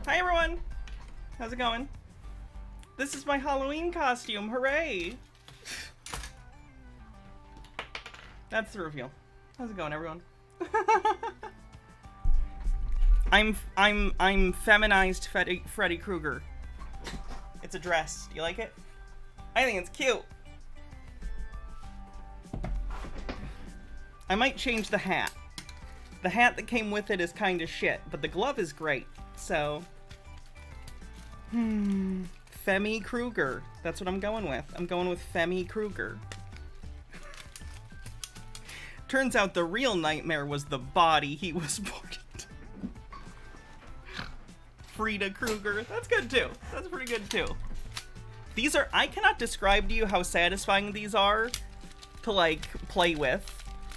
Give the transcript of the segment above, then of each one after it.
Hi everyone! How's it going? This is my Halloween costume, hooray! That's the reveal. How's it going, everyone? I'm feminized Freddy Krueger. It's a dress. Do you like it? I think it's cute. I might change the hat. The hat that came with it is kind of shit, but the glove is great. So, Femi Krueger. That's what I'm going with. I'm going with Femi Krueger. Turns out the real nightmare was the body he was born into. Frida Krueger. That's good too. That's pretty good too. These are, I cannot describe to you how satisfying these are to like play with.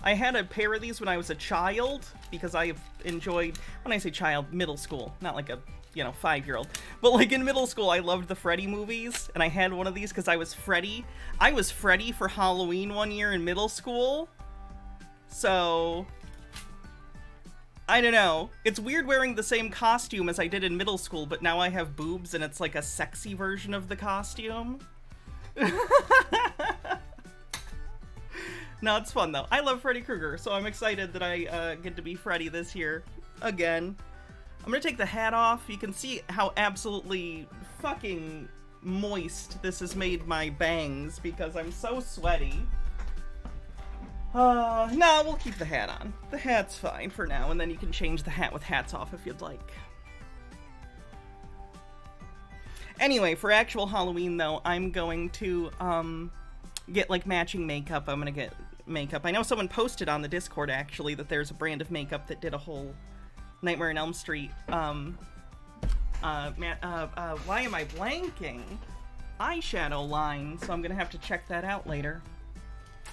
I had a pair of these when I was a child because I enjoyed, when I say child, middle school, not like a, 5-year-old. But like in middle school, I loved the Freddy movies, and I had one of these because I was Freddy. I was Freddy for Halloween one year in middle school. So, I don't know. It's weird wearing the same costume as I did in middle school, but now I have boobs and it's like a sexy version of the costume. No, it's fun though. I love Freddy Krueger, so I'm excited that I get to be Freddy this year. Again. I'm gonna take the hat off. You can see how absolutely fucking moist this has made my bangs because I'm so sweaty. No, we'll keep the hat on. The hat's fine for now, and then you can change the hat with hats off if you'd like. Anyway, for actual Halloween though, I'm going to, get like matching makeup. I'm gonna get makeup. I know someone posted on the Discord actually that there's a brand of makeup that did a whole Nightmare on Elm Street, why am I blanking? Eyeshadow line, so I'm gonna have to check that out later.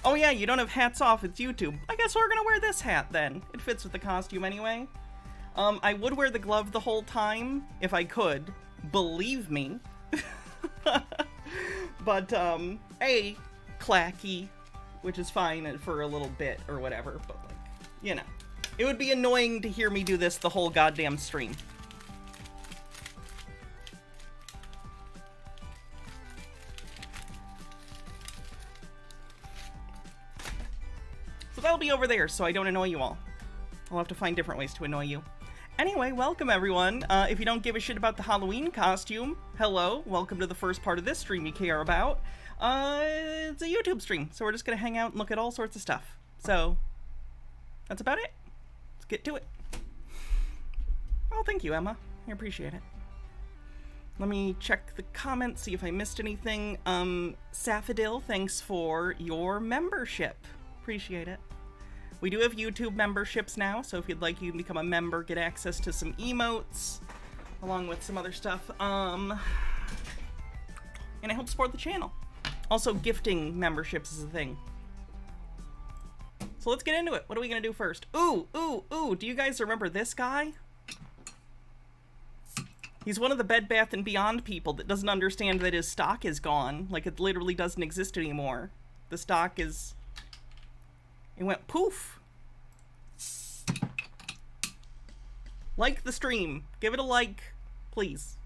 Oh yeah, you don't have hats off, it's YouTube. I guess we're gonna wear this hat then. It fits with the costume anyway. I would wear the glove the whole time, if I could. Believe me. But, clacky, which is fine for a little bit or whatever, but like, It would be annoying to hear me do this the whole goddamn stream. So that'll be over there, so I don't annoy you all. I'll have to find different ways to annoy you. Anyway, welcome everyone. If you don't give a shit about the Halloween costume, hello, welcome to the first part of this stream you care about. It's a YouTube stream, so we're just gonna hang out and look at all sorts of stuff. So, that's about it. Let's get to it. Oh, thank you, Emma. I appreciate it. Let me check the comments, see if I missed anything. Safadil, thanks for your membership. Appreciate it. We do have YouTube memberships now, so if you'd like, you can become a member, get access to some emotes, along with some other stuff. And I help support the channel. Also, gifting memberships is a thing. So let's get into it. What are we gonna do first? Ooh, do you guys remember this guy? He's one of the Bed Bath & Beyond people that doesn't understand that his stock is gone. Like, it literally doesn't exist anymore. The stock is... It went poof. Like the stream. Give it a like, please.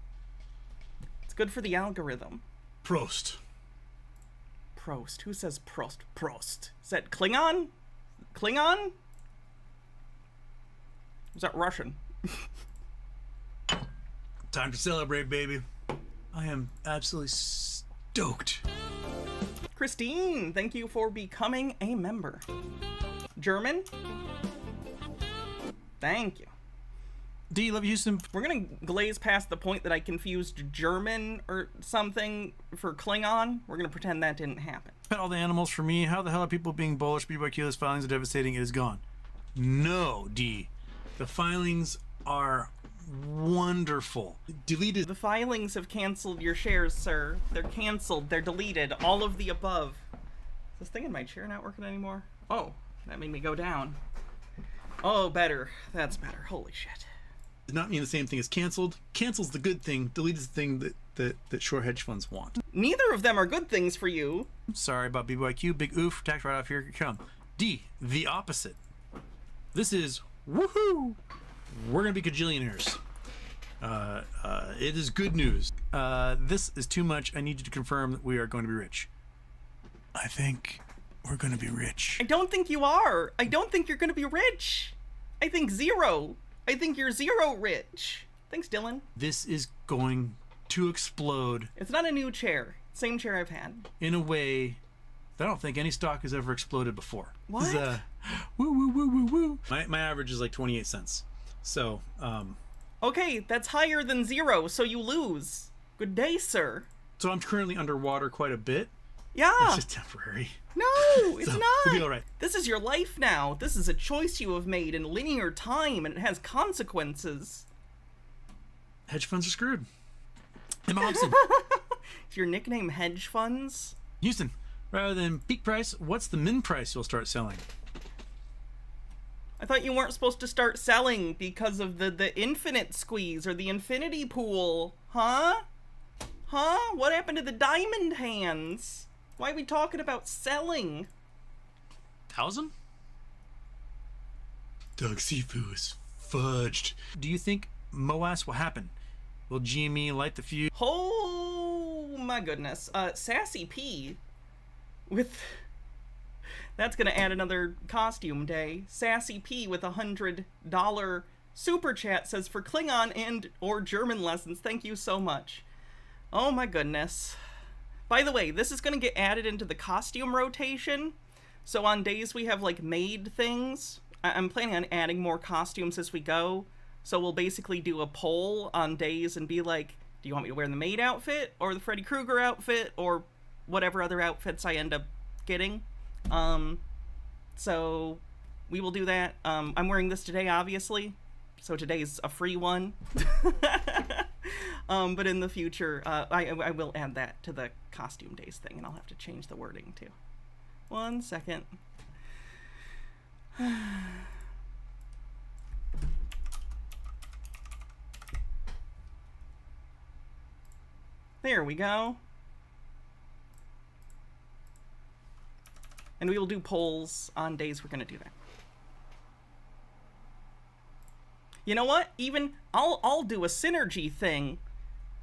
It's good for the algorithm. Prost. Prost. Who says Prost? Prost. Is that Klingon? Klingon? Is that Russian? Time to celebrate, baby. I am absolutely stoked. Christine, thank you for becoming a member. German? Thank you. D, love you some. We're gonna glaze past the point that I confused German or something for Klingon. We're gonna pretend that didn't happen. Pet all the animals for me. How the hell are people being bullish? BYQ's filings are devastating. It is gone. No, D. The filings are wonderful. Deleted. The filings have canceled your shares, sir. They're canceled. They're deleted. All of the above. Is this thing in my chair not working anymore? Oh, that made me go down. Oh, better. That's better. Holy shit. Does not mean the same thing as canceled. Cancel's the good thing. Delete is the thing that short hedge funds want. Neither of them are good things for you. Sorry about BYQ. Big oof. Tax right off here. Here come. D, the opposite. This is woohoo. We're gonna be cajillionaires. It is good news. This is too much. I need you to confirm that we are going to be rich. I think we're going to be rich. I don't think you are. I don't think you're going to be rich. I think zero. I think you're zero rich. Thanks, Dylan. This is going to explode. It's not a new chair. Same chair I've had. In a way that I don't think any stock has ever exploded before. What? This is, woo, woo, woo, woo, woo. My average is like 28 cents. So, Okay, that's higher than zero, so you lose. Good day, sir. So I'm currently underwater quite a bit. Yeah. It's just temporary. No, it's So, not. we'll be all right. This is your life now. This is a choice you have made in linear time, and it has consequences. Hedge funds are screwed. Emma Hobson. Is your nickname hedge funds? Houston, rather than peak price, what's the min price you'll start selling? I thought you weren't supposed to start selling because of the infinite squeeze or the infinity pool. Huh? Huh? What happened to the diamond hands? Why are we talking about selling? 1,000? Doug Sifu is fudged. Do you think MOAS will happen? Will GME light the fuse? Oh my goodness. Sassy P with... That's gonna add another costume day. Sassy P with $100 super chat says, for Klingon and or German lessons, thank you so much. Oh my goodness. By the way, this is gonna get added into the costume rotation. So on days we have like made things, I'm planning on adding more costumes as we go. So we'll basically do a poll on days and be like, do you want me to wear the maid outfit or the Freddy Krueger outfit or whatever other outfits I end up getting? So we will do that. I'm wearing this today, obviously. So today's a free one. But in the future, I will add that to the costume days thing, and I'll have to change the wording too. 1 second. There we go. And we will do polls on days we're gonna do that. You know what? Even I'll do a synergy thing.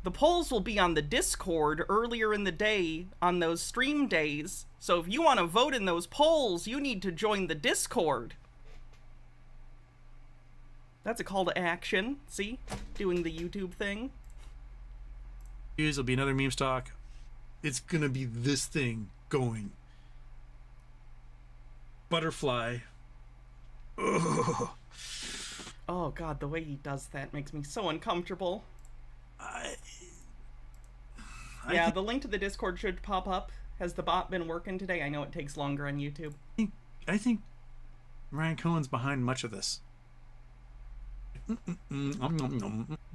The polls will be on the Discord earlier in the day on those stream days. So if you want to vote in those polls, you need to join the Discord. That's a call to action. See? Doing the YouTube thing. There'll be another meme stock. It's gonna be this thing going. Butterfly. Ugh. Oh god, the way he does that makes me so uncomfortable. Yeah, the link to the Discord should pop up. Has the bot been working today? I know it takes longer on YouTube. I think Ryan Cohen's behind much of this.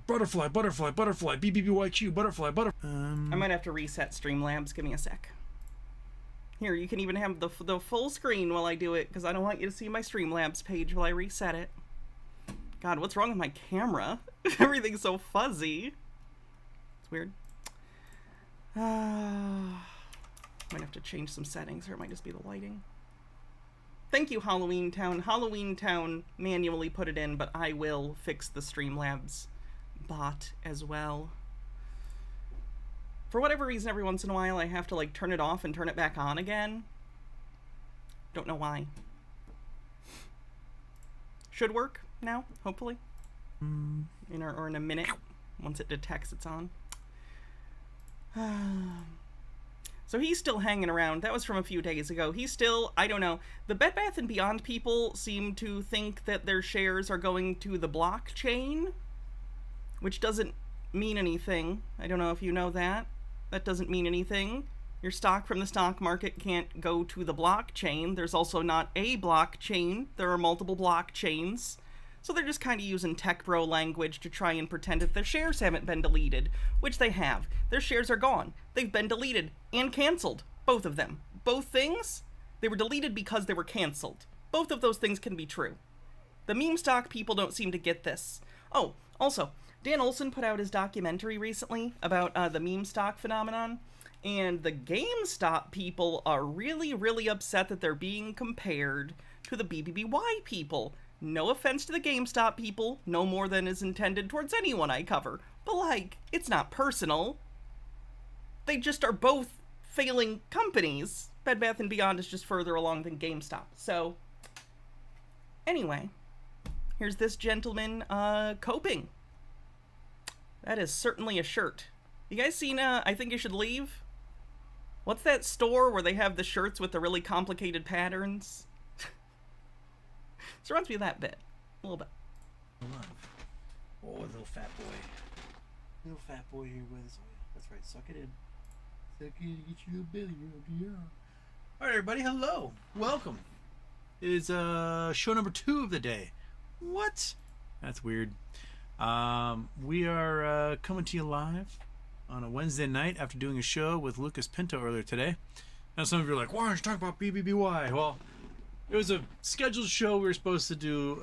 Butterfly, butterfly, butterfly, BBBYQ, butterfly, butterfly. I might have to reset Streamlabs. Give me a sec. Here, you can even have the full screen while I do it, because I don't want you to see my Streamlabs page while I reset it. God, what's wrong with my camera? Everything's so fuzzy. It's weird. Might have to change some settings, or it might just be the lighting. Thank you, Halloween Town. Halloween Town manually put it in, but I will fix the Streamlabs bot as well. For whatever reason, every once in a while, I have to like turn it off and turn it back on again. Don't know why. Should work now, hopefully. Or in a minute, once it detects it's on. So he's still hanging around. That was from a few days ago. He's still, I don't know. The Bed Bath & Beyond people seem to think that their shares are going to the blockchain, which doesn't mean anything. I don't know if you know that. That doesn't mean anything. Your stock from the stock market can't go to the blockchain. There's also not a blockchain. There are multiple blockchains. So they're just kind of using tech bro language to try and pretend that their shares haven't been deleted, which they have. Their shares are gone. They've been deleted and canceled. Both of them. Both things, they were deleted because they were canceled. Both of those things can be true. The meme stock people don't seem to get this. Oh, also, Dan Olson put out his documentary recently about the meme stock phenomenon, and the GameStop people are really, really upset that they're being compared to the BBBY people. No offense to the GameStop people, no more than is intended towards anyone I cover. But, like, it's not personal. They just are both failing companies. Bed Bath & Beyond is just further along than GameStop. So, anyway, here's this gentleman coping. That is certainly a shirt. You guys seen I Think You Should Leave? What's that store where they have the shirts with the really complicated patterns? This reminds me of that bit. A little bit. Oh, a little fat boy. Little fat boy here with us. Oh, yeah, that's right. Suck it in. Suck it in. Get your belly rubbed. Yeah. All right, everybody. Hello. Welcome. It is show number 2 of the day. What? That's weird. We are coming to you live on a Wednesday night after doing a show with Lucas Pinto earlier today. Now some of you are like, why aren't you talking about BBBY? Well, it was a scheduled show we were supposed to do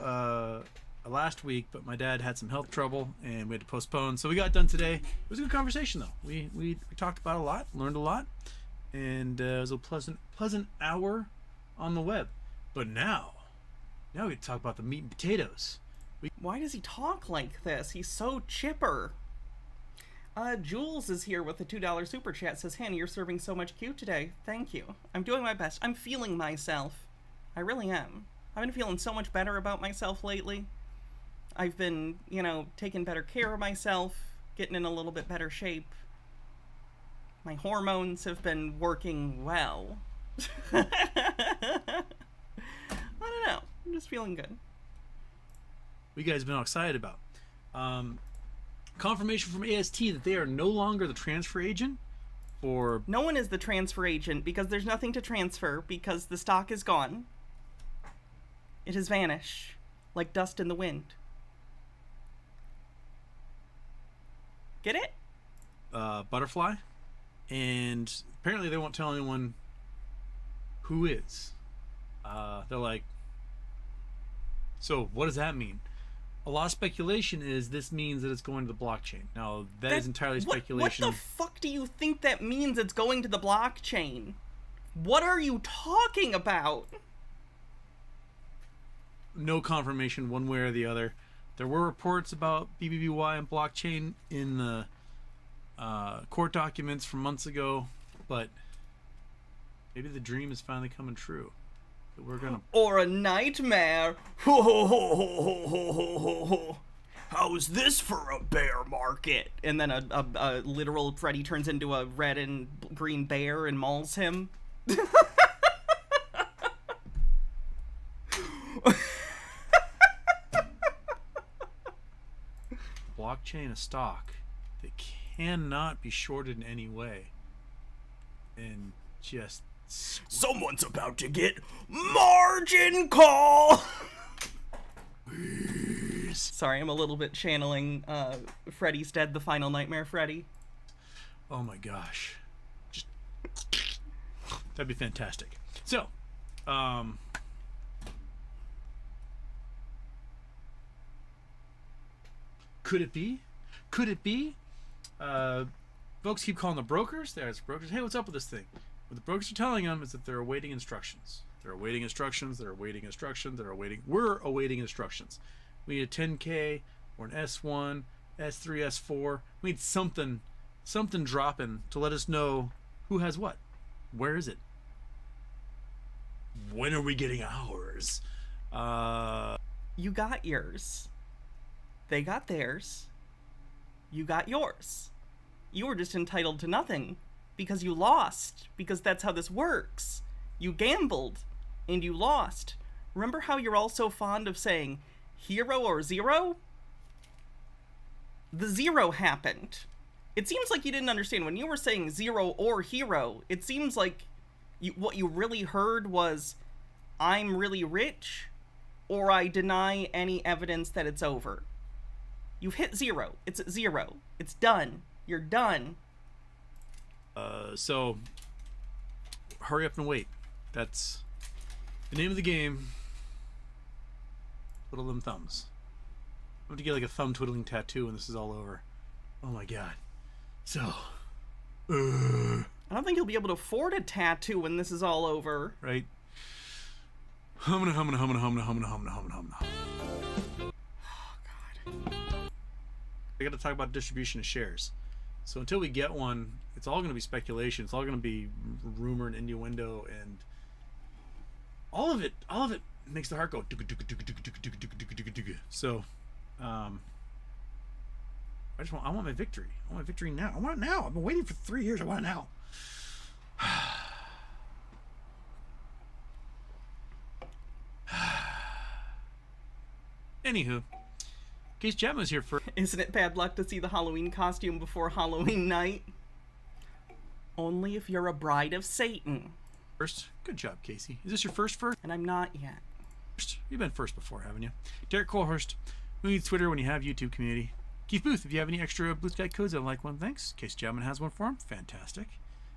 last week, but my dad had some health trouble and we had to postpone. So we got done today. It was a good conversation though. We talked about a lot, learned a lot, and it was a pleasant hour on the web. But now we get to talk about the meat and potatoes. Why does he talk like this? He's so chipper. Jules is here with the $2 super chat. Says, Hannah, you're serving so much Q today. Thank you. I'm doing my best. I'm feeling myself. I really am. I've been feeling so much better about myself lately. I've been, taking better care of myself, getting in a little bit better shape. My hormones have been working well. I don't know. I'm just feeling good. What you guys have been all excited about? Confirmation from AST that they are no longer the transfer agent for... No one is the transfer agent because there's nothing to transfer because the stock is gone. It has vanished like dust in the wind. Get it? Butterfly. And apparently they won't tell anyone who is. They're like, so what does that mean? A lot of speculation is this means that it's going to the blockchain. Now, that is entirely speculation. What the fuck do you think that means it's going to the blockchain? What are you talking about? No confirmation one way or the other. There were reports about BBBY and blockchain in the court documents from months ago, but maybe the dream is finally coming true. We're gonna... Or a nightmare. Ho ho ho ho ho ho ho ho. How's this for a bear market? And then a literal Freddy turns into a red and green bear and mauls him. Blockchain, a stock that cannot be shorted in any way, and just... Someone's about to get margin call. Sorry, I'm a little bit channeling Freddy's Dead, the Final Nightmare Freddy. Oh my gosh. Just... That'd be fantastic. So, could it be? Could it be? Folks keep calling the brokers. There's brokers. Hey, what's up with this thing? What the brokers are telling them is that they're awaiting instructions. They're awaiting instructions. They're awaiting instructions. We're awaiting instructions. We need a 10K or an S1, S3, S4. We need something dropping to let us know who has what. Where is it? When are we getting ours? You got yours. They got theirs. You got yours. You were just entitled to nothing. Because you lost. Because that's how this works. You gambled. And you lost. Remember how you're all so fond of saying, hero or zero? The zero happened. It seems like you didn't understand. When you were saying zero or hero, it seems like what you really heard was, I'm really rich, or I deny any evidence that it's over. You've hit zero. It's at zero. It's done. You're done. So hurry up and wait. That's the name of the game. Twiddle them thumbs. I'm going to get like a thumb twiddling tattoo when this is all over. Oh my god. So I don't think you'll be able to afford a tattoo when this is all over. Right. Humna. I got to talk about distribution of shares. So until we get one, it's all going to be speculation. It's all going to be rumor and innuendo, and all of it makes the heart go. So, I want my victory. I want my victory now. I want it now. I've been waiting for 3 years. I want it now. Anywho, Case Chapman's here for. Isn't it bad luck to see the Halloween costume before Halloween night? Only if you're a bride of Satan. First, good job, Casey. Is this your first? And I'm not yet. First, you've been first before, haven't you? Derek Colhurst, who needs Twitter when you have YouTube community? Keith Booth, if you have any extra Blue Sky codes, I'd like one. Thanks. Case Chapman has one for him. Fantastic.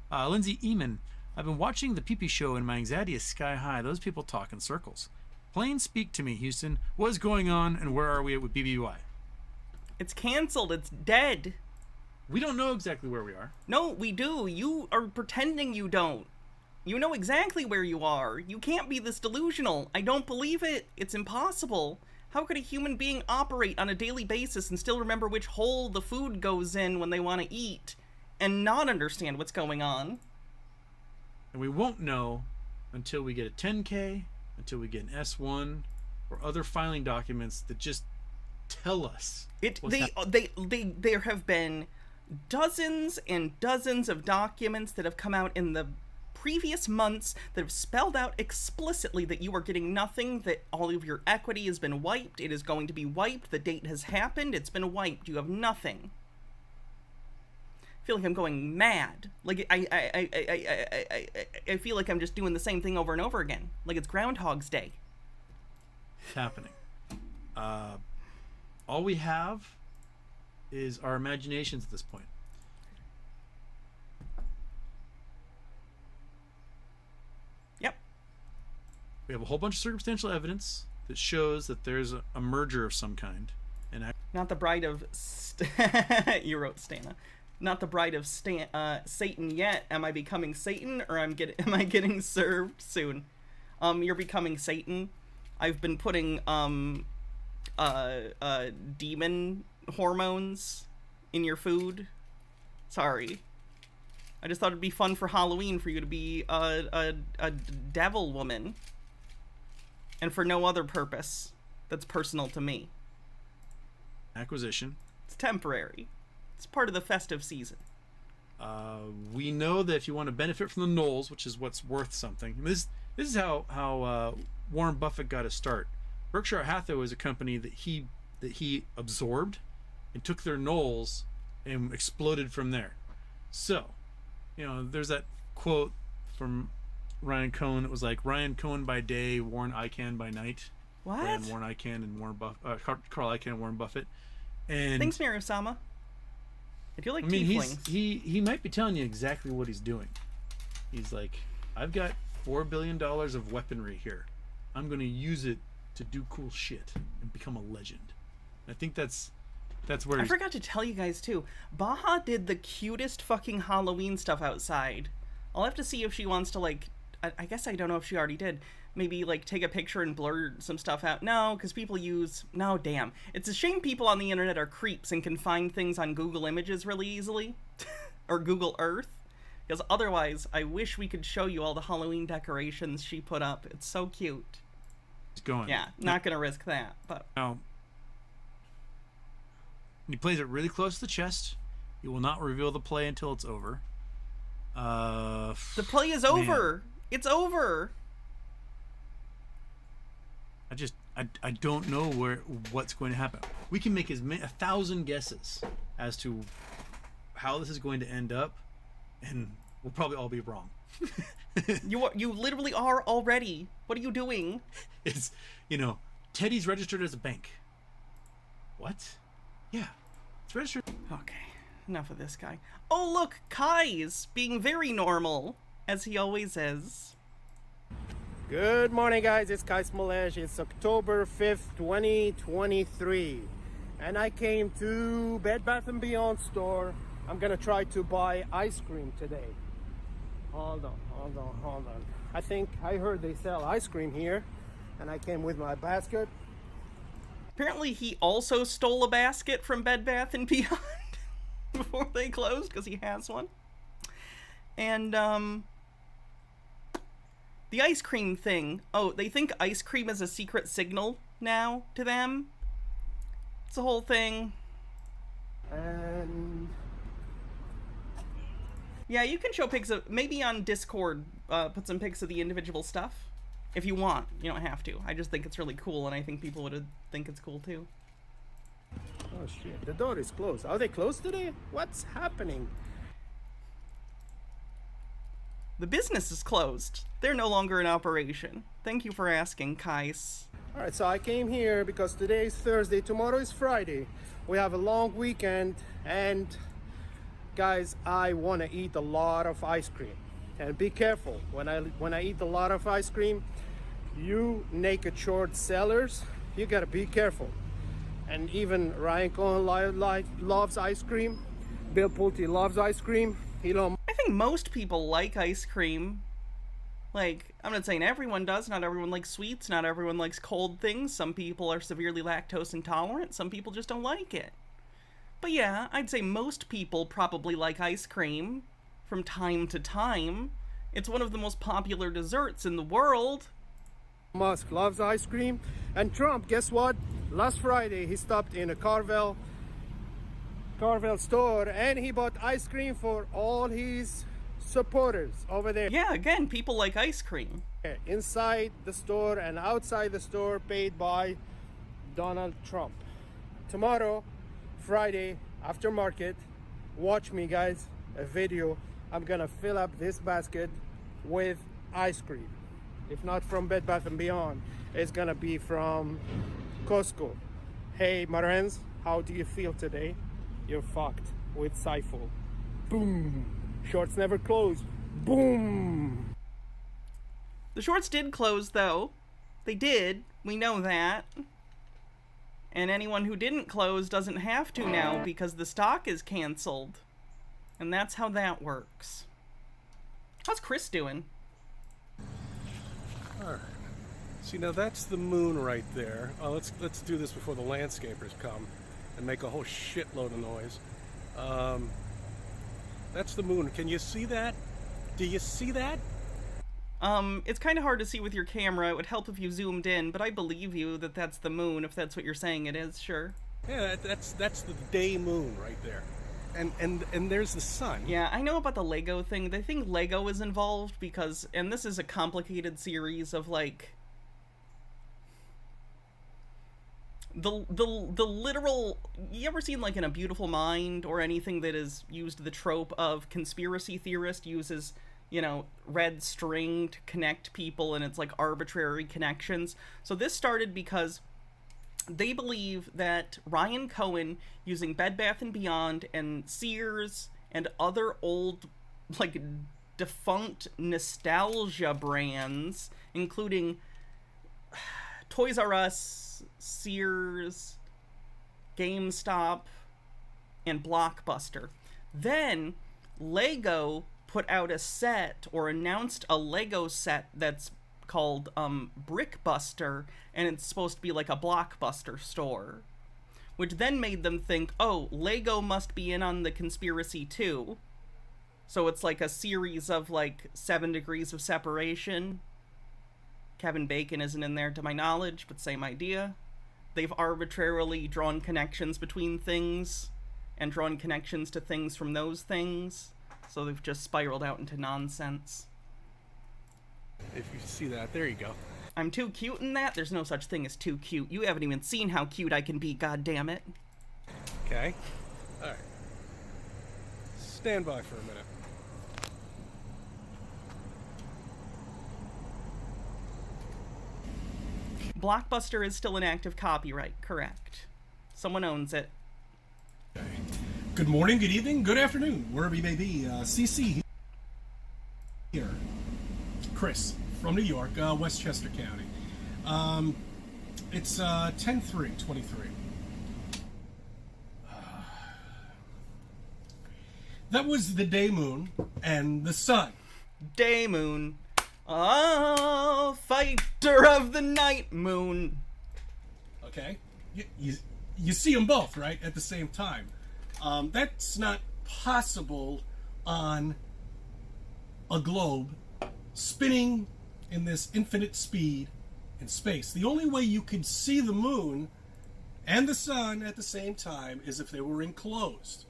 Lindsay Eamon, I've been watching the PP show and my anxiety is sky high. Those people talk in circles. Plain speak to me, Houston. What is going on, and where are we with BBY? It's canceled. It's dead. We don't know exactly where we are. No, we do. You are pretending you don't. You know exactly where you are. You can't be this delusional. I don't believe it. It's impossible. How could a human being operate on a daily basis and still remember which hole the food goes in when they want to eat and not understand what's going on? And we won't know until we get a 10K, until we get an S1 or other filing documents that just tell us. There have been dozens and dozens of documents that have come out in the previous months that have spelled out explicitly that you are getting nothing, that all of your equity has been wiped, it is going to be wiped, the date has happened, it's been wiped, you have nothing. I feel like I'm going mad. Like I feel like I'm just doing the same thing over and over again. Like it's Groundhog's Day. It's happening. All we have is our imaginations at this point. Yep. We have a whole bunch of circumstantial evidence that shows that there's a merger of some kind. And not the bride of you wrote Stana. Not the bride of Satan yet. Am I becoming Satan, or am I getting served soon? You're becoming Satan. I've been putting demon hormones in your food. Sorry. I just thought it'd be fun for Halloween for you to be a devil woman. And for no other purpose that's personal to me. Acquisition. It's temporary. It's part of the festive season. We know that if you want to benefit from the Knolls, which is what's worth something. This is how Warren Buffett got his start. Berkshire Hathaway was a company that he absorbed and took their Knolls and exploded from there. So, there's that quote from Ryan Cohen. It was like Ryan Cohen by day, Warren Icahn by night. What? Warren Icahn and Carl Icahn and Warren Buffett. And thanks, Mary Osama. I feel like he might be telling you exactly what he's doing. He's like, I've got $4 billion of weaponry here. I'm going to use it to do cool shit and become a legend. I think that's where I forgot to tell you guys too. Baha did the cutest fucking Halloween stuff outside. I'll have to see if she wants to I guess I don't know if she already did. Maybe take a picture and blur some stuff out. No, because damn. It's a shame people on the internet are creeps and can find things on Google Images really easily. Or Google Earth. Because otherwise, I wish we could show you all the Halloween decorations she put up. It's so cute. It's going. Yeah, not gonna risk that, but... No. He plays it really close to the chest. He will not reveal the play until it's over. The play is over! It's over! I don't know what's going to happen. We can make 1,000 guesses as to how this is going to end up, and we'll probably all be wrong. You literally are already. What are you doing? It's Teddy's registered as a bank. What? Yeah, it's registered. Okay, enough of this guy. Oh look, Kai's being very normal, as he always is. Good morning, guys. It's Kai Smolensk. It's October 5th, 2023. And I came to Bed Bath & Beyond store. I'm gonna try to buy ice cream today. Hold on. I heard they sell ice cream here. And I came with my basket. Apparently he also stole a basket from Bed Bath & Beyond before they closed, because he has one. And, the ice cream thing. Oh, they think ice cream is a secret signal now to them. It's the whole thing. And yeah, you can show pics of, maybe on Discord, put some pics of the individual stuff. If you want, you don't have to. I just think it's really cool, and I think people would think it's cool too. oh shit, the door is closed. Are they closed today? What's happening? The business is closed. They're no longer in operation. Thank you for asking, Kais. All right, so I came here because today is Thursday, tomorrow is Friday. We have a long weekend, and guys, I want to eat a lot of ice cream. And be careful when I eat a lot of ice cream. You naked short sellers, you gotta be careful. And even Ryan Cohen loves ice cream. Bill Pulte loves ice cream. Elon. I think most people like ice cream. Like, I'm not saying everyone does. Not everyone likes sweets. Not everyone likes cold things. Some people are severely lactose intolerant. Some people just don't like it. But yeah, I'd say most people probably like ice cream from time to time. It's one of the most popular desserts in the world. Musk loves ice cream. And Trump, guess what? Last Friday he stopped in a Carvel store and he bought ice cream for all his supporters over there. Yeah, again, people like ice cream. Inside the store and outside the store, paid by Donald Trump. Tomorrow, Friday, after market, watch me guys, a video. I'm gonna fill up this basket with ice cream. If not from Bed Bath & Beyond, it's gonna be from Costco. Hey Marens, how do you feel today? You're fucked with Sifo. Boom. Shorts never close. Boom. The shorts did close, though. They did. We know that. And anyone who didn't close doesn't have to now because the stock is canceled. And that's how that works. How's Chris doing? All right. See, now that's the moon right there. Let's do this before the landscapers come and make a whole shitload of noise. That's the moon. Can you see that? Do you see that? It's kind of hard to see with your camera. It would help if you zoomed in, but I believe you that that's the moon, if that's what you're saying it is, sure. Yeah, that's the day moon right there. And there's the sun. Yeah, I know about the Lego thing. They think Lego is involved because, and this is a complicated series of like the literal. You ever seen like in A Beautiful Mind or anything that has used the trope of conspiracy theorist uses, you know, red string to connect people and it's like arbitrary connections. So this started because they believe that Ryan Cohen, using Bed Bath & Beyond and Sears and other old, like, defunct nostalgia brands, including Toys R Us, Sears, GameStop, and Blockbuster. Then Lego put out a set, or announced a Lego set that's called Brickbuster, and it's supposed to be like a Blockbuster store, which then made them think, oh, Lego must be in on the conspiracy too. So it's like a series of like 7 degrees of separation. Kevin Bacon isn't in there to my knowledge, but same idea. They've arbitrarily drawn connections between things and drawn connections to things from those things, so they've just spiraled out into nonsense. If you see that, there you go. I'm too cute in that? There's no such thing as too cute. You haven't even seen how cute I can be, goddammit. Okay. All right. Stand by for a minute. Blockbuster is still an active copyright, correct. Someone owns it. Okay. Good morning, good evening, good afternoon, wherever you may be. CC here. Chris from New York, Westchester County. It's 10/3/23. That was the day moon and the sun. Day moon. Oh, fighter of the night moon. Okay. you see them both, right, at the same time. That's not possible on a globe spinning in this infinite speed in space. The only way you could see the moon and the sun at the same time is if they were enclosed.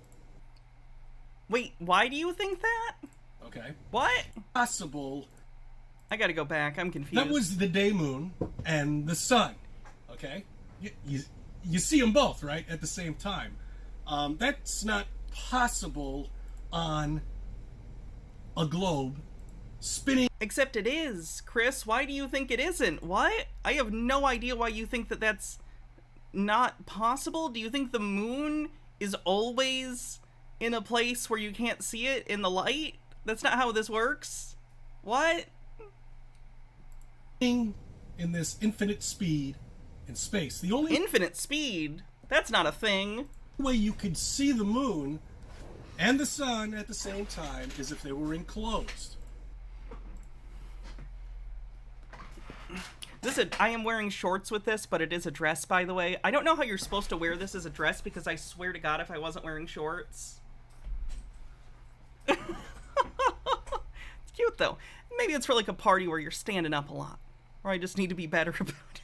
Wait, why do you think that? Okay. What? Possible. I gotta go back. I'm confused. That was the day moon and the sun. Okay? You see them both, right, at the same time. That's not possible on a globe spinning. Except it is, Chris. Why do you think it isn't? What? I have no idea why you think that that's not possible. Do you think the moon is always in a place where you can't see it in the light? That's not how this works. What? In this infinite speed in space. The only Infinite speed? That's not a thing. way you could see the moon and the sun at the same time is if they were enclosed. I am wearing shorts with this, but it is a dress, by the way. I don't know how you're supposed to wear this as a dress, because I swear to God if I wasn't wearing shorts. It's cute, though. Maybe it's for like a party where you're standing up a lot. Or I just need to be better about it.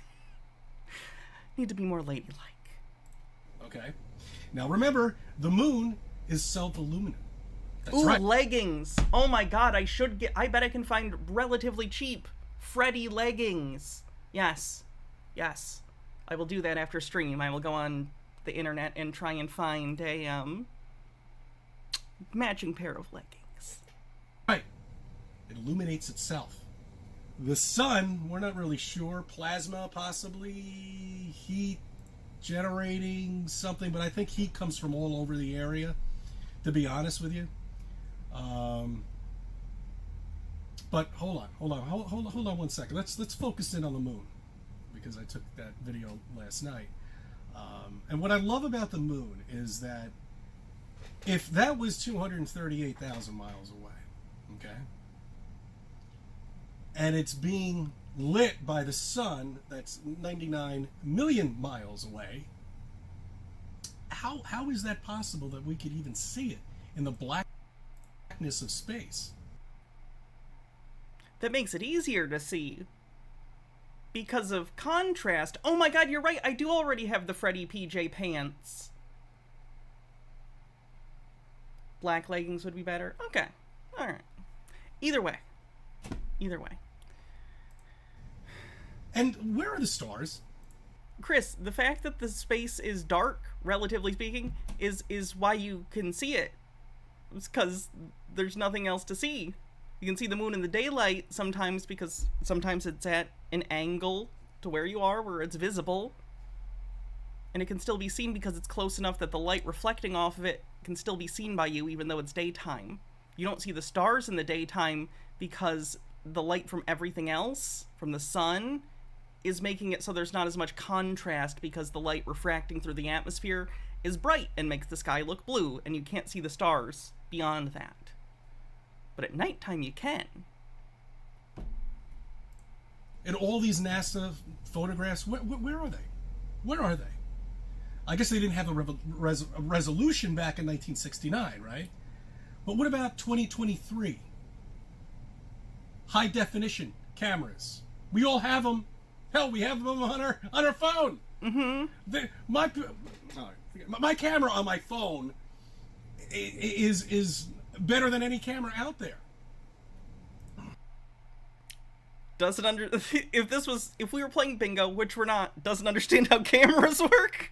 Need to be more ladylike. Okay. Now remember, the moon is self-illuminant. That's Ooh, right. leggings. Oh my God, I bet I can find relatively cheap Freddy leggings. Yes. Yes. I will do that after stream. I will go on the internet and try and find a, matching pair of leggings. Right. It illuminates itself. The sun, we're not really sure. Plasma, possibly. Heat generating something, but I think heat comes from all over the area, to be honest with you. But hold on 1 second. Let's focus in on the moon, because I took that video last night. And what I love about the moon is that if that was 238,000 miles away, okay, and it's being lit by the sun that's 99 million miles away, how is that possible that we could even see it in the blackness of space? That makes it easier to see. Because of contrast. Oh my God, you're right. I do already have the Freddy PJ pants. Black leggings would be better. Okay. Alright. Either way. Either way. And where are the stars? Chris, the fact that the space is dark, relatively speaking, is why you can see it. It's because there's nothing else to see. You can see the moon in the daylight sometimes, because sometimes it's at an angle to where you are, where it's visible. And it can still be seen because it's close enough that the light reflecting off of it can still be seen by you, even though it's daytime. You don't see the stars in the daytime because the light from everything else, from the sun, is making it so there's not as much contrast, because the light refracting through the atmosphere is bright and makes the sky look blue, and you can't see the stars beyond that. But at nighttime you can. And all these NASA photographs, where are they? Where are they? I guess they didn't have a resolution back in 1969, right? But what about 2023? High definition cameras. We all have them. Hell, we have them on our phone. Mm-hmm. My camera on my phone is better than any camera out there. If we were playing bingo, which we're not, doesn't understand how cameras work.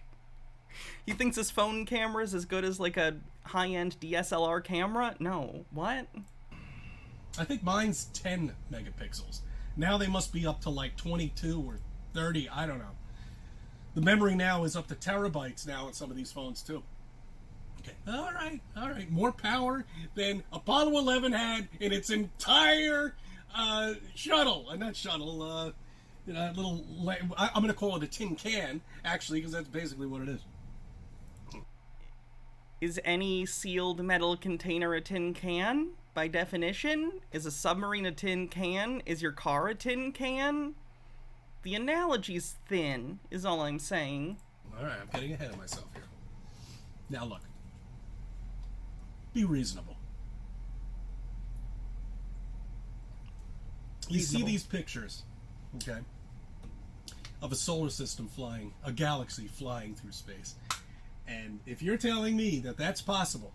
He thinks his phone camera is as good as like a high-end DSLR camera? No. What? I think mine's 10 megapixels. Now they must be up to like 22 or 30, I don't know. The memory now is up to terabytes now on some of these phones too. Okay. All right. More power than Apollo 11 had in its entire shuttle. Not shuttle, little... I'm going to call it a tin can, actually, because that's basically what it is. Is any sealed metal container a tin can? By definition? Is a submarine a tin can? Is your car a tin can? The analogy's thin, is all I'm saying. All right, I'm getting ahead of myself here. Now look. Be reasonable. You see these pictures, okay, of a solar system flying, a galaxy flying through space. And if you're telling me that that's possible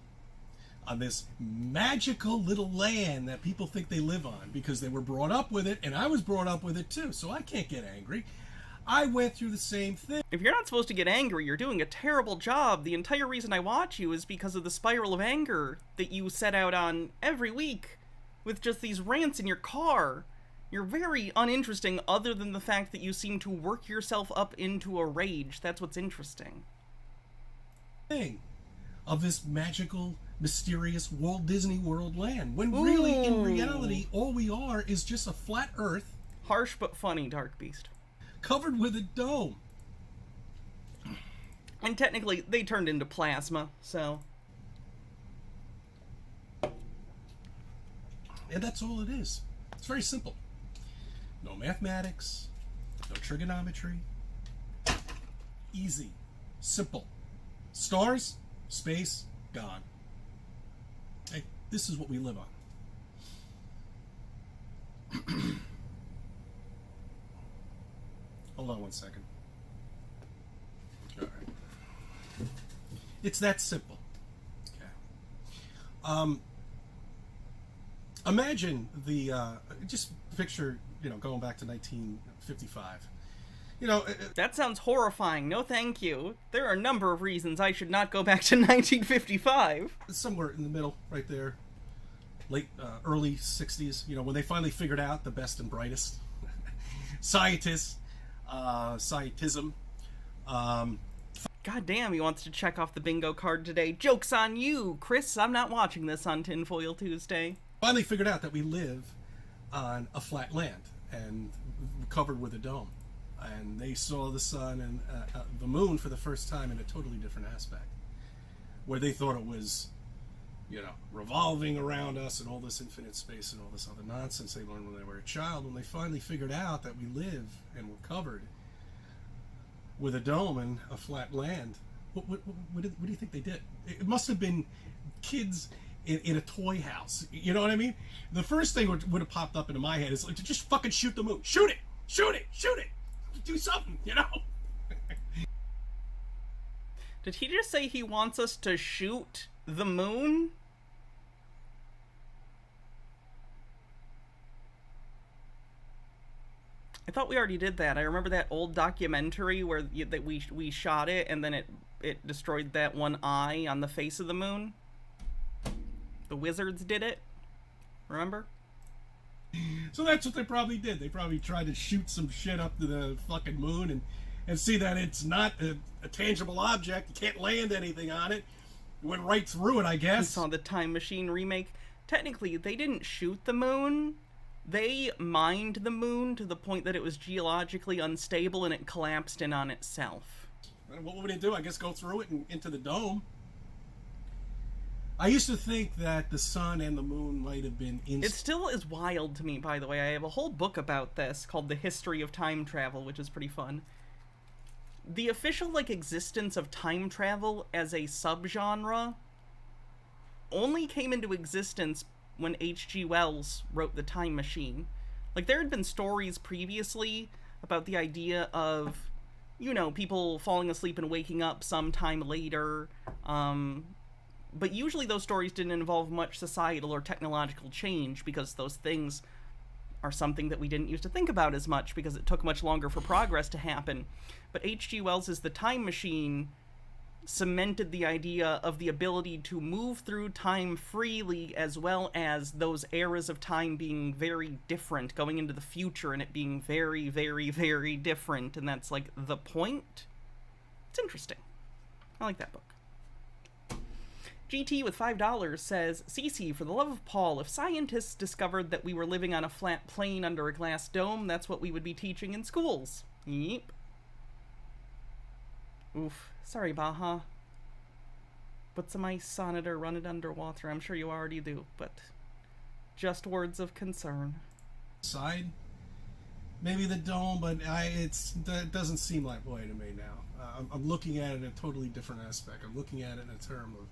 on this magical little land that people think they live on because they were brought up with it, and I was brought up with it too, so I can't get angry. I went through the same thing. If you're not supposed to get angry, you're doing a terrible job. The entire reason I watch you is because of the spiral of anger that you set out on every week with just these rants in your car. You're very uninteresting other than the fact that you seem to work yourself up into a rage. That's what's interesting. Thing of this magical, mysterious Walt Disney World land, when really, in reality, all we are is just a flat Earth. Harsh but funny, Dark Beast. Covered with a dome. And technically, they turned into plasma, so... And that's all it is. It's very simple. No mathematics, no trigonometry. Easy. Simple. Stars, space, gone. Hey, this is what we live on. Hold on one second. All right. It's that simple. Okay. Imagine the just picture, going back to 1955. That sounds horrifying. No thank you. There are a number of reasons I should not go back to 1955. Somewhere in the middle, right there. Early 60s, when they finally figured out the best and brightest scientists, scientism. God damn, he wants to check off the bingo card today. Joke's on you, Chris. I'm not watching this on Tinfoil Tuesday. Finally figured out that we live on a flat land and covered with a dome. And they saw the sun and the moon for the first time in a totally different aspect, where they thought it was, revolving around us and all this infinite space and all this other nonsense they learned when they were a child. When they finally figured out that we live and we're covered with a dome and a flat land, what do you think they did? It must have been kids in a toy house. You know what I mean? The first thing would have popped up into my head is like, to just fucking shoot the moon. Shoot it! Shoot it! Shoot it! Do something, Did he just say he wants us to shoot the moon? I thought we already did that. I remember that old documentary where that we shot it and then it destroyed that one eye on the face of the moon. The wizards did it. Remember? So that's what they probably did. They probably tried to shoot some shit up to the fucking moon and see that it's not a tangible object. You can't land anything on it. It went right through it, I guess. We saw the Time Machine remake. Technically, they didn't shoot the moon. They mined the moon to the point that it was geologically unstable and it collapsed in on itself. What would it do? I guess go through it and into the dome. I used to think that the sun and the moon might have been It still is wild to me, by the way. I have a whole book about this called The History of Time Travel, which is pretty fun. The official, existence of time travel as a subgenre only came into existence when H.G. Wells wrote The Time Machine. There had been stories previously about the idea of, people falling asleep and waking up sometime later, but usually those stories didn't involve much societal or technological change because those things are something that we didn't used to think about as much because it took much longer for progress to happen. But H.G. Wells' The Time Machine cemented the idea of the ability to move through time freely, as well as those eras of time being very different, going into the future and it being very, very, very different, and that's the point. It's interesting. I like that book. GT with $5 says, Cece, for the love of Paul, if scientists discovered that we were living on a flat plane under a glass dome, that's what we would be teaching in schools. Yep. Oof. Sorry, Baja. Put some ice on it or run it underwater. I'm sure you already do, but just words of concern. Side, maybe the dome, but it doesn't seem that way to me now. I'm looking at it in a totally different aspect. I'm looking at it in a term of,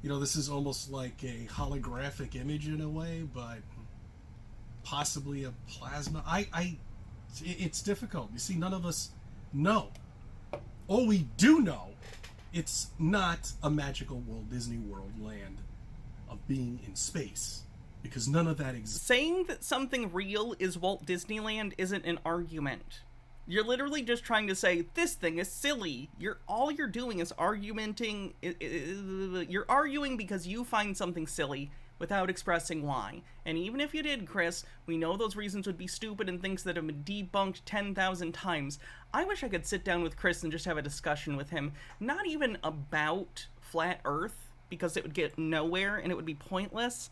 you know, this is almost like a holographic image in a way, but possibly a plasma. It's difficult. You see, none of us know. All we do know, it's not a magical Walt Disney World land of being in space, because none of that exists. Saying that something real is Walt Disneyland isn't an argument. You're literally just trying to say, this thing is silly. All you're doing is argumenting. You're arguing because you find something silly without expressing why. And even if you did, Chris, we know those reasons would be stupid and things that have been debunked 10,000 times. I wish I could sit down with Chris and just have a discussion with him. Not even about flat Earth, because it would get nowhere and it would be pointless.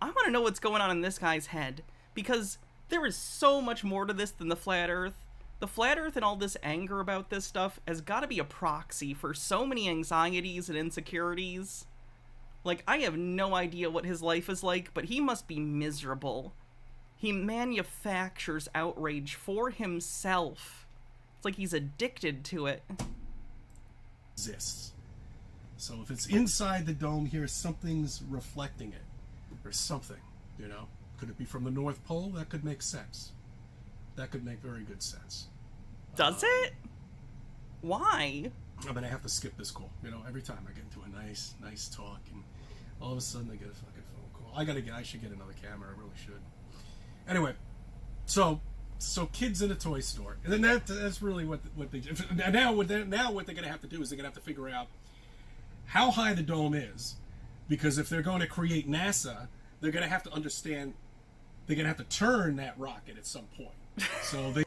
I want to know what's going on in this guy's head, because there is so much more to this than the flat Earth. The flat Earth and all this anger about this stuff has got to be a proxy for so many anxieties and insecurities. Like, I have no idea what his life is like, but he must be miserable. He manufactures outrage for himself. It's like he's addicted to it. Exists. So if it's inside the dome here, something's reflecting it. Or something, you know? Could it be from the North Pole? That could make sense. That could make very good sense. Does it? Why? I'm gonna have to skip this call. You know, every time I get into a nice talk, and all of a sudden I get a fucking phone call. I should get another camera. I really should. Anyway, so kids in a toy store, and then that's really what they now what they're gonna have to do is they're gonna have to figure out how high the dome is, because if they're going to create NASA, they're gonna have to understand they're gonna have to turn that rocket at some point. So they.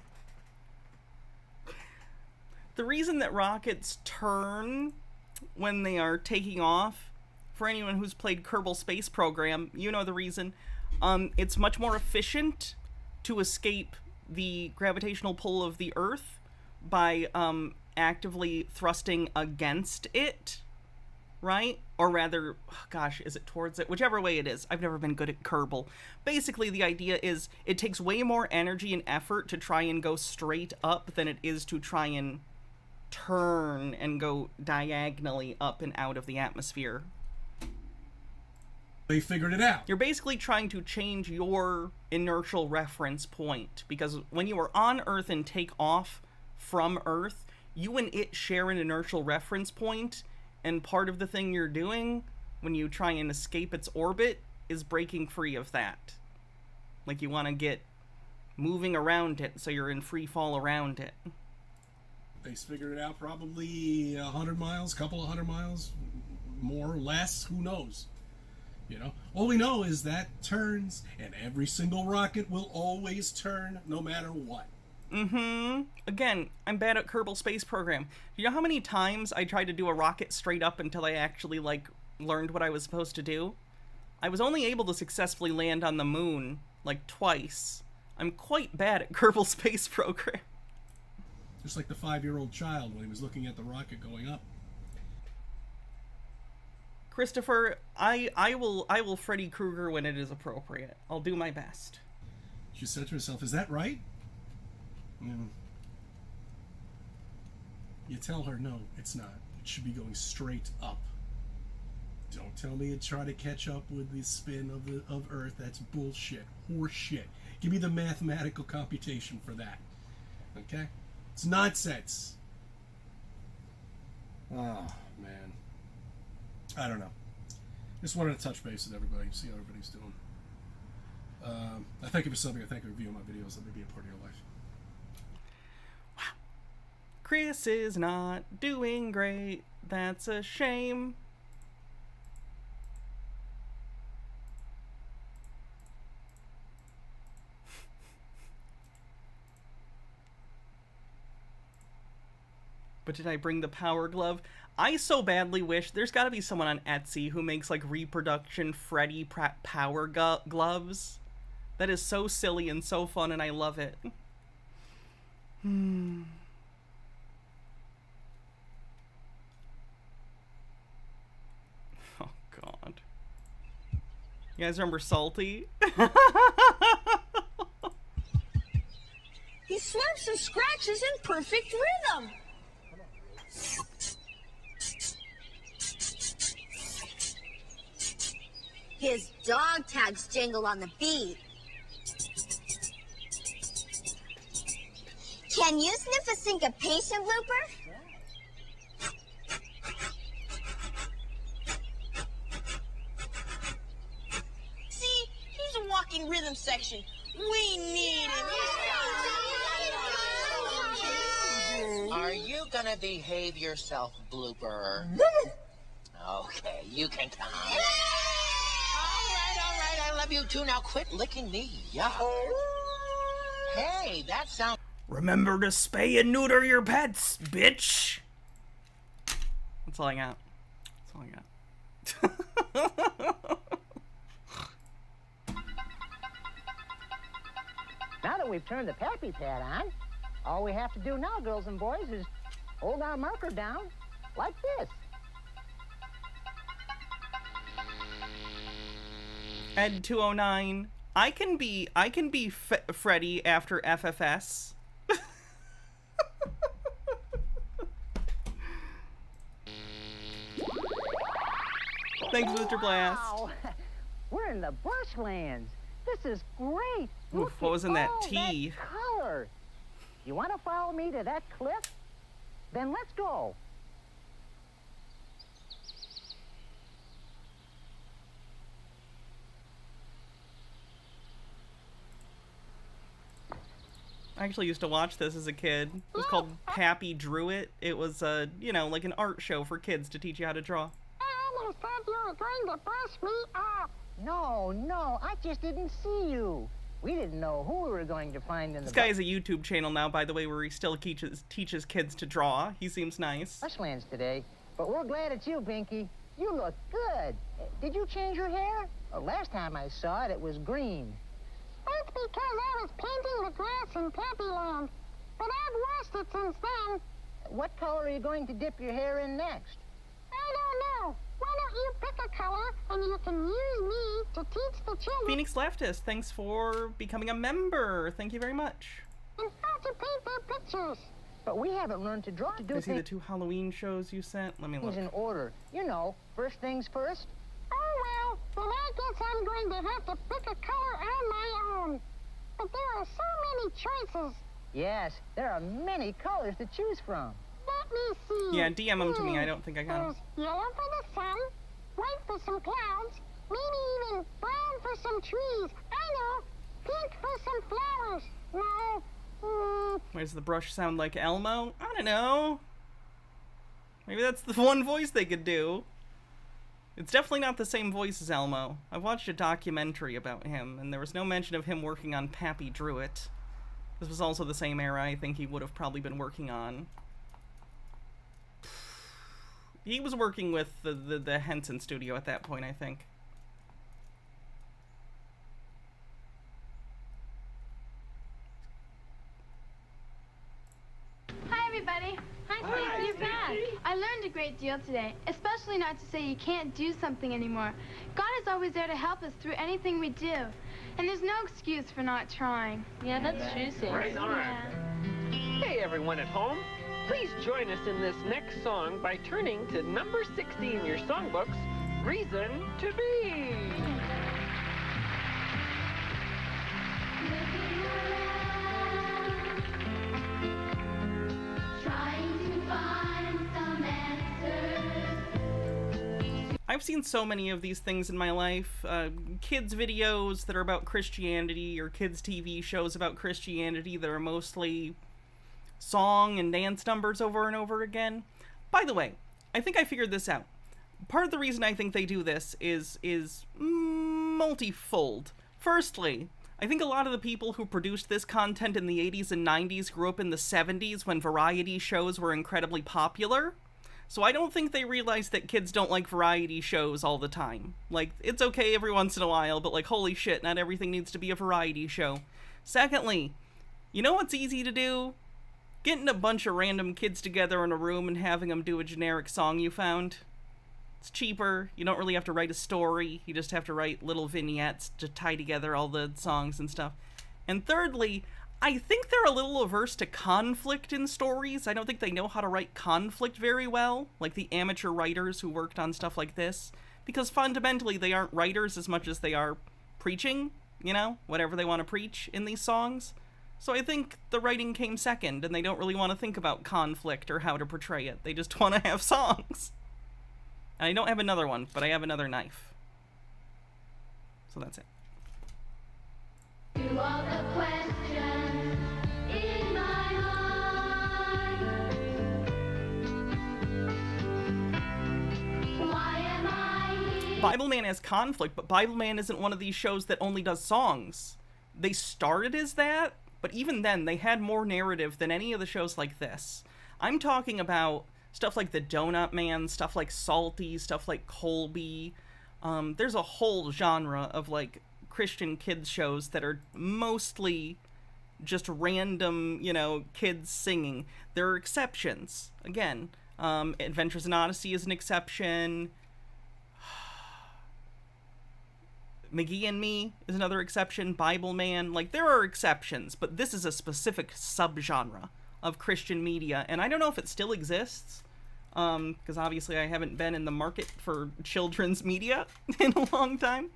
The reason that rockets turn when they are taking off, for anyone who's played Kerbal Space Program, you know the reason. It's much more efficient to escape the gravitational pull of the Earth by actively thrusting against it, right? Or rather, gosh, is it towards it? Whichever way it is. I've never been good at Kerbal. Basically, the idea is it takes way more energy and effort to try and go straight up than it is to try and turn and go diagonally up and out of the atmosphere. They figured it out. You're basically trying to change your inertial reference point, because when you are on Earth and take off from Earth, you and it share an inertial reference point, and part of the thing you're doing when you try and escape its orbit is breaking free of that. Like, you want to get moving around it so you're in free fall around it. They figured it out probably 100 miles, couple of 100 miles, more or less, who knows? You know, all we know is that turns, and every single rocket will always turn no matter what. Again, I'm bad at Kerbal Space Program. You know how many times I tried to do a rocket straight up until I actually, like, learned what I was supposed to do? I was only able to successfully land on the moon, like, twice. I'm quite bad at Kerbal Space Program. Just like the 5-year-old child when he was looking at the rocket going up. Christopher, I will Freddy Krueger when it is appropriate. I'll do my best. She said to herself, "Is that right?" You tell her, "No, it's not. It should be going straight up. Don't tell me you try to catch up with the spin of Earth. That's bullshit. Horse shit. Give me the mathematical computation for that. Okay? It's nonsense." Oh, man. I don't know. Just wanted to touch base with everybody, see how everybody's doing. I thank you for subbing. I thank you for viewing my videos. Let me be a part of your life. Wow. Chris is not doing great. That's a shame. But did I bring the power glove? I so badly wish there's got to be someone on Etsy who makes like reproduction Freddy power gloves. That is so silly and so fun, and I love it. Oh God. You guys remember Salty? He snaps and scratches in perfect rhythm. His dog tags jingle on the beat. Can you sniff a syncopation, Blooper? See, he's a walking rhythm section. We need him. Are you gonna behave yourself, Blooper? Okay, you can come. All right, I love you too. Now quit licking me. Yuck. Hey, that sounds... Remember to spay and neuter your pets, bitch. That's all I got. That's all I got. Now that we've turned the pappy pad on, all we have to do now, girls and boys, is hold our marker down like this. Ed 209. I can be Freddy after FFS. Thanks, Mr. Blast. Wow. We're in the bushlands. This is great. Oof, what was in that tea? That color. You want to follow me to that cliff? Then let's go. I actually used to watch this as a kid. It was called Pappy Drew It. It was, like an art show for kids to teach you how to draw. I almost thought you were going to brush me off. No, I just didn't see you. We didn't know who we were going to find in This the guy has a YouTube channel now, by the way, where he still teaches kids to draw. He seems nice. bushlands today, but we're glad it's you, Pinky. You look good. Did you change your hair? Last time I saw it, it was green. That's because I was painting the grass in Pappyland, but I've washed it since then. What color are you going to dip your hair in next? I don't know. Why don't you pick a color and you can use me to teach the children Phoenix Leftist, thanks for becoming a member. Thank you very much. how to paint their pictures? But we haven't learned to draw to do I see the things 2 Halloween shows you sent. Let me look. in order. You know, first things first. Oh, well, then I guess I'm going to have to pick a color on my own. But there are so many choices. Yes, there are many colors to choose from. Let me see. Yeah, DM them to me. I don't think I got them. There's yellow for the sun, white for some clouds, maybe even brown for some trees. I know, pink for some flowers. No, Why does the brush sound like Elmo? I don't know. Maybe that's the one voice they could do. It's definitely not the same voice as Elmo. I've watched a documentary about him, and there was no mention of him working on Pappy Drew It. This was also the same era I think he would have probably been working on. He was working with the Henson studio at that point, I think. Hi, everybody. Hi, Stacey. You're back. I learned a great deal today, especially not to say you can't do something anymore. God is always there to help us through anything we do. And there's no excuse for not trying. Yeah, that's true, Stacey. Right on. Hey, everyone at home. Please join us in this next song by turning to number 60 in your songbooks, Reason to Be. I've seen so many of these things in my life. Kids' videos that are about Christianity, or kids' TV shows about Christianity that are mostly song and dance numbers over and over again. By the way, I think I figured this out. Part of the reason I think they do this is multifold. Firstly, I think a lot of the people who produced this content in the 80s and 90s grew up in the 70s when variety shows were incredibly popular. So I don't think they realize that kids don't like variety shows all the time. Like, it's okay every once in a while, but like, holy shit, not everything needs to be a variety show. Secondly, you know what's easy to do? Getting a bunch of random kids together in a room and having them do a generic song you found. It's cheaper, you don't really have to write a story, you just have to write little vignettes to tie together all the songs and stuff. And thirdly, I think they're a little averse to conflict in stories. I don't think they know how to write conflict very well, like the amateur writers who worked on stuff like this. because fundamentally they aren't writers as much as they are preaching, you know, whatever they want to preach in these songs. So I think the writing came second, and they don't really want to think about conflict or how to portray it. They just want to have songs. And I don't have another one, but I have another knife. So that's it. To all the questions in my mind, why am I here? Bible Man has conflict, but Bible Man isn't one of these shows that only does songs. They started as that, but even then, they had more narrative than any of the shows like this. I'm talking about stuff like The Donut Man, stuff like Salty, stuff like Colby. There's a whole genre of, like, Christian kids shows that are mostly just random, you know, kids singing. There are exceptions. Again, Adventures in Odyssey is an exception. McGee and Me is another exception. Bible Man. Like, there are exceptions, but this is a specific subgenre of Christian media, and I don't know if it still exists, because obviously I haven't been in the market for children's media in a long time.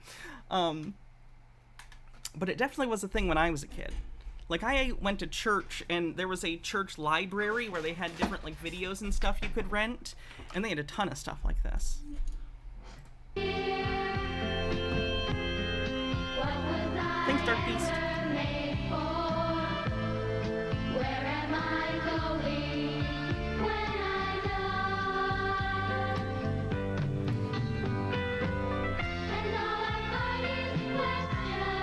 But it definitely was a thing when I was a kid. Like, I went to church, and there was a church library where they had different, like, videos and stuff you could rent, and they had a ton of stuff like this. Thanks, Dark Beast. Where am I going when I die? And all I've got is questions,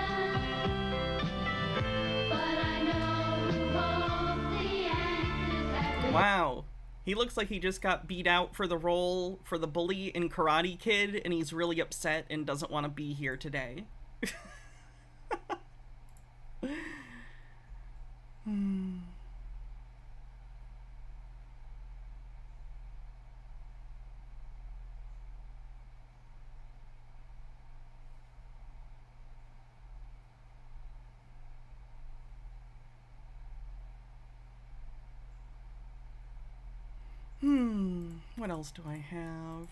but I know who holds the answers. Wow. He looks like he just got beat out for the role for the bully in Karate Kid, and he's really upset and doesn't want to be here today. What else do I have?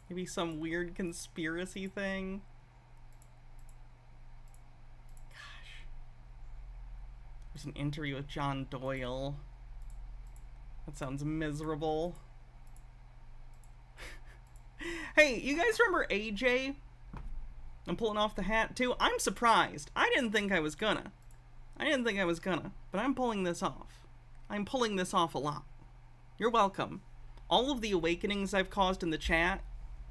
Maybe some weird conspiracy thing? Gosh. There's an interview with John Doyle. That sounds miserable. Hey, you guys remember AJ? I'm pulling off the hat too. I'm surprised. I didn't think I was gonna. But I'm pulling this off. I'm pulling this off a lot. You're welcome. All of the awakenings I've caused in the chat,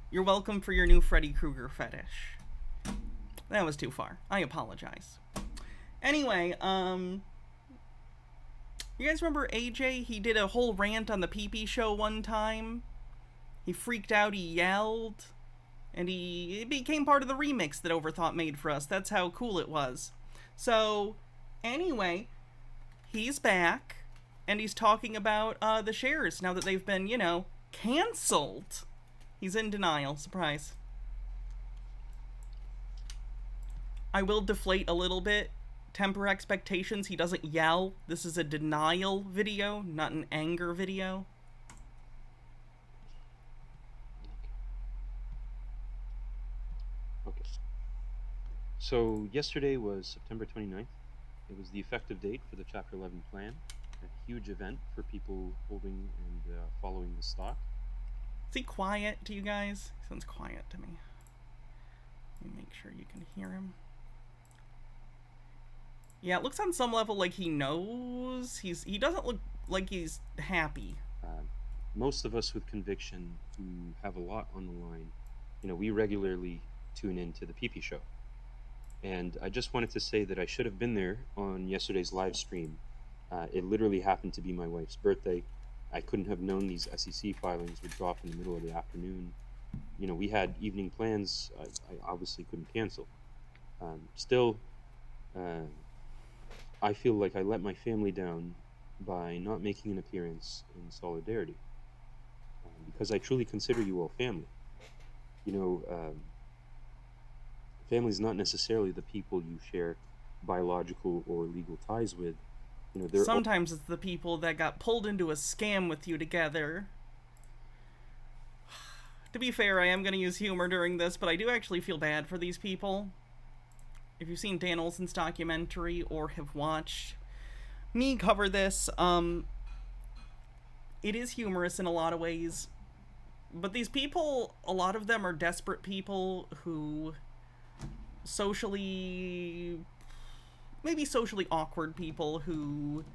you're welcome for your new Freddy Krueger fetish. That was too far. I apologize. Anyway, you guys remember AJ? He did a whole rant on the PP show one time. He freaked out, he yelled, and it became part of the remix that Overthought made for us. That's how cool it was. So, anyway, he's back. And he's talking about the shares now that they've been, you know, canceled. He's in denial. Surprise. I will deflate a little bit. Temper expectations. He doesn't yell. This is a denial video, not an anger video. Okay. So yesterday was September 29th. It was the effective date for the Chapter 11 plan. A huge event for people holding and following the stock. Is he quiet to you guys? He sounds quiet to me. Let me make sure you can hear him. Yeah, it looks on some level like he knows. He doesn't look like he's happy. Most of us with conviction who have a lot on the line, you know, we regularly tune into the PP show. And I just wanted to say that I should have been there on yesterday's live stream. It literally happened to be my wife's birthday. I couldn't have known these SEC filings would drop in the middle of the afternoon. You know, we had evening plans. I obviously couldn't cancel. Still, I feel like I let my family down by not making an appearance in solidarity. Because I truly consider you all family. You know, family is not necessarily the people you share biological or legal ties with. You know, sometimes it's the people that got pulled into a scam with you together. To be fair, I am going to use humor during this, but I do actually feel bad for these people. If you've seen Dan Olson's documentary or have watched me cover this, it is humorous in a lot of ways. But these people, a lot of them are desperate people who maybe socially awkward people who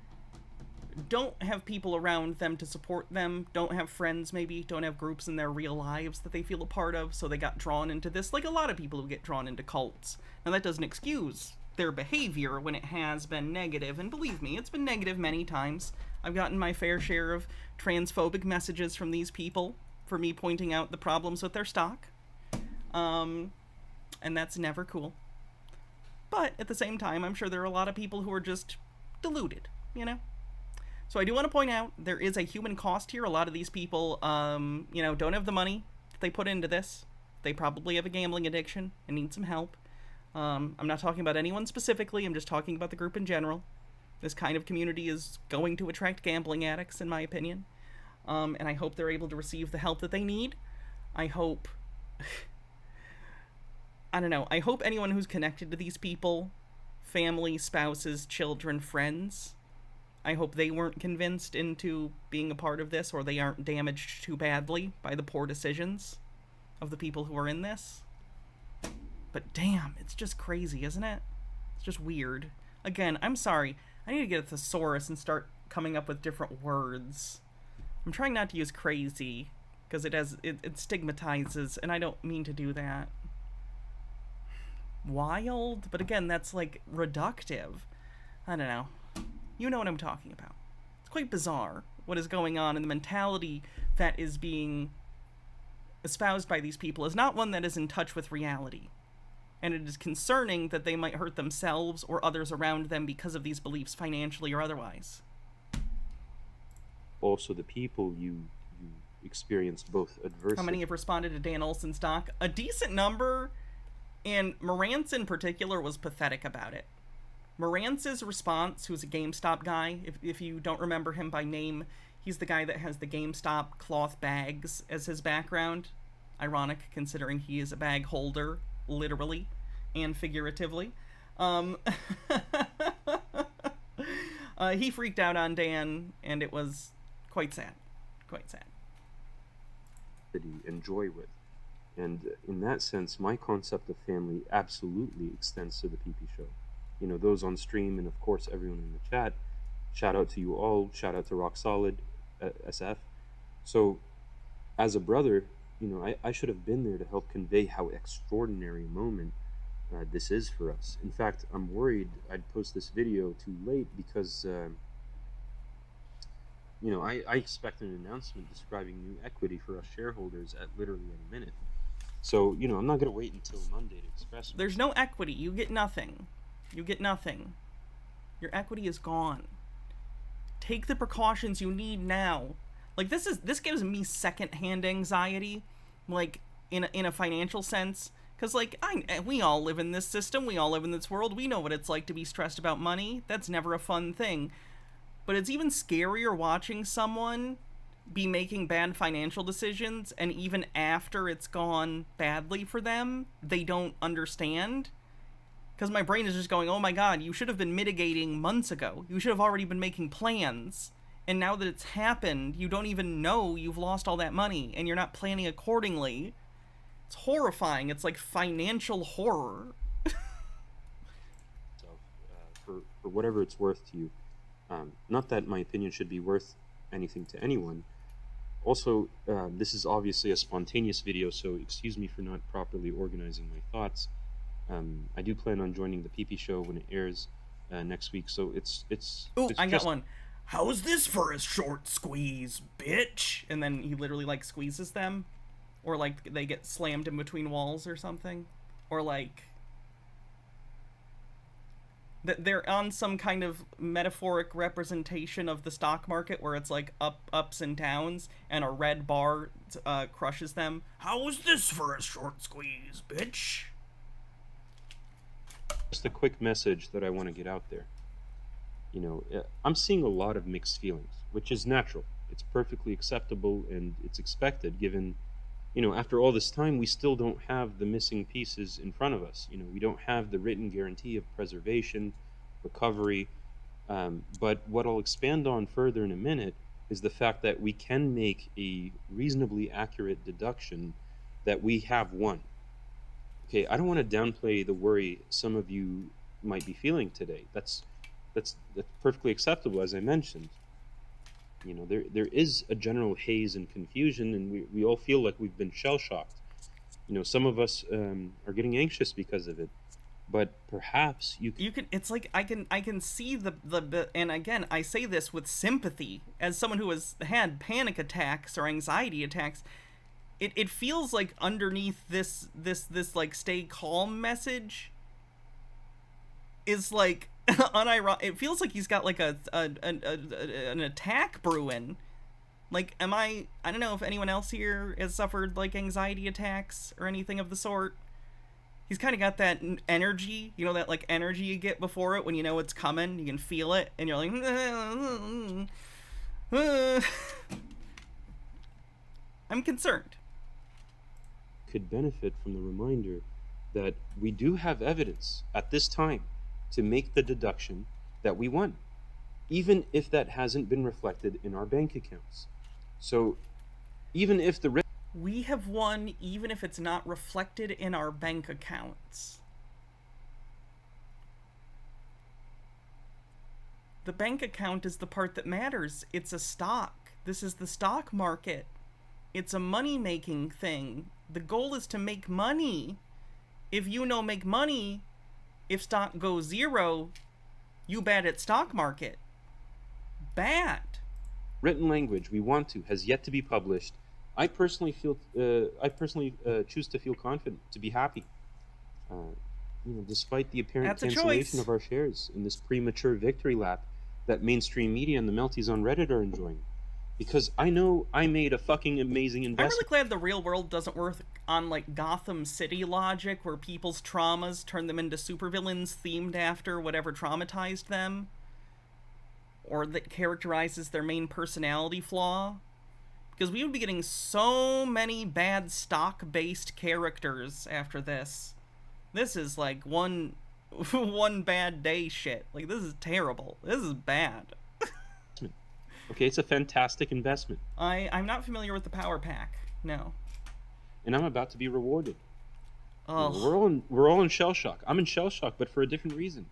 don't have people around them to support them, don't have friends maybe, don't have groups in their real lives that they feel a part of, so they got drawn into this, like a lot of people who get drawn into cults. Now that doesn't excuse their behavior when it has been negative, and believe me, it's been negative many times. I've gotten my fair share of transphobic messages from these people for me pointing out the problems with their stock. And that's never cool. But at the same time, I'm sure there are a lot of people who are just deluded, you know? So I do want to point out there is a human cost here. A lot of these people, you know, don't have the money that they put into this. They probably have a gambling addiction and need some help. I'm not talking about anyone specifically. I'm just talking about the group in general. This kind of community is going to attract gambling addicts, in my opinion. And I hope they're able to receive the help that they need. I hope... I don't know. I hope anyone who's connected to these people, family, spouses, children, friends, I hope they weren't convinced into being a part of this, or they aren't damaged too badly by the poor decisions of the people who are in this. But damn, it's just crazy, isn't it? It's just weird. Again, I'm sorry. I need to get a thesaurus and start coming up with different words. I'm trying not to use crazy, because it stigmatizes, and I don't mean to do that. Wild? But again, that's like reductive. I don't know. You know what I'm talking about. It's quite bizarre what is going on, and the mentality that is being espoused by these people is not one that is in touch with reality. And it is concerning that they might hurt themselves or others around them because of these beliefs, financially or otherwise. Also, the people you experienced both adversity. How many have responded to Dan Olson's doc? A decent number, and Morantz in particular was pathetic about it. Morantz's response, who's a GameStop guy, if you don't remember him by name, he's the guy that has the GameStop cloth bags as his background. Ironic, considering he is a bag holder, literally and figuratively. He freaked out on Dan, and it was quite sad. Quite sad. And joy with. And in that sense, my concept of family absolutely extends to the PP show. You know, those on stream, and of course everyone in the chat. Shout out to you all. Shout out to Rock Solid SF. So, as a brother, you know, I should have been there to help convey how extraordinary a moment this is for us. In fact, I'm worried I'd post this video too late because, you know, I expect an announcement describing new equity for us shareholders at literally any minute. So, you know, I'm not going to wait until Monday to express myself. There's no equity. You get nothing. You get nothing. Your equity is gone. Take the precautions you need now. Like, this gives me secondhand anxiety, like, in a financial sense. Because, like, we all live in this system. We all live in this world. We know what it's like to be stressed about money. That's never a fun thing. But it's even scarier watching someone be making bad financial decisions, and even after it's gone badly for them, they don't understand. Because my brain is just going, oh my god, you should have been mitigating months ago. You should have already been making plans. And now that it's happened, you don't even know you've lost all that money, and you're not planning accordingly. It's horrifying. It's like financial horror. So, for whatever it's worth to you, not that my opinion should be worth anything to anyone. Also, this is obviously a spontaneous video, so excuse me for not properly organizing my thoughts. I do plan on joining the PP show when it airs next week, so it's I got one. How's this for a short squeeze, bitch? And then he literally, like, squeezes them. Or, like, they get slammed in between walls or something. Or, like, they're on some kind of metaphoric representation of the stock market where it's, like, ups and downs, and a red bar crushes them. How's this for a short squeeze, bitch? Just a quick message that I want to get out there. You know, I'm seeing a lot of mixed feelings, which is natural. It's perfectly acceptable, and it's expected given after all this time, we still don't have the missing pieces in front of us. We don't have the written guarantee of preservation, recovery. But what I'll expand on further in a minute is the fact that we can make a reasonably accurate deduction that we have won. Okay, I don't want to downplay the worry some of you might be feeling today. That's perfectly acceptable, as I mentioned. There is a general haze and confusion, and we all feel like we've been shell-shocked. Some of us are getting anxious because of it. But perhaps you can. It's like I can see the and again, I say this with sympathy as someone who has had panic attacks or anxiety attacks. It feels like underneath this like stay calm message is like unironic. It feels like he's got like an attack brewing. Like, I don't know if anyone else here has suffered like anxiety attacks or anything of the sort. He's kind of got that energy, that like energy you get before it when you know it's coming. You can feel it, and you're like, I'm concerned. Could benefit from the reminder that we do have evidence at this time to make the deduction that we won, even if that hasn't been reflected in our bank accounts. So, even if we have won, even if it's not reflected in our bank accounts. The bank account is the part that matters. It's a stock. This is the stock market. It's a money-making thing. The goal is to make money. If make money, if stock goes zero, you bad at stock market. Bad. Written language we want to has yet to be published. I personally choose to feel confident, to be happy. Despite the apparent cancellation of our shares in this premature victory lap that mainstream media and the melties on Reddit are enjoying. Because I know I made a fucking amazing investment. I'm really glad the real world doesn't work on like Gotham City logic, where people's traumas turn them into supervillains themed after whatever traumatized them, or that characterizes their main personality flaw. Because we would be getting so many bad stock-based characters after this. This is like one bad day shit. Like, this is terrible. This is bad. Okay, it's a fantastic investment. I'm not familiar with the Power Pack. No. And I'm about to be rewarded. Oh. We're all in shell shock. I'm in shell shock, but for a different reason.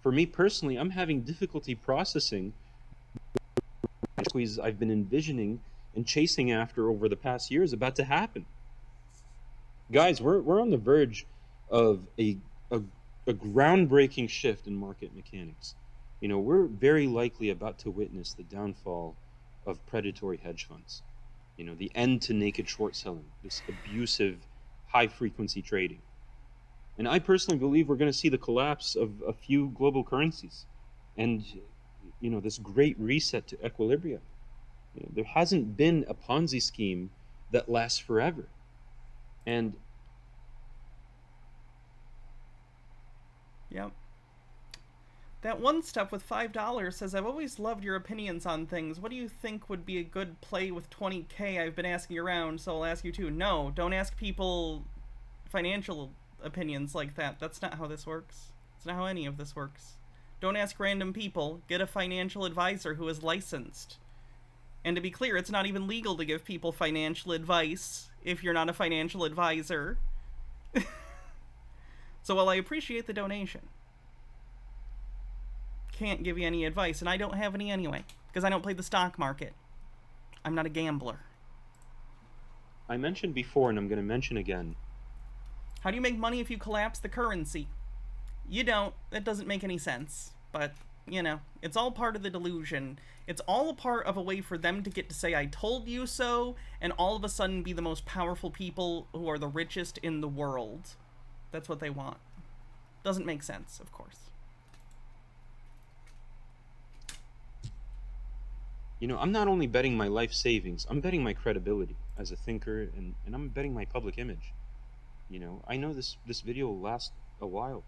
For me personally, I'm having difficulty processing the squeeze I've been envisioning and chasing after over the past year is about to happen. Guys, we're on the verge of a groundbreaking shift in market mechanics. We're very likely about to witness the downfall of predatory hedge funds. The end to naked short selling, this abusive high-frequency trading. And I personally believe we're going to see the collapse of a few global currencies and, this great reset to equilibrium. There hasn't been a Ponzi scheme that lasts forever. And yep. That one stuff with $5 says, I've always loved your opinions on things. What do you think would be a good play with 20K? I've been asking around, so I'll ask you too. No, don't ask people financial opinions like that. That's not how this works. It's not how any of this works. Don't ask random people. Get a financial advisor who is licensed. And to be clear, it's not even legal to give people financial advice if you're not a financial advisor. So while I appreciate the donation, can't give you any advice, and I don't have any anyway, because I don't play the stock market. I'm not a gambler. I mentioned before, and I'm going to mention again. How do you make money if you collapse the currency? You don't. That doesn't make any sense. But, it's all part of the delusion. It's all a part of a way for them to get to say, I told you so, and all of a sudden be the most powerful people who are the richest in the world. That's what they want. Doesn't make sense, of course. I'm not only betting my life savings, I'm betting my credibility as a thinker, and I'm betting my public image. I know this video will last a while.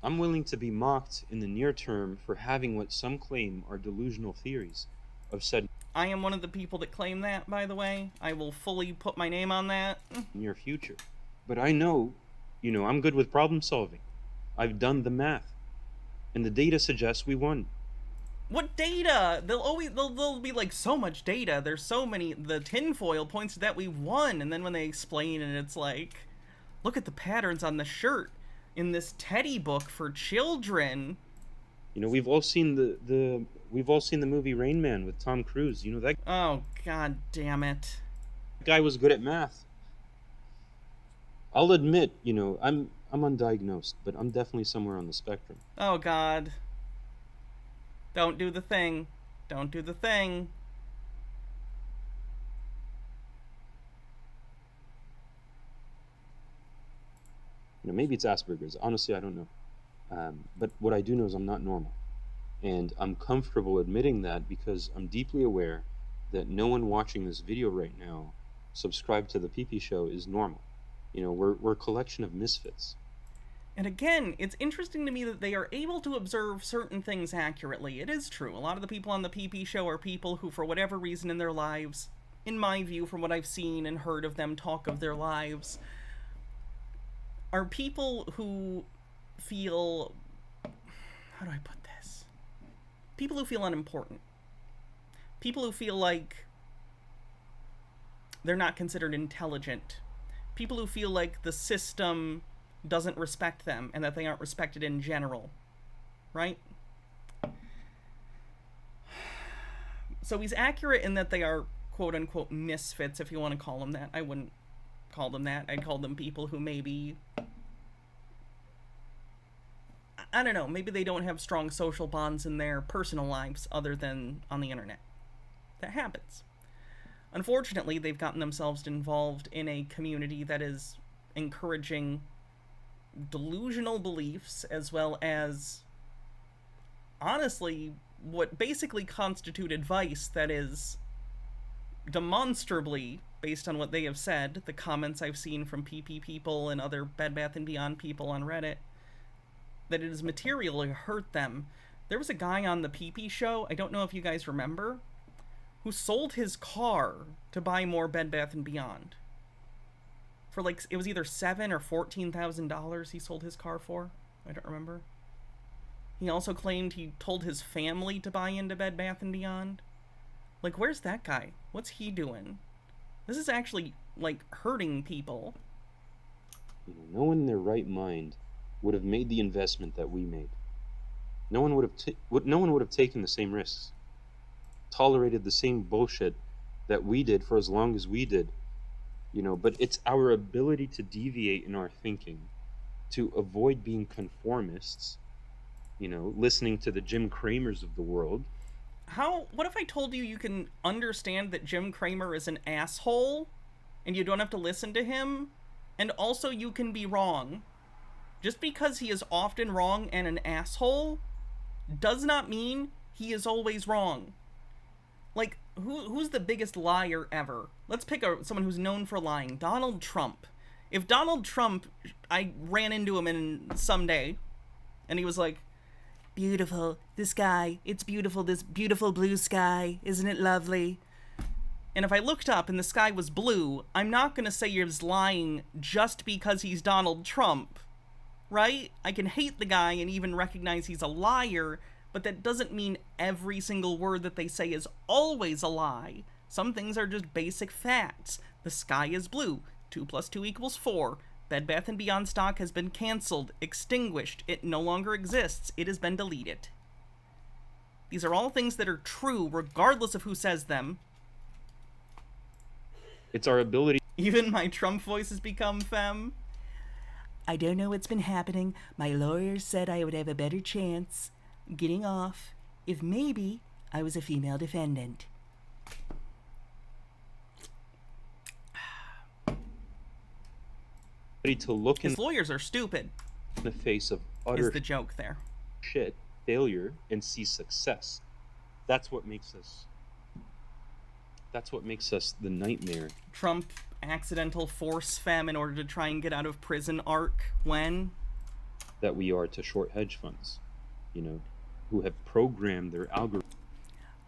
I'm willing to be mocked in the near term for having what some claim are delusional theories of said. I am one of the people that claim that, by the way. I will fully put my name on that. Near future. But I know, I'm good with problem solving. I've done the math. And the data suggests we won. What data? There'll be like so much data. There's so many. The tinfoil points to that we won, and then when they explain it, it's like, look at the patterns on the shirt in this teddy book for children. We've all seen the movie Rain Man with Tom Cruise. That. Oh, god damn it. Guy was good at math. I'll admit, I'm undiagnosed, but I'm definitely somewhere on the spectrum. Oh god. Don't do the thing. Don't do the thing. Maybe it's Asperger's. Honestly, I don't know. But what I do know is I'm not normal. And I'm comfortable admitting that because I'm deeply aware that no one watching this video right now subscribed to the PP Show is normal. We're a collection of misfits. And again, it's interesting to me that they are able to observe certain things accurately. It is true. A lot of the people on the PP Show are people who, for whatever reason in their lives, in my view, from what I've seen and heard of them talk of their lives, are people who feel... How do I put this? People who feel unimportant. People who feel like they're not considered intelligent. People who feel like the system doesn't respect them and that they aren't respected in general. Right? So he's accurate in that they are quote-unquote misfits, if you want to call them that. I wouldn't call them that. I'd call them people who maybe... I don't know, maybe they don't have strong social bonds in their personal lives other than on the internet. That happens. Unfortunately, they've gotten themselves involved in a community that is encouraging delusional beliefs as well as, honestly, what basically constitute advice that is demonstrably, based on what they have said, the comments I've seen from PP people and other Bed Bath & Beyond people on Reddit, that it is material to hurt them. There was a guy on the PP Show, I don't know if you guys remember, who sold his car to buy more Bed Bath & Beyond. For like, it was either $7,000 or $14,000 he sold his car for. I don't remember. He also claimed he told his family to buy into Bed Bath & Beyond. Like, where's that guy? What's he doing? This is actually, like, hurting people. No one in their right mind would have made the investment that we made. No one would have taken the same risks, tolerated the same bullshit that we did for as long as we did. But it's our ability to deviate in our thinking, to avoid being conformists, listening to the Jim Cramers of the world. What if I told you you can understand that Jim Cramer is an asshole, and you don't have to listen to him, and also you can be wrong? Just because he is often wrong and an asshole does not mean he is always wrong. Like, who's the biggest liar ever? Let's pick someone who's known for lying. Donald Trump. If Donald Trump, I ran into him someday, and he was like, beautiful, the sky, it's beautiful, this beautiful blue sky, isn't it lovely? And if I looked up and the sky was blue, I'm not going to say he's lying just because he's Donald Trump. Right? I can hate the guy and even recognize he's a liar, but that doesn't mean every single word that they say is always a lie. Some things are just basic facts. The sky is blue. 2 + 2 = 4. Bed Bath & Beyond stock has been canceled, extinguished. It no longer exists. It has been deleted. These are all things that are true, regardless of who says them. It's our ability... Even my Trump voice has become femme. I don't know what's been happening. My lawyers said I would have a better chance getting off if maybe I was a female defendant. To look His lawyers are stupid. In the face of utter is the joke there. Shit, failure, and see success. That's what makes us the nightmare. Trump accidental force femme in order to try and get out of prison arc when? That we are to short hedge funds, who have programmed their algorithm.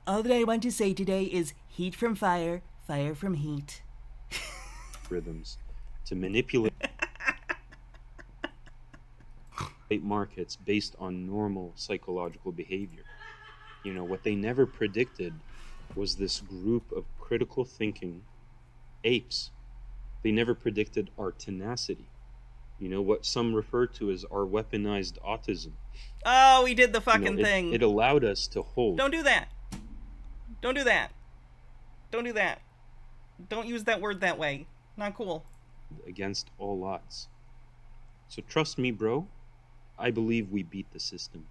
All that I want to say today is heat from fire, fire from heat. Rhythms to manipulate markets based on normal psychological behavior. You know, what they never predicted was this group of critical thinking apes. They never predicted our tenacity. You know, what some refer to as our weaponized autism. Oh, we did the fucking thing. It allowed us to hold. Don't do that. Don't do that. Don't do that. Don't use that word that way. Not cool. Against all odds. So trust me, bro. I believe we beat the system.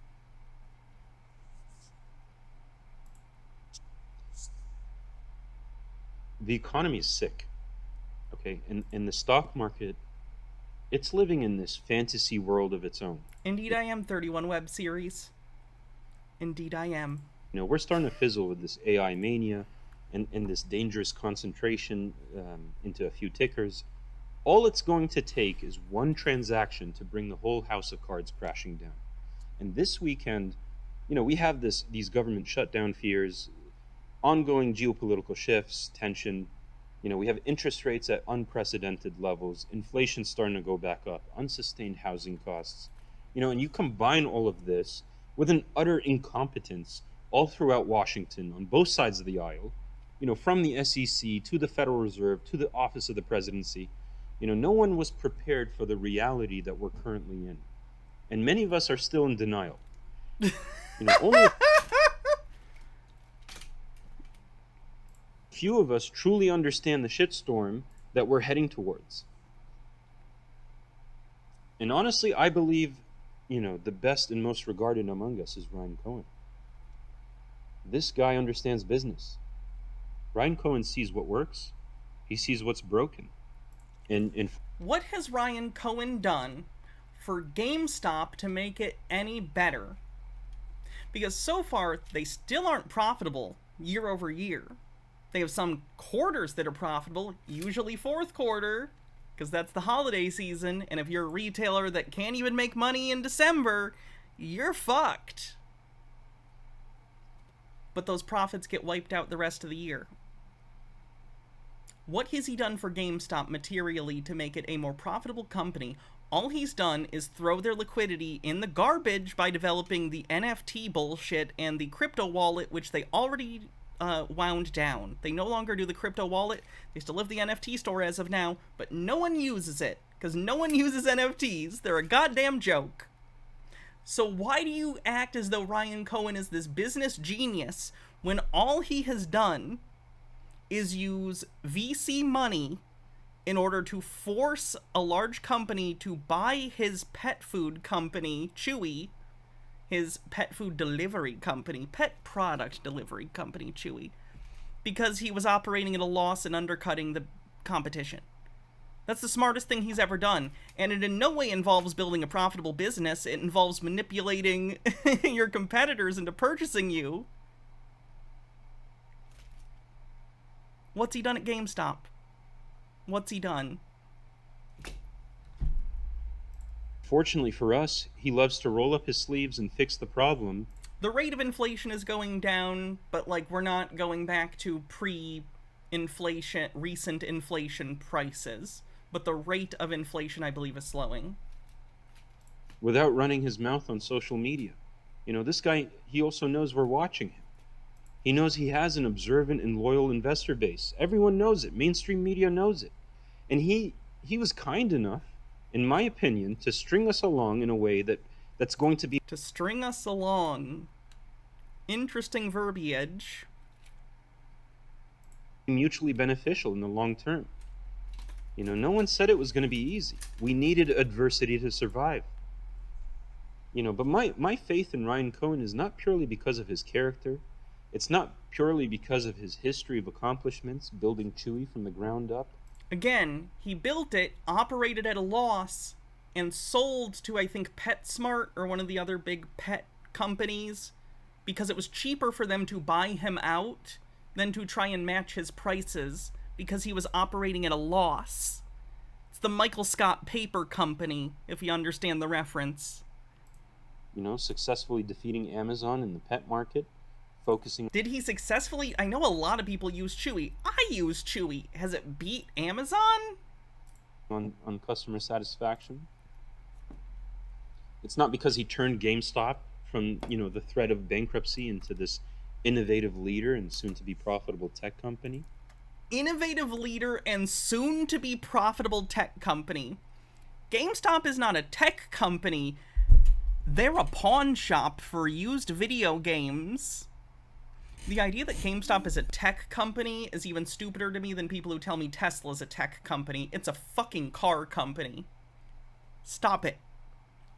The economy is sick. Okay, and the stock market, it's living in this fantasy world of its own. Indeed I am, 31 web series. Indeed I am. You know, we're starting to fizzle with this AI mania and this dangerous concentration into a few tickers. All it's going to take is one transaction to bring the whole house of cards crashing down. And this weekend, you know, we have these government shutdown fears, ongoing geopolitical shifts, tension. You know, we have interest rates at unprecedented levels, inflation starting to go back up, unsustained housing costs. You know, and you combine all of this with an utter incompetence all throughout Washington on both sides of the aisle, you know, from the SEC to the Federal Reserve to the Office of the Presidency. You know, no one was prepared for the reality that we're currently in. And many of us are still in denial. You know, only a few of us truly understand the shitstorm that we're heading towards. And honestly, I believe, you know, the best and most regarded among us is Ryan Cohen. This guy understands business. Ryan Cohen sees what works. He sees what's broken. And what has Ryan Cohen done for GameStop to make it any better? Because so far, they still aren't profitable year over year. They have some quarters that are profitable, usually fourth quarter, because that's the holiday season, and if you're a retailer that can't even make money in December, you're fucked. But those profits get wiped out the rest of the year. What has he done for GameStop materially to make it a more profitable company? All he's done is throw their liquidity in the garbage by developing the NFT bullshit and the crypto wallet, which they already wound down. They no longer do the crypto wallet. They still have the NFT store as of now, but no one uses it, because no one uses NFTs. They're a goddamn joke. So why do you act as though Ryan Cohen is this business genius when all he has done is use VC money in order to force a large company to buy his pet food company, Chewy, his pet food delivery company, pet product delivery company, Chewy, because he was operating at a loss and undercutting the competition. That's the smartest thing he's ever done, and it in no way involves building a profitable business. It involves manipulating your competitors into purchasing you. What's he done at GameStop? What's he done? fortunately for us, he loves to roll up his sleeves and fix the problem. The rate of inflation is going down, but, like, we're not going back to pre-inflation, recent inflation prices. But the rate of inflation, I believe, is slowing. Without running his mouth on social media. You know, this guy, he also knows we're watching him. He knows he has an observant and loyal investor base. Everyone knows it. Mainstream media knows it. And he was kind enough, in my opinion, to string us along in a way that's going to be... To string us along. Interesting verbiage. ...mutually beneficial in the long term. You know, no one said it was going to be easy. We needed adversity to survive. You know, but my faith in Ryan Cohen is not purely because of his character. It's not purely because of his history of accomplishments, building Chewy from the ground up. Again, he built it, operated at a loss, and sold to, I think, PetSmart or one of the other big pet companies because it was cheaper for them to buy him out than to try and match his prices because he was operating at a loss. It's the Michael Scott Paper Company, if you understand the reference. You know, successfully defeating Amazon in the pet market, focusing. Did he successfully? I know a lot of people use Chewy. I use Chewy. Has it beat Amazon? On customer satisfaction. It's not because he turned GameStop from, the threat of bankruptcy into this innovative leader and soon to be profitable tech company. Innovative leader and soon to be profitable tech company. GameStop is not a tech company. They're a pawn shop for used video games. The idea that GameStop is a tech company is even stupider to me than people who tell me Tesla's a tech company. It's a fucking car company. Stop it.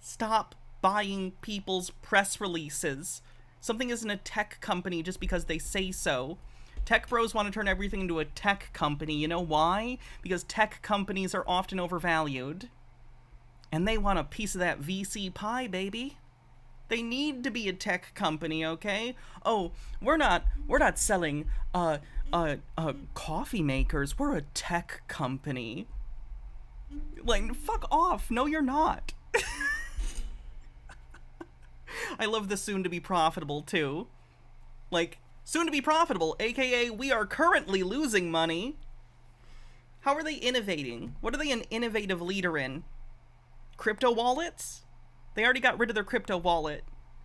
Stop buying people's press releases. Something isn't a tech company just because they say so. Tech bros want to turn everything into a tech company. You know why? Because tech companies are often overvalued. And they want a piece of that VC pie, baby. They need to be a tech company, okay? Oh, we're not selling coffee makers. We're a tech company. Like, fuck off. No, you're not. I love the soon to be profitable too. Like, soon to be profitable, aka we are currently losing money. How are they innovating? What are they an innovative leader in? Crypto wallets? They already got rid of their crypto wallet.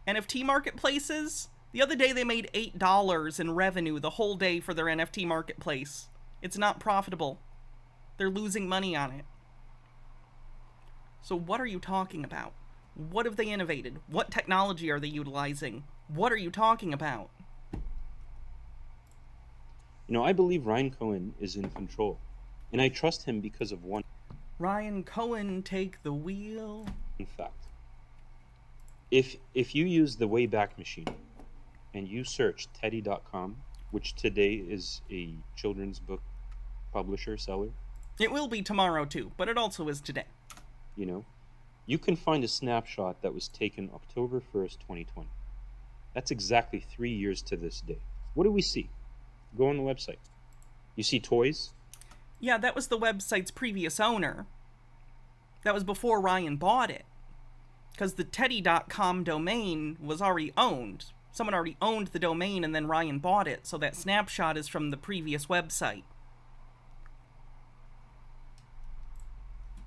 NFT marketplaces? The other day they made $8 in revenue the whole day for their NFT marketplace. It's not profitable. They're losing money on it. So what are you talking about? What have they innovated? What technology are they utilizing? What are you talking about? I believe Ryan Cohen is in control. And I trust him because of one. Ryan Cohen, take the wheel. In fact, if you use the Wayback Machine and you search Teddy.com, which today is a children's book publisher, seller. It will be tomorrow too, but it also is today. You can find a snapshot that was taken October 1st, 2020. That's exactly 3 years to this day. What do we see? Go on the website. You see toys? Yeah, that was the website's previous owner. That was before Ryan bought it. Because the Teddy.com domain was already owned. Someone already owned the domain and then Ryan bought it, so that snapshot is from the previous website.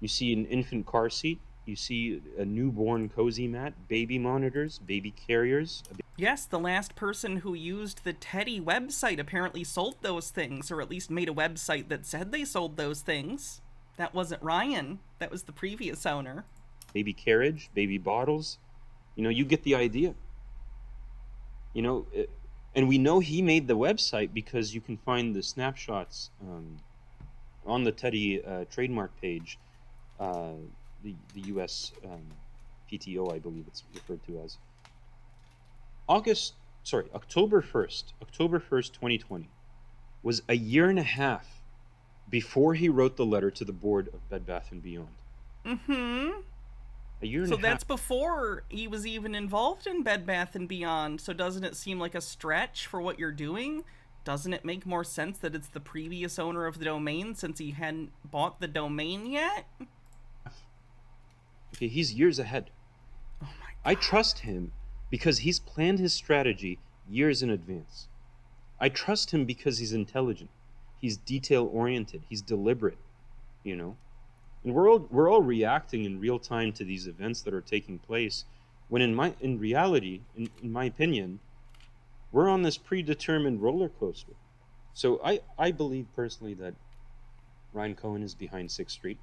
You see an infant car seat. You see a newborn cozy mat, baby monitors, baby carriers. Yes, the last person who used the Teddy website apparently sold those things, or at least made a website that said they sold those things. That wasn't Ryan. That was the previous owner. Baby carriage, baby bottles. You get the idea. And we know he made the website because you can find the snapshots on the Teddy trademark page. The U.S. PTO, I believe it's referred to as. October 1st, 2020, was a year and a half before he wrote the letter to the board of Bed Bath & Beyond. Mm-hmm. A year and a half. So that's before he was even involved in Bed Bath & Beyond, so doesn't it seem like a stretch for what you're doing? Doesn't it make more sense that it's the previous owner of the domain since he hadn't bought the domain yet? Okay, he's years ahead. Oh my God. I trust him because he's planned his strategy years in advance. I trust him because he's intelligent. He's detail-oriented. He's deliberate, And we're all reacting in real time to these events that are taking place, when in reality, in my opinion, we're on this predetermined roller coaster. So I believe personally that Ryan Cohen is behind 6th Street.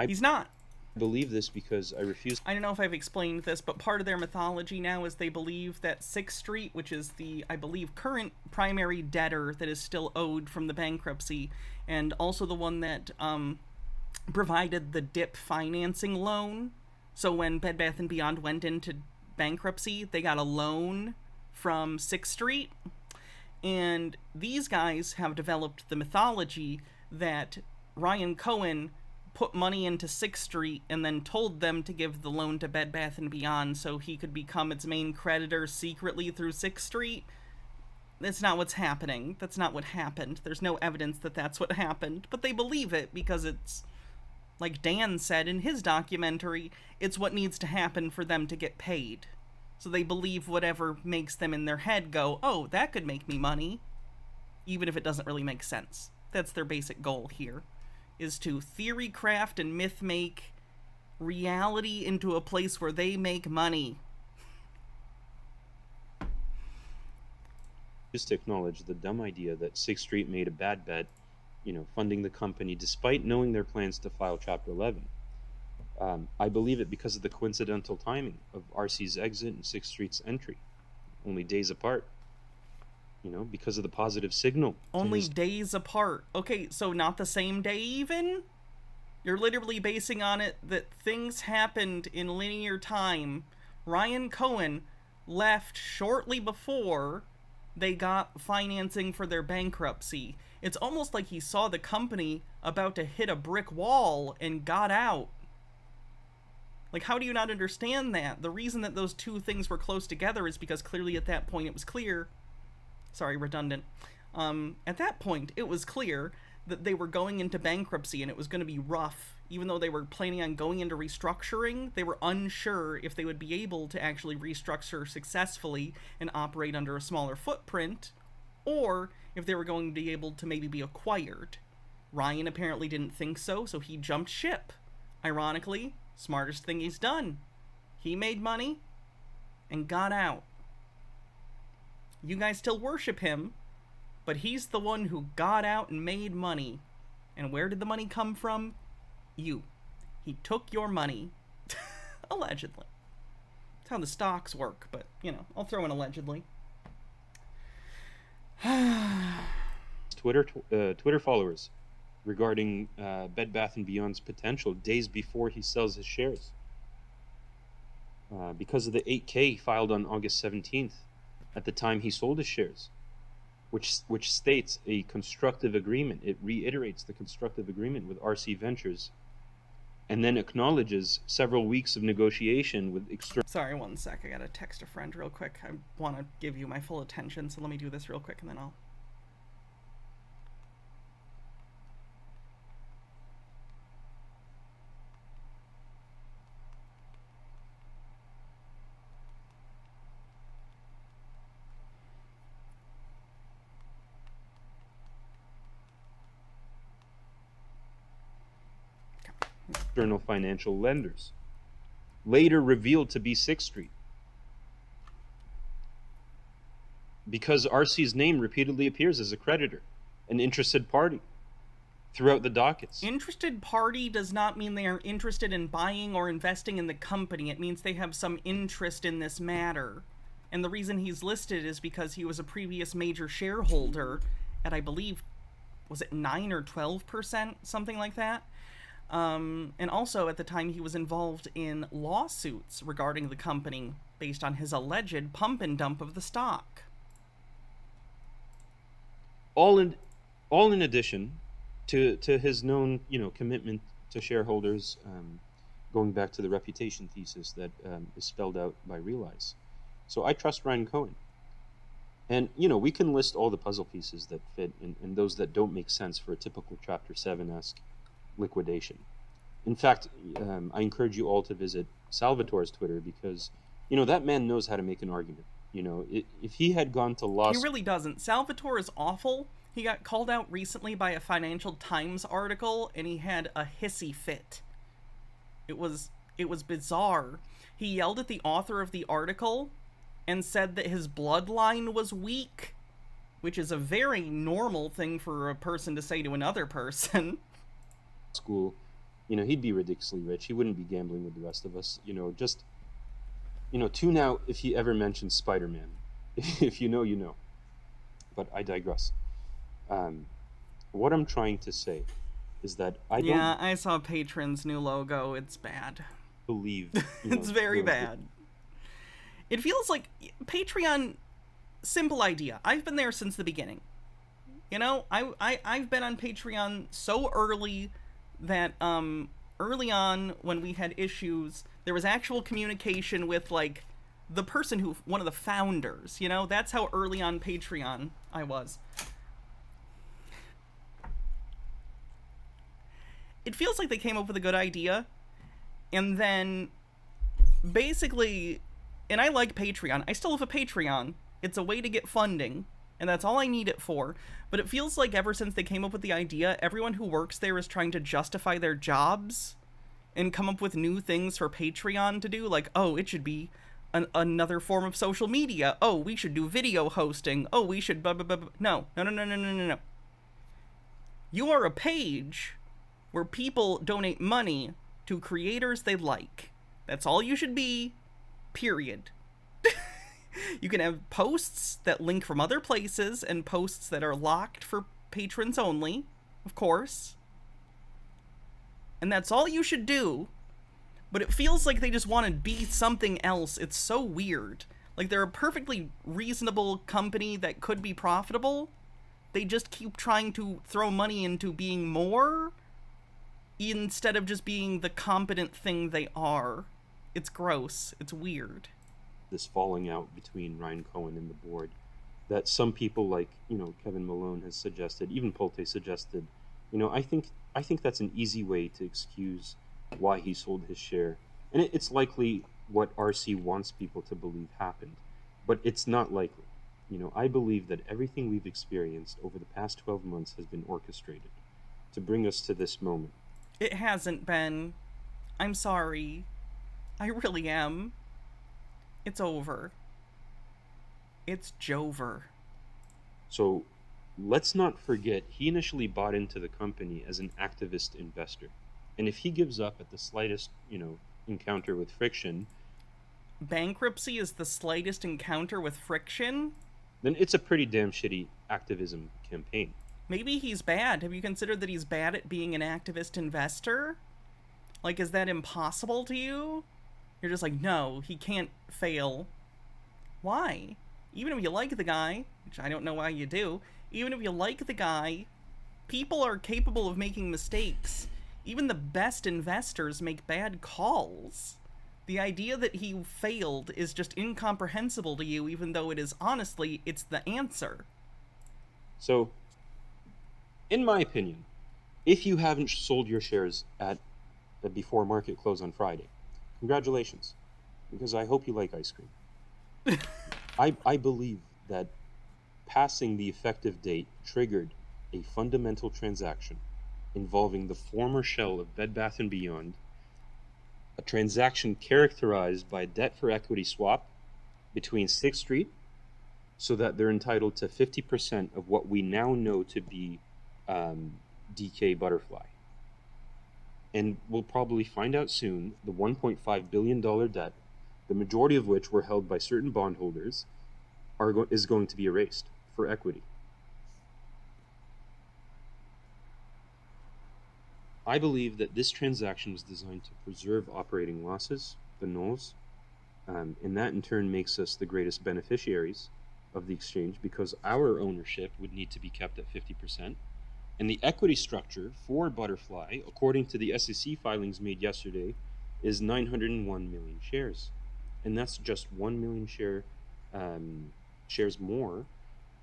He's not. I believe this because I refuse. I don't know if I've explained this, but part of their mythology now is they believe that 6th Street, which is the, I believe, current primary debtor that is still owed from the bankruptcy, and also the one that provided the DIP financing loan. So when Bed Bath & Beyond went into bankruptcy, they got a loan from 6th Street. And these guys have developed the mythology that Ryan Cohen put money into 6th Street and then told them to give the loan to Bed Bath & Beyond so he could become its main creditor secretly through 6th Street. That's not what's happening. That's not what happened. There's no evidence that that's what happened, but they believe it because it's, like Dan said in his documentary, it's what needs to happen for them to get paid. So they believe whatever makes them in their head go, oh, that could make me money, even if it doesn't really make sense. That's their basic goal here, is to theory craft and myth make reality into a place where they make money. Just to acknowledge the dumb idea that 6th Street made a bad bet, funding the company despite knowing their plans to file Chapter 11. I believe it because of the coincidental timing of RC's exit and 6th Street's entry, only days apart. Because of the positive signal. Only days apart. Okay, so not the same day even? You're literally basing on it that things happened in linear time. Ryan Cohen left shortly before they got financing for their bankruptcy. It's almost like he saw the company about to hit a brick wall and got out. Like, how do you not understand that? The reason that those two things were close together is because clearly at that point it was clear. Sorry, redundant. At that point, it was clear that they were going into bankruptcy and it was going to be rough. Even though they were planning on going into restructuring, they were unsure if they would be able to actually restructure successfully and operate under a smaller footprint, or if they were going to be able to maybe be acquired. Ryan apparently didn't think so, so he jumped ship. Ironically, smartest thing he's done. He made money and got out. You guys still worship him, but he's the one who got out and made money. And where did the money come from? You. He took your money. Allegedly. That's how the stocks work, but, I'll throw in allegedly. Twitter followers regarding Bed Bath & Beyond's potential days before he sells his shares. Because of the 8K filed on August 17th, at the time he sold his shares, which states a constructive agreement. It reiterates the constructive agreement with RC Ventures, and then acknowledges several weeks of negotiation with external... Sorry, one sec. I gotta text a friend real quick. I want to give you my full attention, so let me do this real quick, and then I'll... external financial lenders, later revealed to be 6th Street. Because RC's name repeatedly appears as a creditor, an interested party, throughout the dockets. Interested party does not mean they are interested in buying or investing in the company. It means they have some interest in this matter. And the reason he's listed is because he was a previous major shareholder at, I believe, was it 9 or 12%? Something like that. And also, at the time, he was involved in lawsuits regarding the company based on his alleged pump and dump of the stock. All in addition to his known, commitment to shareholders, going back to the reputation thesis that is spelled out by Realize. So I trust Ryan Cohen. And, we can list all the puzzle pieces that fit and those that don't make sense for a typical Chapter 7-esque liquidation. In fact, I encourage you all to visit Salvatore's Twitter because, that man knows how to make an argument. If he had gone to law... He really doesn't. Salvatore is awful. He got called out recently by a Financial Times article, and he had a hissy fit. It was bizarre. He yelled at the author of the article and said that his bloodline was weak, which is a very normal thing for a person to say to another person. School, he'd be ridiculously rich. He wouldn't be gambling with the rest of us. Tune out if he ever mentions Spider-Man. If you know, you know. But I digress. What I'm trying to say is that I saw Patron's new logo. It's bad. Believe. It's very bad. It feels like Patreon, simple idea. I've been there since the beginning. I've been on Patreon so early that early on when we had issues, there was actual communication with the person one of the founders. That's how early on Patreon I was. It feels like they came up with a good idea, and then basically and I like Patreon. I still have a Patreon. It's a way to get funding, and that's all I need it for. But it feels like ever since they came up with the idea, everyone who works there is trying to justify their jobs and come up with new things for Patreon to do. Like, oh, it should be another form of social media. Oh, we should do video hosting. Oh, we should blah, blah, blah, blah. No. You are a page where people donate money to creators they like. That's all you should be, period. You can have posts that link from other places and posts that are locked for patrons only, of course. And that's all you should do. But it feels like they just want to be something else. It's so weird. Like, they're a perfectly reasonable company that could be profitable. They just keep trying to throw money into being more instead of just being the competent thing they are. It's gross. It's weird. This falling out between Ryan Cohen and the board that some people like, Kevin Malone has suggested, even Polte suggested, I think that's an easy way to excuse why he sold his share. And it's likely what RC wants people to believe happened, but it's not likely. I believe that everything we've experienced over the past 12 months has been orchestrated to bring us to this moment. It hasn't been. I'm sorry. I really am. It's over. It's Jover. So let's not forget, he initially bought into the company as an activist investor. And if he gives up at the slightest, encounter with friction... Bankruptcy is the slightest encounter with friction? Then it's a pretty damn shitty activism campaign. Maybe he's bad. Have you considered that he's bad at being an activist investor? Like, is that impossible to you? You're just like, no, he can't fail. Why? Even if you like the guy, which I don't know why you do, even if you like the guy, people are capable of making mistakes. Even the best investors make bad calls. The idea that he failed is just incomprehensible to you, even though it is honestly, it's the answer. So, in my opinion, if you haven't sold your shares at before market close on Friday, congratulations, because I hope you like ice cream. I believe that passing the effective date triggered a fundamental transaction involving the former shell of Bed Bath & Beyond, a transaction characterized by a debt for equity swap between 6th Street, so that they're entitled to 50% of what we now know to be DK Butterfly. And we'll probably find out soon, the $1.5 billion debt, the majority of which were held by certain bondholders, is going to be erased for equity. I believe that this transaction was designed to preserve operating losses, the nulls, and that in turn makes us the greatest beneficiaries of the exchange because our ownership would need to be kept at 50%. And the equity structure for Butterfly, according to the SEC filings made yesterday, is 901 million shares. And that's just 1 million shares more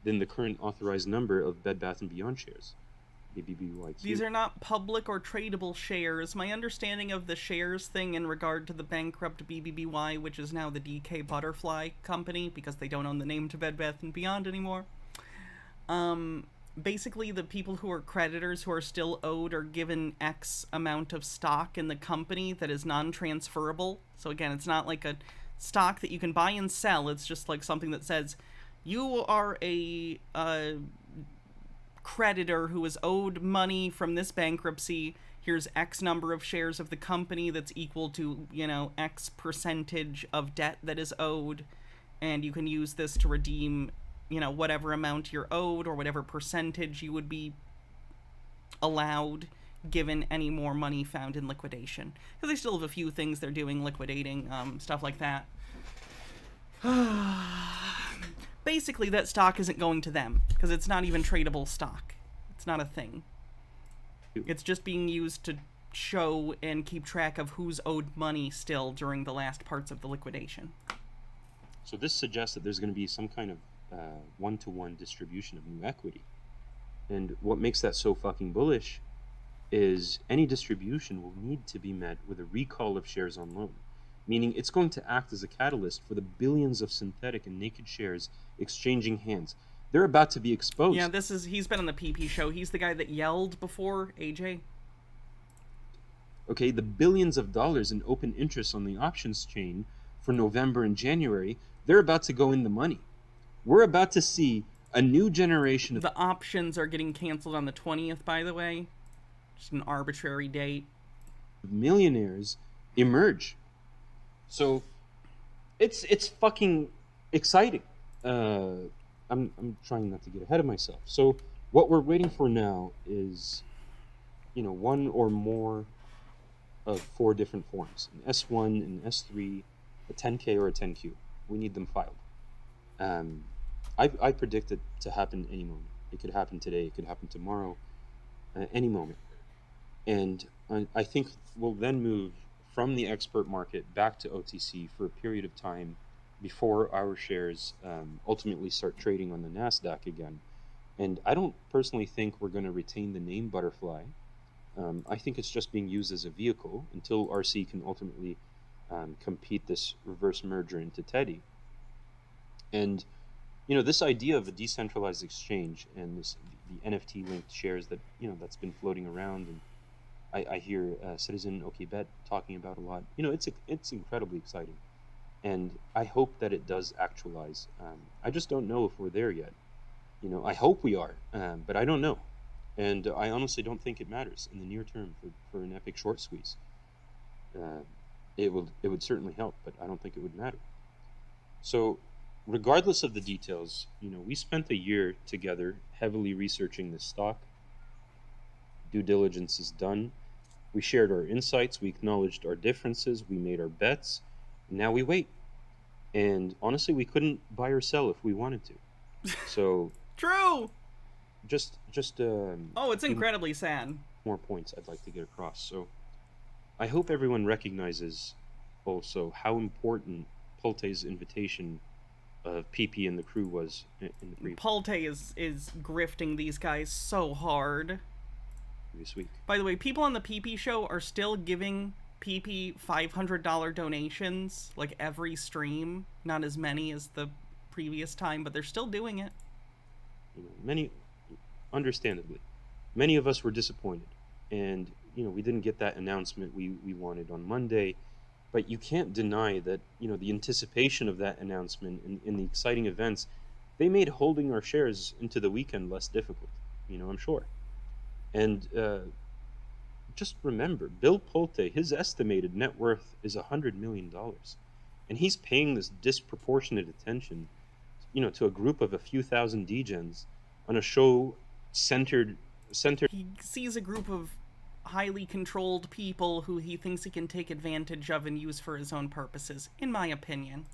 than the current authorized number of Bed Bath & Beyond shares. BBBYQ. These are not public or tradable shares. My understanding of the shares thing in regard to the bankrupt BBBY, which is now the DK Butterfly company, because they don't own the name to Bed Bath & Beyond anymore. Basically, the people who are creditors who are still owed are given X amount of stock in the company that is non-transferable. So again, it's not like a stock that you can buy and sell. It's just like something that says, you are a creditor who is owed money from this bankruptcy. Here's X number of shares of the company that's equal to, X percentage of debt that is owed. And you can use this to redeem whatever amount you're owed or whatever percentage you would be allowed given any more money found in liquidation. Because they still have a few things they're doing, liquidating, stuff like that. Basically, that stock isn't going to them, because it's not even tradable stock. It's not a thing. It's just being used to show and keep track of who's owed money still during the last parts of the liquidation. So this suggests that there's going to be some kind of one-to-one distribution of new equity. And what makes that so fucking bullish is any distribution will need to be met with a recall of shares on loan. meaning it's going to act as a catalyst for the billions of synthetic and naked shares exchanging hands. They're about to be exposed. Yeah, he's been on the PP show. He's the guy that yelled before, AJ. Okay, the billions of dollars in open interest on the options chain for November and January, they're about to go in the money. We're about to see a new generation of... The options are getting canceled on the 20th, by the way. Just an arbitrary date. Millionaires emerge. So it's fucking exciting. I'm trying not to get ahead of myself. So what we're waiting for now is, one or more of 4 different forms: an S1, an S3, a 10K, or a 10Q. We need them filed. I predict it to happen any moment. It could happen today. It could happen tomorrow. Any moment. And I think we'll then move from the expert market back to OTC for a period of time before our shares ultimately start trading on the NASDAQ again. And I don't personally think we're going to retain the name Butterfly. I think it's just being used as a vehicle until RC can ultimately compete this reverse merger into Teddy. And, this idea of a decentralized exchange and the NFT-linked shares that, that's been floating around, and I hear Citizen OKBet talking about a lot. It's incredibly exciting. And I hope that it does actualize. I just don't know if we're there yet. I hope we are, but I don't know. And I honestly don't think it matters in the near term for an epic short squeeze. It would certainly help, but I don't think it would matter. So regardless of the details, we spent a year together heavily researching this stock. Due diligence is done. We shared our insights, we acknowledged our differences, we made our bets, and now we wait. And honestly, we couldn't buy or sell if we wanted to. So True. Just it's incredibly sad. More points I'd like to get across. So I hope everyone recognizes also how important Polte's invitation of PP and the crew was in the previous Polte is grifting these guys so hard. week. By the way, people on the PP show are still giving PP $500 donations like every stream. Not as many as the previous time, but they're still doing it. Understandably, many of us were disappointed, and we didn't get that announcement we wanted on Monday. But you can't deny that the anticipation of that announcement and the exciting events, they made holding our shares into the weekend less difficult. I'm sure. And just remember, Bill Polte, his estimated net worth is $100 million, and he's paying this disproportionate attention, to a group of a few thousand degens on a show centered. He sees a group of highly controlled people who he thinks he can take advantage of and use for his own purposes, in my opinion.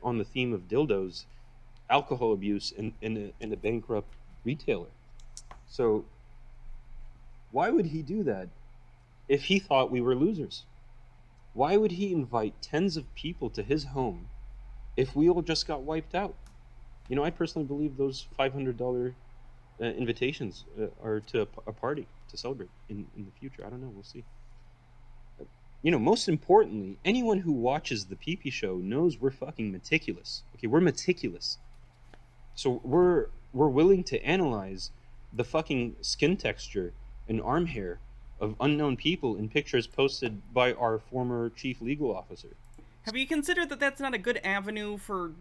On the theme of dildos, alcohol abuse, and a bankrupt retailer. So why would he do that if he thought we were losers? Why would he invite tens of people to his home if we all just got wiped out? I personally believe those $500 invitations are to a party to celebrate in the future. I don't know. We'll see. Most importantly, anyone who watches the PP show knows we're fucking meticulous. Okay, we're meticulous. So we're willing to analyze the fucking skin texture and arm hair of unknown people in pictures posted by our former chief legal officer. Have you considered that that's not a good avenue for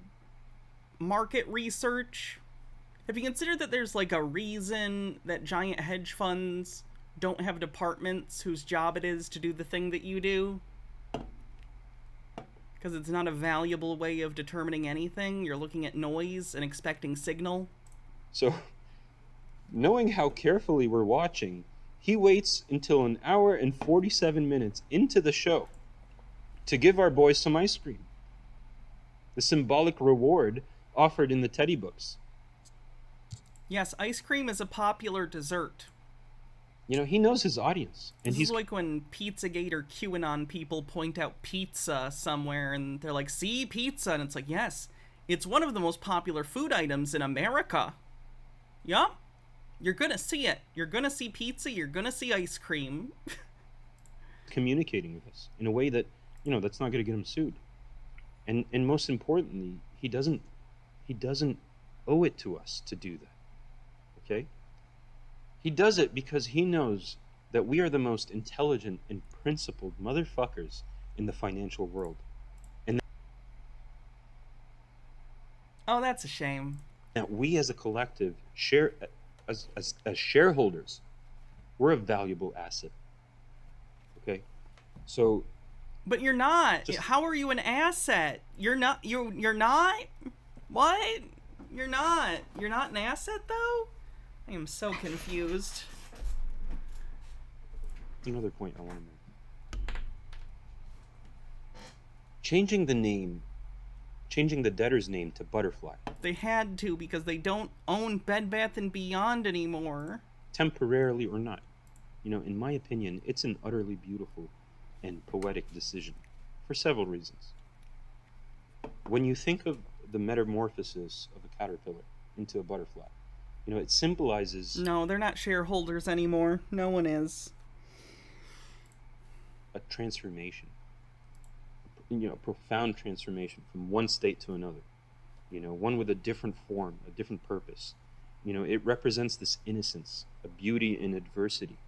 market research? Have you considered that there's like a reason that giant hedge funds don't have departments whose job it is to do the thing that you do? Because it's not a valuable way of determining anything. You're looking at noise and expecting signal. So, knowing how carefully we're watching, he waits until an hour and 47 minutes into the show to give our boys some ice cream. The symbolic reward offered in the Teddy books. Yes, ice cream is a popular dessert. He knows his audience. And this is like when Pizzagate or QAnon people point out pizza somewhere and they're like, see, pizza. And it's like, yes, it's one of the most popular food items in America. Yup. You're going to see it. You're going to see pizza. You're going to see ice cream. Communicating with us in a way that that's not going to get him sued. And most importantly, he doesn't owe it to us to do that. Okay? He does it because he knows that we are the most intelligent and principled motherfuckers in the financial world. And Oh, that's a shame. that we as a collective share as shareholders, we're a valuable asset. Okay? So But you're not. How are you an asset? You're not. You're not. What? You're not. You're not an asset, though. I am so confused. another point I want to make. Changing the debtor's name to Butterfly. They had to because they don't own Bed Bath & Beyond anymore. Temporarily or not. In my opinion, it's an utterly beautiful and poetic decision for several reasons. When you think of the metamorphosis of a caterpillar into a butterfly, it symbolizes... No, they're not shareholders anymore. No one is. A transformation. A profound transformation from one state to another. One with a different form, a different purpose. It represents this innocence, a beauty in adversity.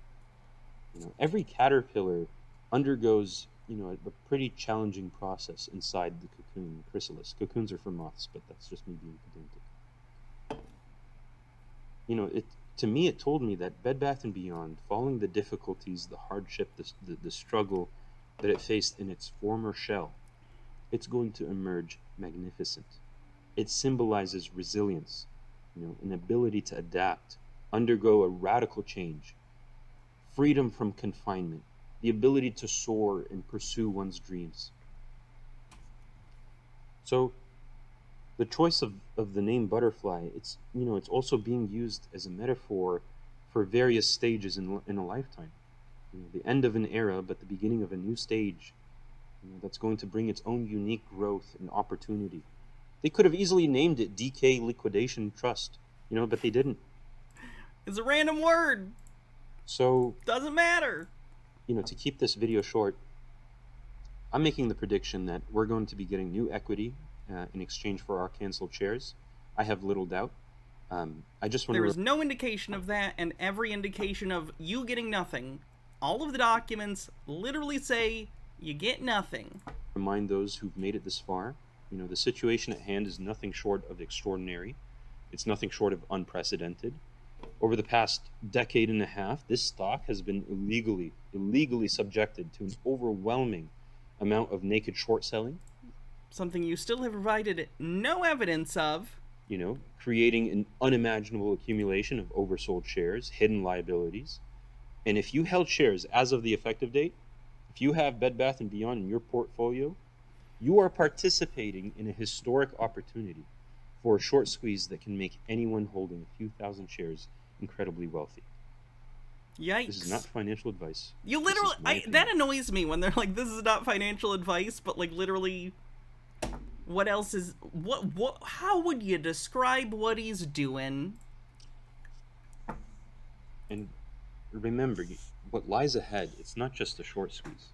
Every caterpillar undergoes, a pretty challenging process inside the cocoon, chrysalis. Cocoons are for moths, but that's just me being pedantic. To me, it told me that Bed Bath & Beyond, following the difficulties, the hardship, the struggle that it faced in its former shell, it's going to emerge magnificent. It symbolizes resilience, an ability to adapt, undergo a radical change, freedom from confinement, the ability to soar and pursue one's dreams. So, the choice of the name Butterfly, it's also being used as a metaphor for various stages in a lifetime. The end of an era, but the beginning of a new stage, that's going to bring its own unique growth and opportunity. They could have easily named it DK Liquidation Trust, but they didn't. It's a random word. So... Doesn't matter. To keep this video short, I'm making the prediction that we're going to be getting new equity in exchange for our canceled shares. I have little doubt. I just want to... There is no indication of that, and every indication of you getting nothing. All of the documents literally say you get nothing. Remind those who've made it this far, the situation at hand is nothing short of extraordinary. It's nothing short of unprecedented. Over the past decade and a half, this stock has been illegally subjected to an overwhelming amount of naked short selling. Something you still have provided no evidence of. Creating an unimaginable accumulation of oversold shares, hidden liabilities. And if you held shares as of the effective date, if you have Bed Bath & Beyond in your portfolio, you are participating in a historic opportunity for a short squeeze that can make anyone holding a few thousand shares incredibly wealthy. Yikes. This is not financial advice. You literally... that annoys me when they're like, this is not financial advice, but literally... What else is... How would you describe what he's doing? And remember, what lies ahead, it's not just a short squeeze.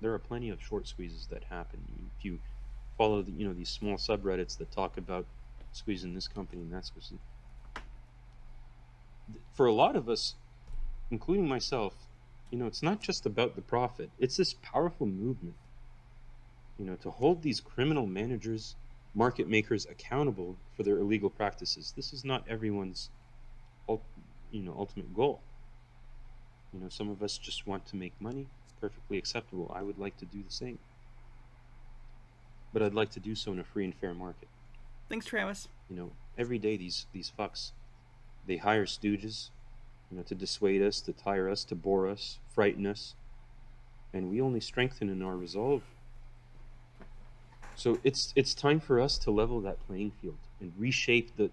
There are plenty of short squeezes that happen. If you follow these small subreddits that talk about squeezing this company and that squeeze. For a lot of us, including myself, it's not just about the profit. It's this powerful movement, to hold these criminal managers, market makers accountable for their illegal practices. This is not everyone's, ultimate goal. Some of us just want to make money. It's perfectly acceptable. I would like to do the same. But I'd like to do so in a free and fair market. Thanks, Travis. Every day these fucks, they hire stooges, to dissuade us, to tire us, to bore us, frighten us. And we only strengthen in our resolve. So it's time for us to level that playing field and reshape the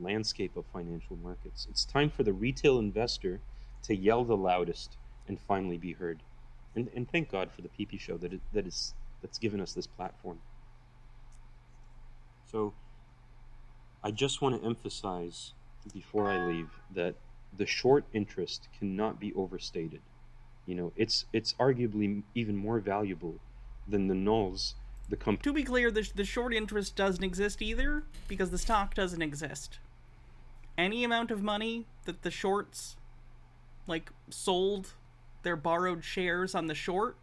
landscape of financial markets. It's time for the retail investor to yell the loudest and finally be heard. And thank God for the PP show that's given us this platform. So I just want to emphasize before I leave that the short interest cannot be overstated. It's arguably even more valuable then the nulls, the company. To be clear, the short interest doesn't exist either, because the stock doesn't exist. Any amount of money that the shorts, like, sold their borrowed shares on the short,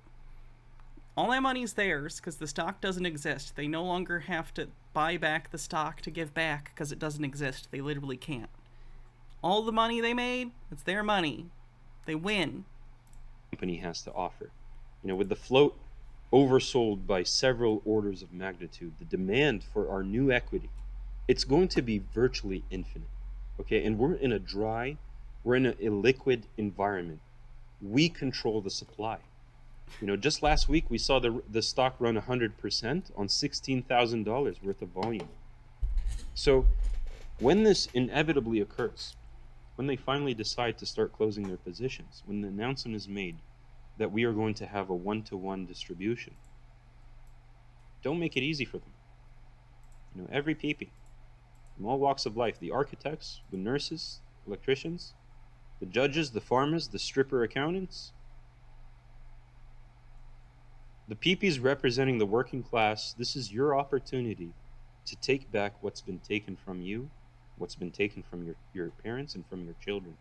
all that money's theirs, because the stock doesn't exist. They no longer have to buy back the stock to give back, because it doesn't exist. They literally can't. All the money they made, it's their money. They win. Company has to offer. You know, with the float oversold by several orders of magnitude, the demand for our new equity, it's going to be virtually infinite. Okay, and we're in a illiquid environment. We control the supply. You know, just last week we saw the stock run 100% on $16,000 worth of volume. So when this inevitably occurs, when they finally decide to start closing their positions, when the announcement is made that we are going to have a one-to-one distribution, don't make it easy for them. You know, every peepee, from all walks of life, the architects, the nurses, electricians, the judges, the farmers, the stripper accountants, the peepees representing the working class, this is your opportunity to take back what's been taken from you, what's been taken from your parents and from your children.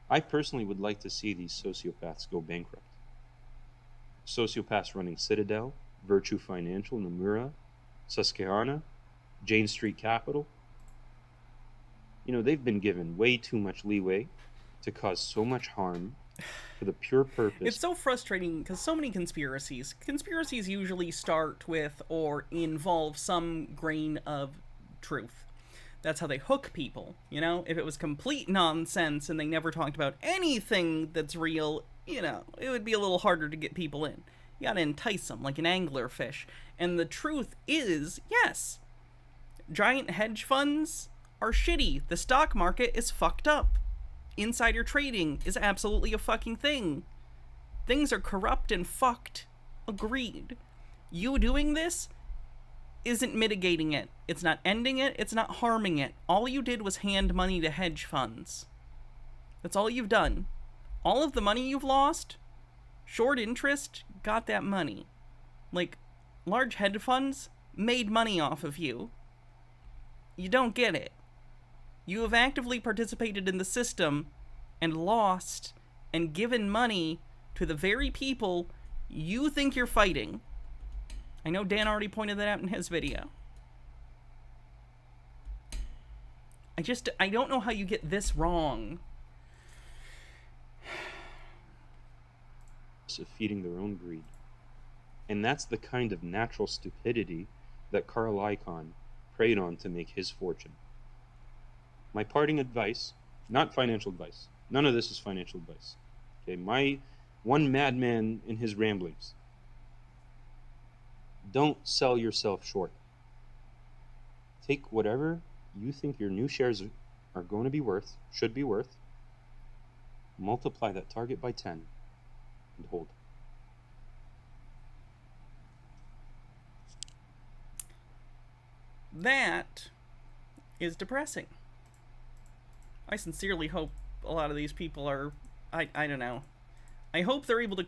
I personally would like to see these sociopaths go bankrupt. Sociopaths running Citadel, Virtue Financial, Nomura, Susquehanna, Jane Street Capital. You know, they've been given way too much leeway to cause so much harm for the pure purpose. It's so frustrating because so many conspiracies usually start with or involve some grain of truth. That's how they hook people, you know? If it was complete nonsense and they never talked about anything that's real, you know, it would be a little harder to get people in. You gotta entice them like an anglerfish. And the truth is, yes, giant hedge funds are shitty. The stock market is fucked up. Insider trading is absolutely a fucking thing. Things are corrupt and fucked. Agreed. You doing this isn't mitigating it. It's not ending it. It's not harming it. All you did was hand money to hedge funds. That's all you've done. All of the money you've lost, short interest, got that money. Like, large hedge funds made money off of you. You don't get it. You have actively participated in the system and lost and given money to the very people you think you're fighting. I know Dan already pointed that out in his video. I don't know how you get this wrong. Of feeding their own greed. And that's the kind of natural stupidity that Carl Icahn preyed on to make his fortune. My parting advice, not financial advice, none of this is financial advice. Okay, my one madman in his ramblings. Don't sell yourself short. Take whatever you think your new shares are going to be worth, should be worth, multiply that target by 10, and hold. That is depressing. I sincerely hope a lot of these people are, I don't know. I hope they're able to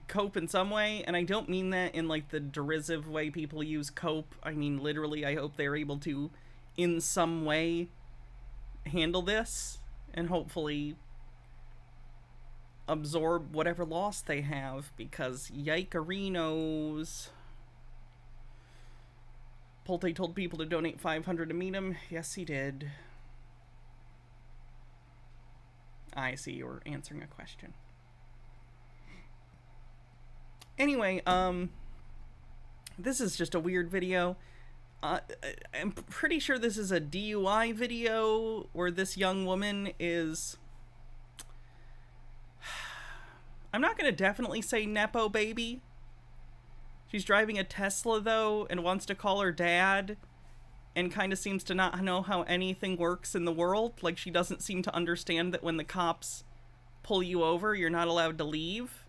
cope in some way, and I don't mean that in like the derisive way people use cope. I mean literally, I hope they're able to, in some way, handle this, and hopefully absorb whatever loss they have, because yikerinos. Polte told people to donate $500 to meet him. Yes, he did. I see you were answering a question. Anyway, this is just a weird video. I'm pretty sure this is a DUI video where this young woman is... I'm not going to definitely say Nepo baby. She's driving a Tesla, though, and wants to call her dad, and kind of seems to not know how anything works in the world. Like, she doesn't seem to understand that when the cops pull you over, you're not allowed to leave.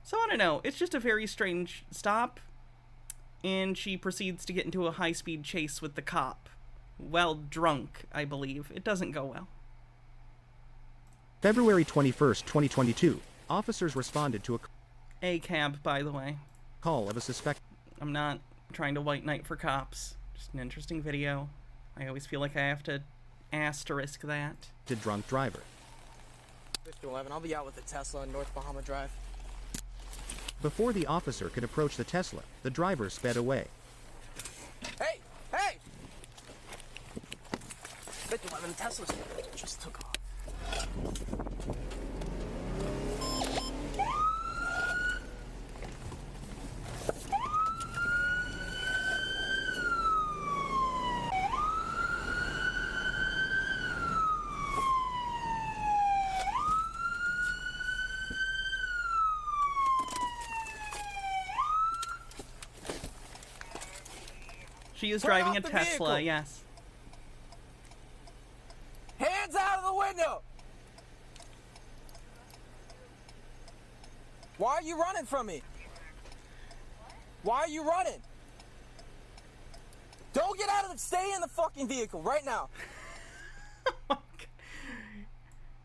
So, I don't know. It's just a very strange stop. And she proceeds to get into a high-speed chase with the cop. While drunk, I believe. It doesn't go well. February 21st, 2022, officers responded to a... A cab, by the way. Call of a suspect. I'm not trying to white knight for cops. Just an interesting video. I always feel like I have to asterisk that. Drunk driver. 5011, I'll be out with the Tesla on North Bahama Drive. Before the officer could approach the Tesla, the driver sped away. Hey! Hey! 5011, Tesla just took off. She is Turn driving off a the Tesla, vehicle. yes. Hands out of the window! Why are you running from me? Why are you running? Don't get out of the... Stay in the fucking vehicle right now.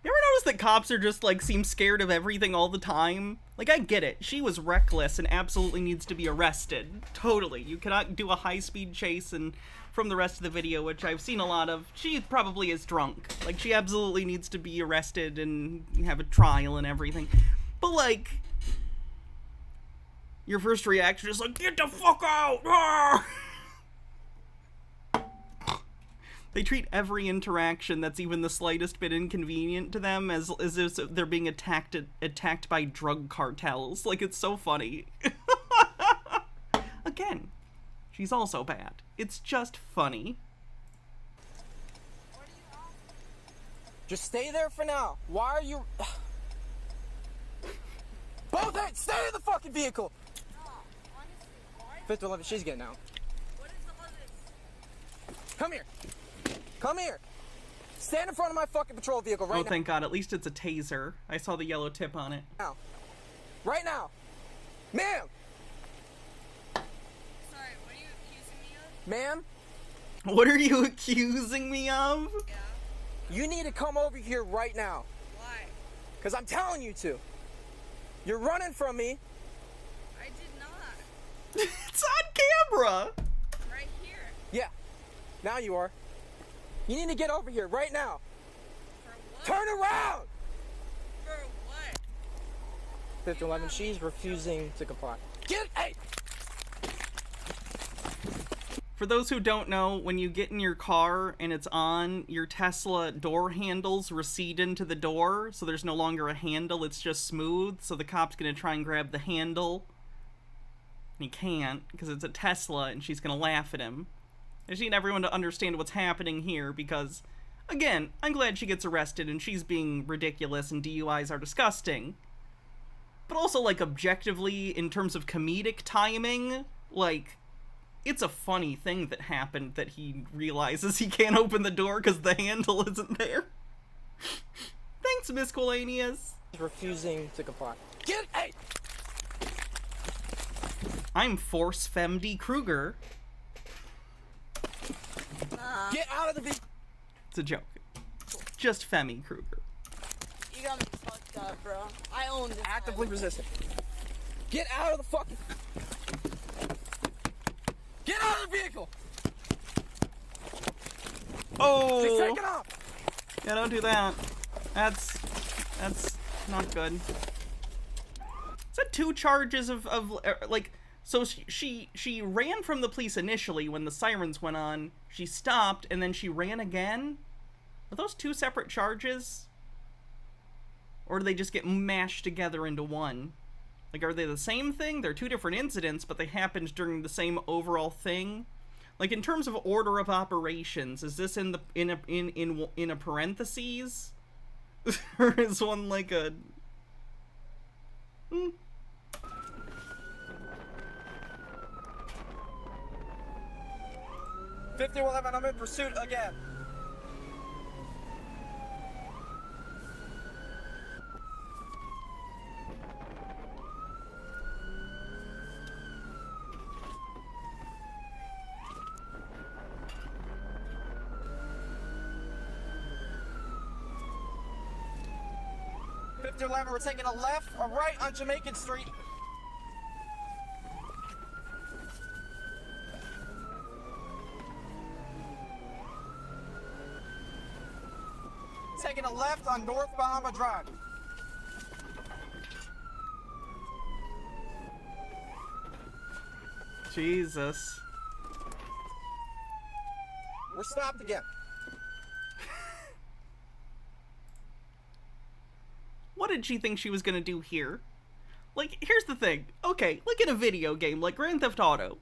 You ever notice that cops are just, like, seem scared of everything all the time? Like, I get it. She was reckless and absolutely needs to be arrested. Totally. You cannot do a high-speed chase, and from the rest of the video, which I've seen a lot of, she probably is drunk. Like, she absolutely needs to be arrested and have a trial and everything. But, like, your first reaction is like, get the fuck out! Ah! They treat every interaction that's even the slightest bit inconvenient to them as if they're being attacked by drug cartels. Like, it's so funny. Again, she's also bad. It's just funny. Just stay there for now. Why are you... Both hands! Stay in the fucking vehicle! 5011, she's getting out. Come here. Come here. Stand in front of my fucking patrol vehicle right now. Oh, thank God. At least it's a taser. I saw the yellow tip on it. Now. Right now. Ma'am! Sorry, what are you accusing me of? Ma'am? What are you accusing me of? Yeah. You need to come over here right now. Why? Because I'm telling you to. You're running from me. I did not. It's on camera. I'm right here. Yeah. Now you are. You need to get over here right now. For what? Turn around! For what? 5011, she's refusing to comply. Hey! For those who don't know, when you get in your car and it's on, your Tesla door handles recede into the door, so there's no longer a handle, it's just smooth, so the cop's gonna try and grab the handle. And he can't, because it's a Tesla, and she's gonna laugh at him. I just need everyone to understand what's happening here, because, again, I'm glad she gets arrested, and she's being ridiculous, and DUIs are disgusting. But also, like, objectively, in terms of comedic timing, like, it's a funny thing that happened that he realizes he can't open the door because the handle isn't there. Thanks, Miscellaneous. She's refusing to comply. Hey! I'm Force Femd Kruger. Get out of the vehicle! It's a joke. Just Femi Kruger. You got me fucked up, bro. I own this. Actively resistant. Get out of the fucking... Get out of the vehicle! Oh! Just take it off! Yeah, don't do that. That's not good. Is that 2 charges of like... So she ran from the police initially when the sirens went on. She stopped, and then she ran again? Are those 2 separate charges? Or do they just get mashed together into one? Like, are they the same thing? They're 2 different incidents, but they happened during the same overall thing. Like, in terms of order of operations, is this in a parentheses, or is one like a? 5011, I'm in pursuit again. We're taking a left or right on Jamaican Street. taking a left on North Bahama Drive. Jesus. We're stopped again. What did she think she was gonna do here? Like, here's the thing. Okay, like in a video game, like Grand Theft Auto.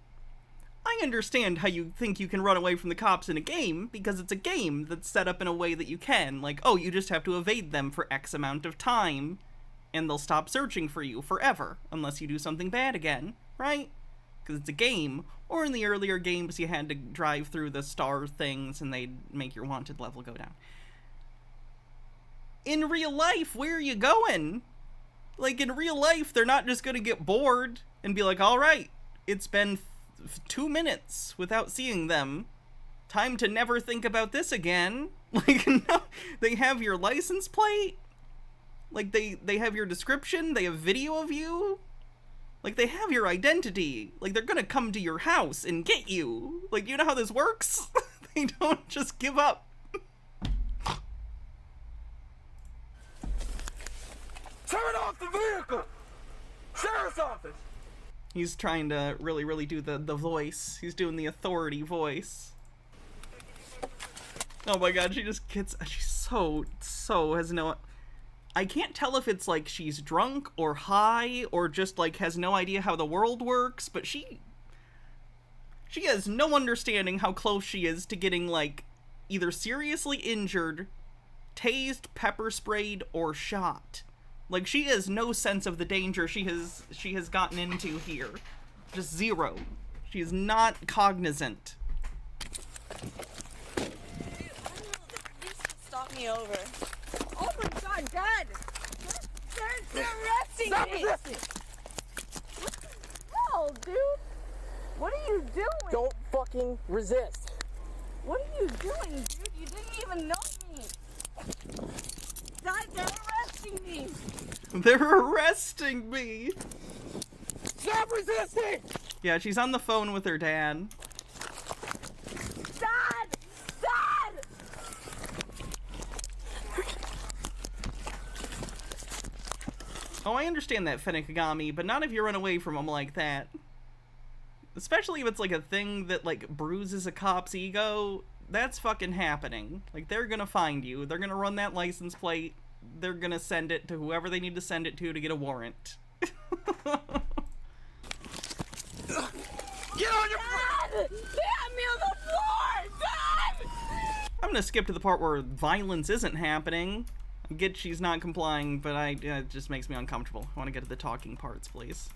I understand how you think you can run away from the cops in a game, because it's a game that's set up in a way that you can. Like, oh, you just have to evade them for X amount of time, and they'll stop searching for you forever, unless you do something bad again, right? Because it's a game. Or in the earlier games, you had to drive through the star things, and they'd make your wanted level go down. In real life, where are you going? Like, in real life, they're not just gonna get bored and be like, alright, it's been 2 minutes without seeing them. Time to never think about this again. Like, no, they have your license plate. Like, they have your description. They have video of you. Like, they have your identity. Like, they're gonna come to your house and get you. Like, you know how this works? They don't just give up. Turn off the vehicle! Sheriff's office! He's trying to really do the voice. He's doing the authority voice. Oh my god, she's so has no... I can't tell if it's like she's drunk or high or just like has no idea how the world works, but she has no understanding how close she is to getting like either seriously injured, tased, pepper sprayed, or shot. Like, she has no sense of the danger she has gotten into here. Just zero. She is not cognizant. Stop me over. Oh my god, Dad! They're arresting me! What the hell, dude? What are you doing? Don't fucking resist. What are you doing, dude? You didn't even know me. Dad, they're arresting me! They're arresting me! Stop resisting! Yeah, she's on the phone with her dad. Dad! Dad! Oh, I understand that, Fenekigami, but not if you run away from them like that. Especially if it's like a thing that, like, bruises a cop's ego. That's fucking happening. Like, they're gonna find you. They're gonna run that license plate. They're gonna send it to whoever they need to send it to get a warrant. Get on your... Dad! They have me on the floor! Dad! I'm gonna skip to the part where violence isn't happening. I get she's not complying, but it just makes me uncomfortable. I want to get to the talking parts, please.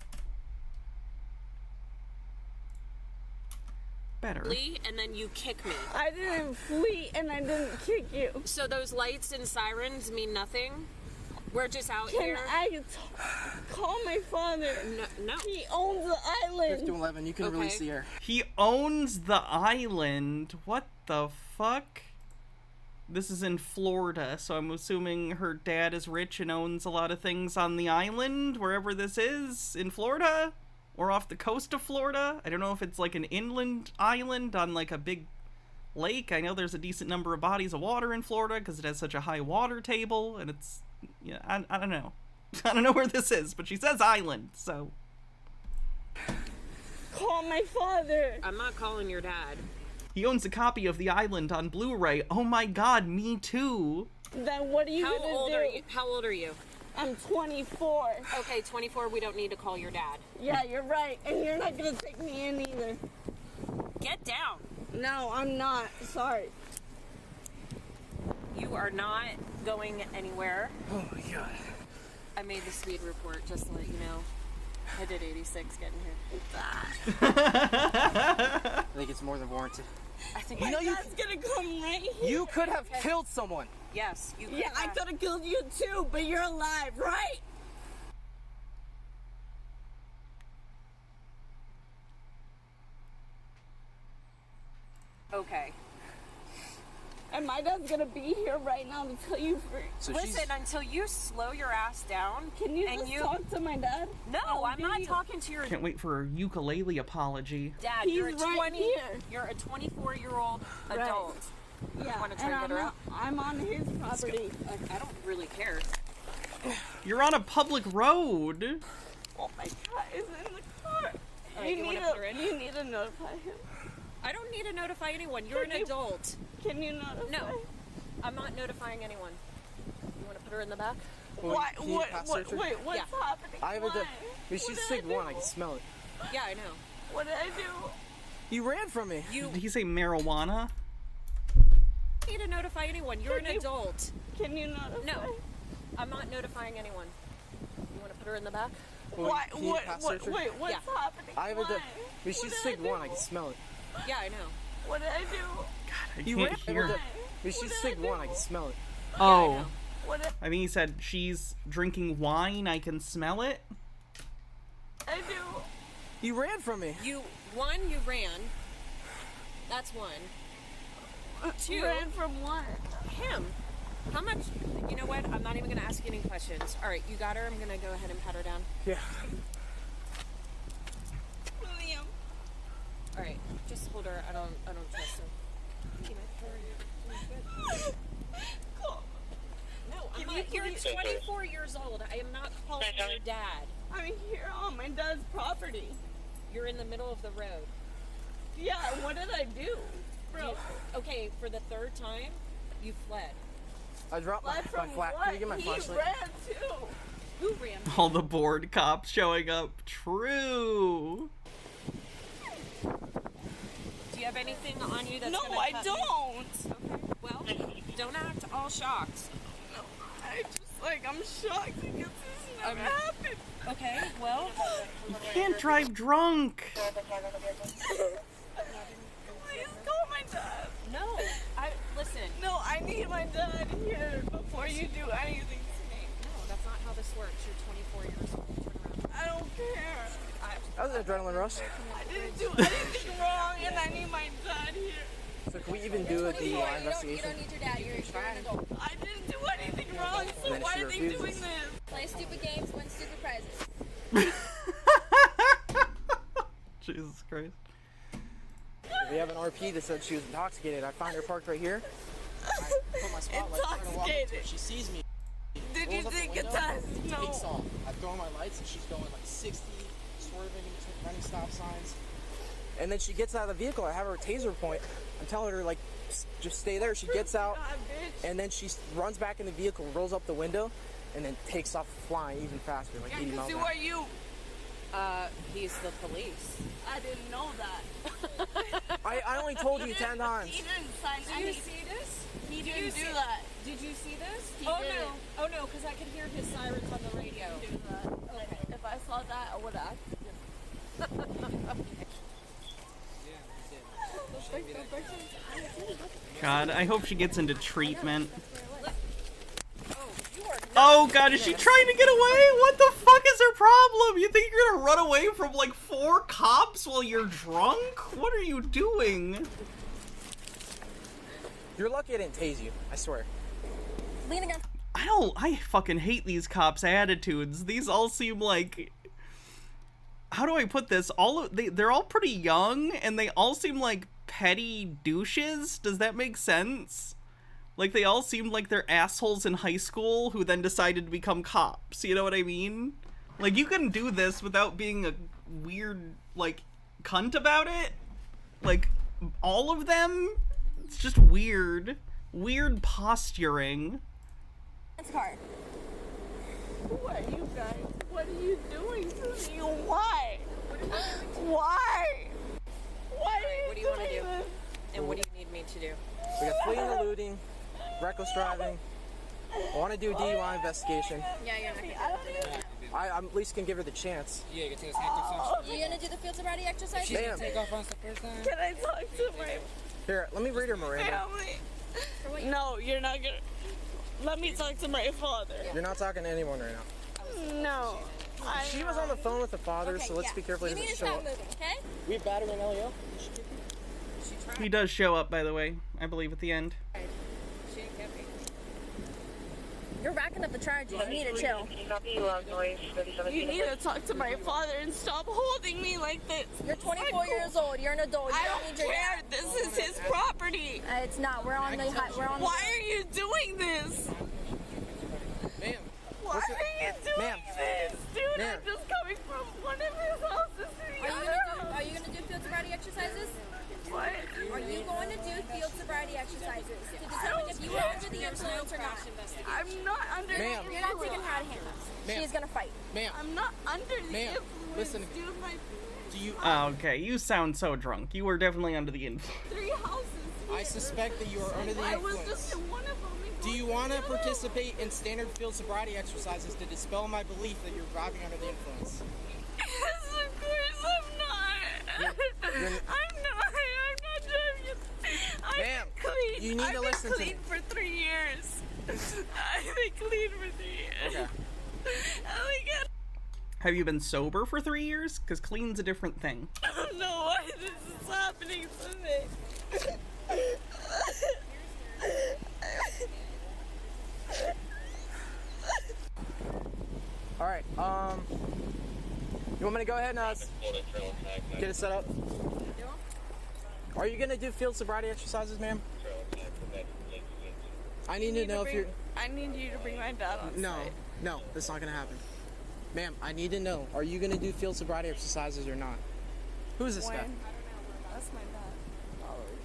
Better. Flee, and then you kick me. I didn't flee and I didn't kick you. So those lights and sirens mean nothing? We're just out here. Can I call my father? No. He owns the island. 5-11, you can release the air. He owns the island? What the fuck? This is in Florida, so I'm assuming her dad is rich and owns a lot of things on the island, wherever this is, in Florida? Or off the coast of Florida? I don't know if it's like an inland island on like a big lake. I know there's a decent number of bodies of water in Florida because it has such a high water table, and it's... yeah, I don't know. I don't know where this is, but she says island, so... Call my father. I'm not calling your dad. He owns a copy of The Island on Blu-ray. Oh my god, me too. Then what are you gonna do? How old are you? I'm 24. Okay, 24, we don't need to call your dad. Yeah, you're right. And you're not gonna take me in either. Get down. No, I'm not. Sorry. You are not going anywhere. Oh my god. I made the speed report, just to let you know. I did 86 getting here. I think it's more than warranted. I think my dad's gonna come right here. You could have killed someone. Yes, you could. Yeah, I could have killed you too, but you're alive, right? Okay. And my dad's gonna be here right now to tell you So listen, until you slow your ass down. Can you just talk to my dad? No, I'm not talking to your Can't wait for a ukulele apology. dad. He's You're a right here. You're a 24-year-old adult. Yeah, Want to try and and get her out? I'm on his property. I don't really care. You're on a public road. Oh my God, he's in the car. Alright, you wanna put her in? You need to notify him. I don't need to notify anyone. You're an adult. Can you notify? No, I'm not notifying anyone. You want to put her in the back? Why? Wait, what's happening? I have a. Why? She's sick one. I can smell it. Yeah, I know. What did I do? You ran from me. You Did he say marijuana? don't need to notify anyone. You're an adult. Can you notify? No, I'm not notifying anyone. You want to put her in the back? Why? What's happening? I have a. Why? She's sick one. I can smell it. Yeah, I know. What did I do? I You can't ran. hear. She's sick one. I can smell it. Oh. What did I think he said she's drinking wine. I can smell it. I do? You ran from me. You ran. That's one. Two. Ran from what? Him. How much? You know what? I'm not even gonna ask you any questions. All right, you got her. I'm gonna go ahead and pat her down. Yeah. William. All right, just hold her. I don't trust her. No, I'm not. You're 24 years old. I am not calling your dad. I'm here on my dad's property. You're in the middle of the road. Yeah, what did I do? Bro. Okay, for the third time, you fled. I dropped my flat. Can you get my flashlight? He ran too. Who ran? All the bored cops showing up. True. Do you have anything on you that's No, gonna I cut don't. Me? Okay, well, don't act all shocked. No, I just, I'm shocked because this never happened. Okay, well. You can't drive drunk. Please call my dad. No, listen. No, I need my dad here before you do anything to me. No, that's not how this works. You're 24 years old. Turn around. I don't care. That was an adrenaline rush. I didn't do anything wrong, and I need my dad here. So can we even do a DUI investigation? You don't need your dad. You're an adult. I didn't do anything wrong, so then why she are they refuses. doing this? Play stupid games, win stupid prizes. Jesus Christ. We have an RP that said she was intoxicated. I find her parked right here. I put my spotlight on her to walk up to her. She sees me. Did you rolls up the take a window, test? No. Takes off. I throw on my lights and she's going like 60, swerving, running stop signs. And then she gets out of the vehicle. I have her taser point. I'm telling her like, just stay there. She gets out, and then she runs back in the vehicle, rolls up the window, and then takes off flying even faster, like 80 miles Who an hour. are you? He's the police. I didn't know that. I only told you 10 times. He didn't sign Did you anything. see this? He Did didn't you do see that. Did you see this? He Oh didn't. no! Oh no! Because I can hear his sirens on the radio. He didn't do that. Okay. If I saw that, I would have God, I hope she gets into treatment. Oh God, is she trying to get away? What the fuck is her problem? You think you're gonna run away from like 4 cops while you're drunk? What are you doing? You're lucky I didn't tase you, I swear. Lean against. I fucking hate these cops' attitudes. These all seem like, how do I put this? They're all pretty young, and they all seem like petty douches. Does that make sense? Like, they all seem like they're assholes in high school who then decided to become cops. You know what I mean? Like, you can do this without being a weird, like, cunt about it. Like, all of them? It's just weird. Weird posturing. It's car. Who are you guys? What are you doing to me? Why? Why? Why are you What do you want to doing do? this? And what do you need me to do? We got fleeing and eluding, reckless driving. I want to do a DUI investigation. Yeah, you're not gonna do it. I at least can give her the chance. Yeah, you can take a handcuffs You gonna do the field sobriety exercise? She's gonna take off on us the first time. Can I talk to my Here, let me read her Miranda. family? No, you're not gonna. Let me talk to my father. You're not talking to anyone right now. No. She was on the phone with the father, so let's yeah. be careful he You need doesn't to show stop up. moving, okay? We battered an LEO. He does show up, by the way, I believe, at the end. She ain't get me. You're racking up the charges. You need to chill. You need to talk to my father and stop holding me like this. You're 24 years old. You're an adult. You I don't don't need your care. This is his property. It's not. We're on the. Why are you doing this? Ma'am. Why are you doing this? Dude, Ma'am. I'm just coming from one of his houses to the other. Are you gonna do field sobriety exercises? What? Are you going to do field sobriety exercises to determine if you are under the influence or not? I'm not under the influence. You're not taking her out of handcuffs. Ma'am. She's gonna fight. Ma'am. I'm not under the Ma'am, influence. listen. Dude, Do you? Okay, you sound so drunk. You were definitely under the influence. 3 houses. I suspect that you are under the I was influence. just in one of them. Do you want to participate in standard field sobriety exercises to dispel my belief that you're driving under the influence? Yes, of course I'm not. I'm not driving. Ma'am, you need to listen to me. I've been clean for 3 years. I've been clean for 3 years. Okay. Oh my god. Have you been sober for 3 years? Because clean's a different thing. I don't know why this is happening to me. All right. You want me to go ahead and get it set up? Are you gonna do field sobriety exercises, ma'am? I need to know if you're. I need you to bring my dad on site. No, that's not gonna happen. Ma'am, I need to know. Are you gonna do field sobriety exercises or not? Who is this guy? That's my dad.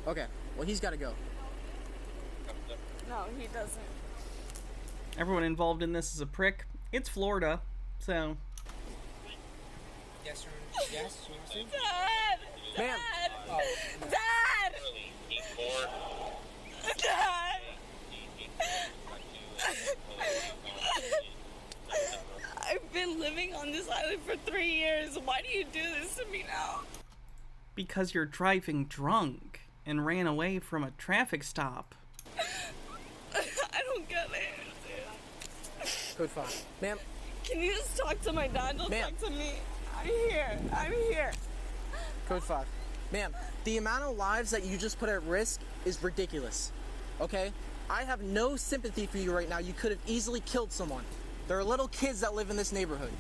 Okay. Well, he's got to go. No, he doesn't. Everyone involved in this is a prick. It's Florida, so. Yes, sir. Yes, you want to see? Dad! Ma'am. Dad! Dad! I've been living on this island for 3 years. Why do you do this to me now? Because you're driving drunk and ran away from a traffic stop. I don't get it. Code 5. Ma'am. Can you just talk to my dad? Don't talk to me. I'm here. I'm here. Code 5. Ma'am, the amount of lives that you just put at risk is ridiculous. Okay? I have no sympathy for you right now. You could have easily killed someone. There are little kids that live in this neighborhood.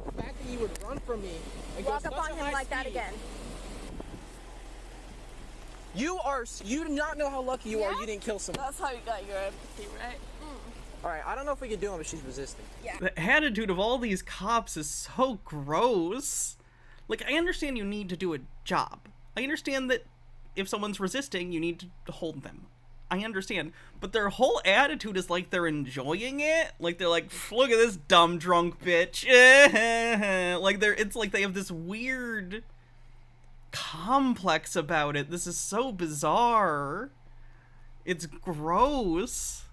The fact that you would run from me and Walk go up such on a him high like that speed. again. You do not know how lucky you are you didn't kill someone. That's how you got your empathy, right? Alright, I don't know if we can do it, but she's resisting. Yeah. The attitude of all these cops is so gross. Like, I understand you need to do a job. I understand that if someone's resisting, you need to hold them. I understand. But their whole attitude is like they're enjoying it. Like, they're like, look at this dumb drunk bitch. Like, it's like they have this weird complex about it. This is so bizarre. It's gross.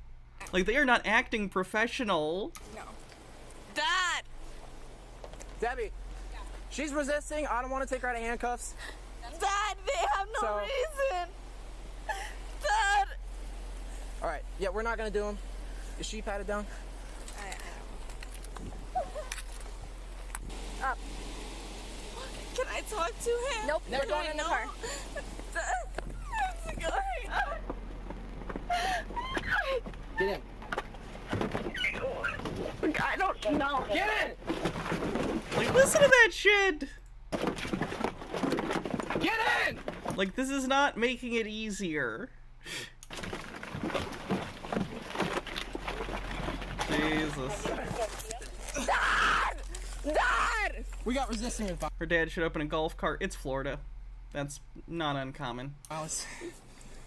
Like, they are not acting professional. No. Dad! Debbie, she's resisting. I don't want to take her out of handcuffs. Dad, they have no reason. Dad! Alright, yeah, we're not going to do them. Is she patted down? Up. Can I talk to him? Nope, we're going in the car. Dad, Get in. I don't know. Get in! Like, listen to that shit! Get in! Like, this is not making it easier. Jesus. Dad! Dad! We got resisting and Her dad showed up in a golf cart. It's Florida. That's not uncommon.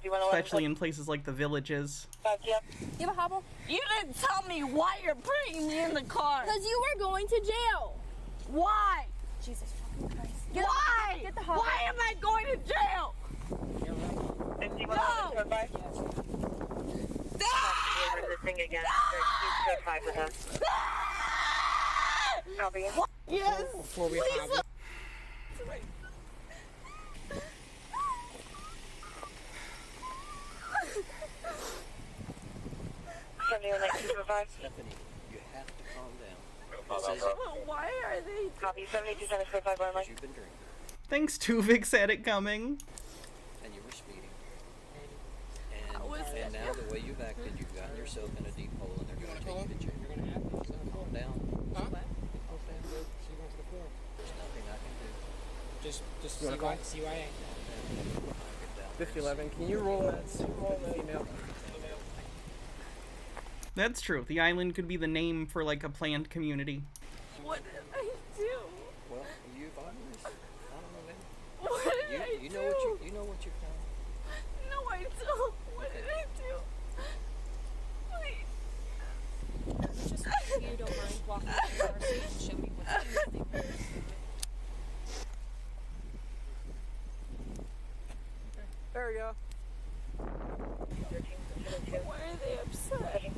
Especially in places like the Villages. You have a hobble? You didn't tell me why you're bringing me in the car. Because you were going to jail. Why? Jesus fucking Christ. Why? Get the hobble. Why am I going to jail? No! Yes! Before we have it. Stephanie, you have to calm down. Well, why are they... Copy 7275 1 You've been drinking. Thanks, Tuvix had it coming. And you were speeding. And now the way you've acted, you've gotten yourself in a deep hole and they're going to call him? You're gonna have to. He's gonna calm down. Huh? What? I'll say I'm good. She went to the floor. There's nothing I can do. Just You wanna call? CYA. 5011, can you roll that female? That's true. The island could be the name for like a planned community. What did I do? Well, you've always, I don't know, man. What did I You do? know what you've done. No, I don't. What did I do? Please. Just if you don't mind walking to the car seat and show me what's in the thing. There you go. Why are they upset?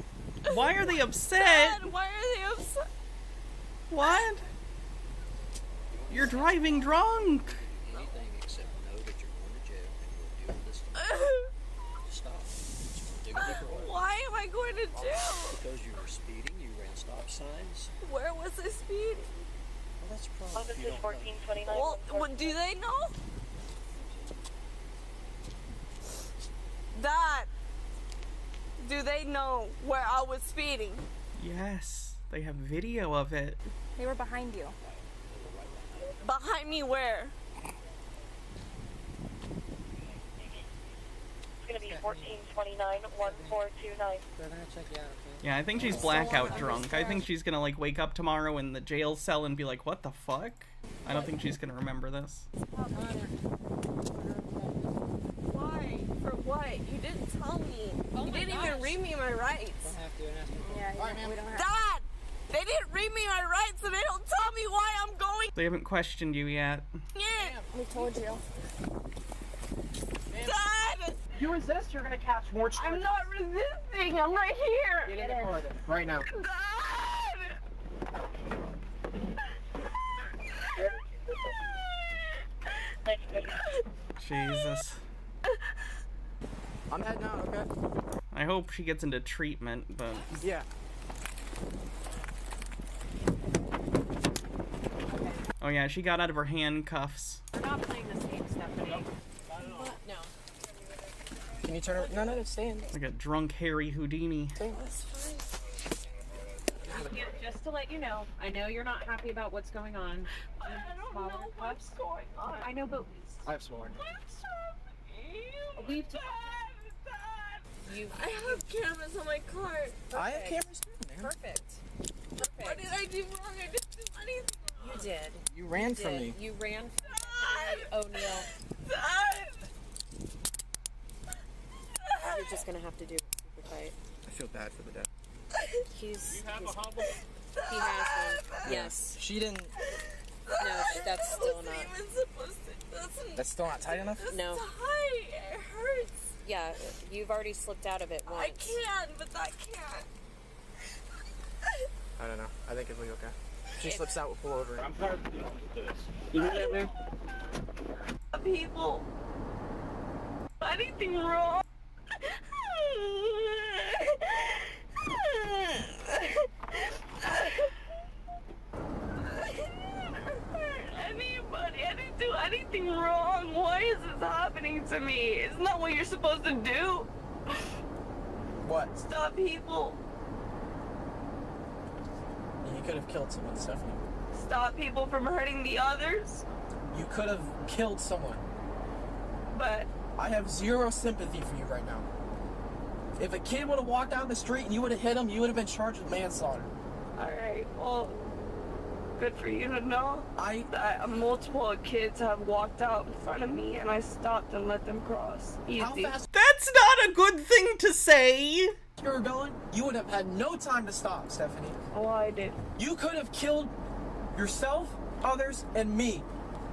Why are they upset? Dad, why are they upset? What? You're driving drunk. Anything except know that you're going to jail and you'll deal with this tomorrow. Stop. Just dig a deeper hole. Why am I going to jail? Because you were speeding, you ran stop signs. Where was I speeding? Well, that's a problem. If you don't know. Well, what, do they know? Dad, do they know where I was speeding? Yes, they have video of it. They were behind you. Behind me where? It's gonna be 1429 1429. They're gonna check you out, okay? Yeah, I think she's blackout drunk. I think she's gonna like wake up tomorrow in the jail cell and be like, what the fuck? I don't think she's gonna remember this. Why? For what? You didn't tell me. You didn't even read me my rights. Don't have to. Yeah, All right, man. we don't have Dad! They didn't read me my rights and they don't tell me why I'm going. They haven't questioned you yet. Yeah. We told you. Dad! You resist, you're gonna catch more charges. I'm not resisting. I'm right here. Get in the car then, right now. Jesus. I'm heading out, okay? I hope she gets into treatment, but... Yeah. Oh yeah, she got out of her handcuffs. We're not playing this game, Stephanie. What? No. Can you turn it? No, no, stay in. Like a drunk Harry Houdini. That's fine. Yeah, just to let you know, I know you're not happy about what's going on. I don't know what's going on. I know, but I have sworn. we've I have cameras on my car. I have cameras too, man. Perfect. What did I do wrong? I didn't do anything. You did. You ran from me. You ran from O'Neill. You're just gonna have to do it super tight. I feel bad for the dead. He has one. Yes. She didn't. No, that's still not. Even supposed to. That's still not tight enough? No. Tight. It hurts. Yeah, you've already slipped out of it once. I can, but I can't. I don't know. I think it'll be okay. If she slips out, we'll pull over. I'm tired of dealing with this. You hear that, man? People. Anything wrong? Anybody? I didn't do anything wrong. Why is this happening to me? Isn't that what you're supposed to do? What? Stop people. You could have killed someone, Stephanie. Stop people from hurting the others. You could have killed someone. But I have zero sympathy for you right now. If a kid would have walked down the street and you would have hit him, you would have been charged with manslaughter. alright, well, good for you to know that multiple kids have walked out in front of me and I stopped and let them cross. Easy. That's not a good thing to say! You were going, you would have had no time to stop, Stephanie. Oh, I did. You could have killed yourself, others, and me.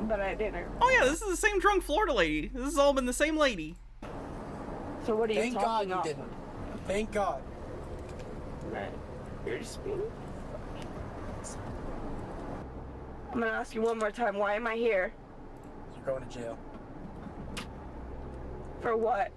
But I didn't. Oh yeah, this is the same drunk Florida lady. This has all been the same lady. So what are you Thank talking God you didn't. Thank God. Man, you're just being... I'm gonna ask you one more time, why am I here? You're going to jail. For what?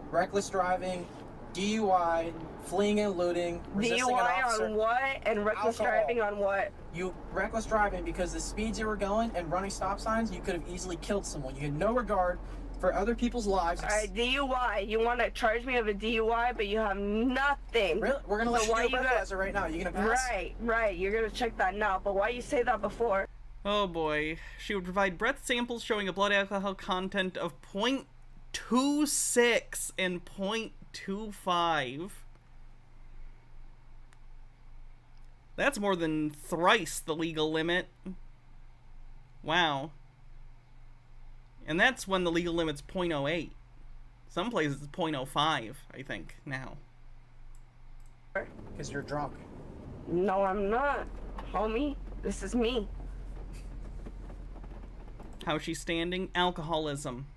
Reckless driving, DUI, fleeing and looting, resisting an officer. DUI on what? And reckless driving on what? You reckless driving because the speeds you were going and running stop signs, you could have easily killed someone. You had no regard for other people's lives. Alright, DUI. You want to charge me of a DUI, but you have nothing. Really? We're gonna let So you do a breathalyzer right now. You gonna pass? Right. You're gonna check that now. But why you say that before? Oh boy. She would provide breath samples showing a blood alcohol content of 0.26 and 0.25. That's more than thrice the legal limit. Wow. And that's when the legal limit's 0.08. Some places it's 0.05, I think, now. Because you're drunk. No, I'm not, homie. This is me. How's she standing? Alcoholism.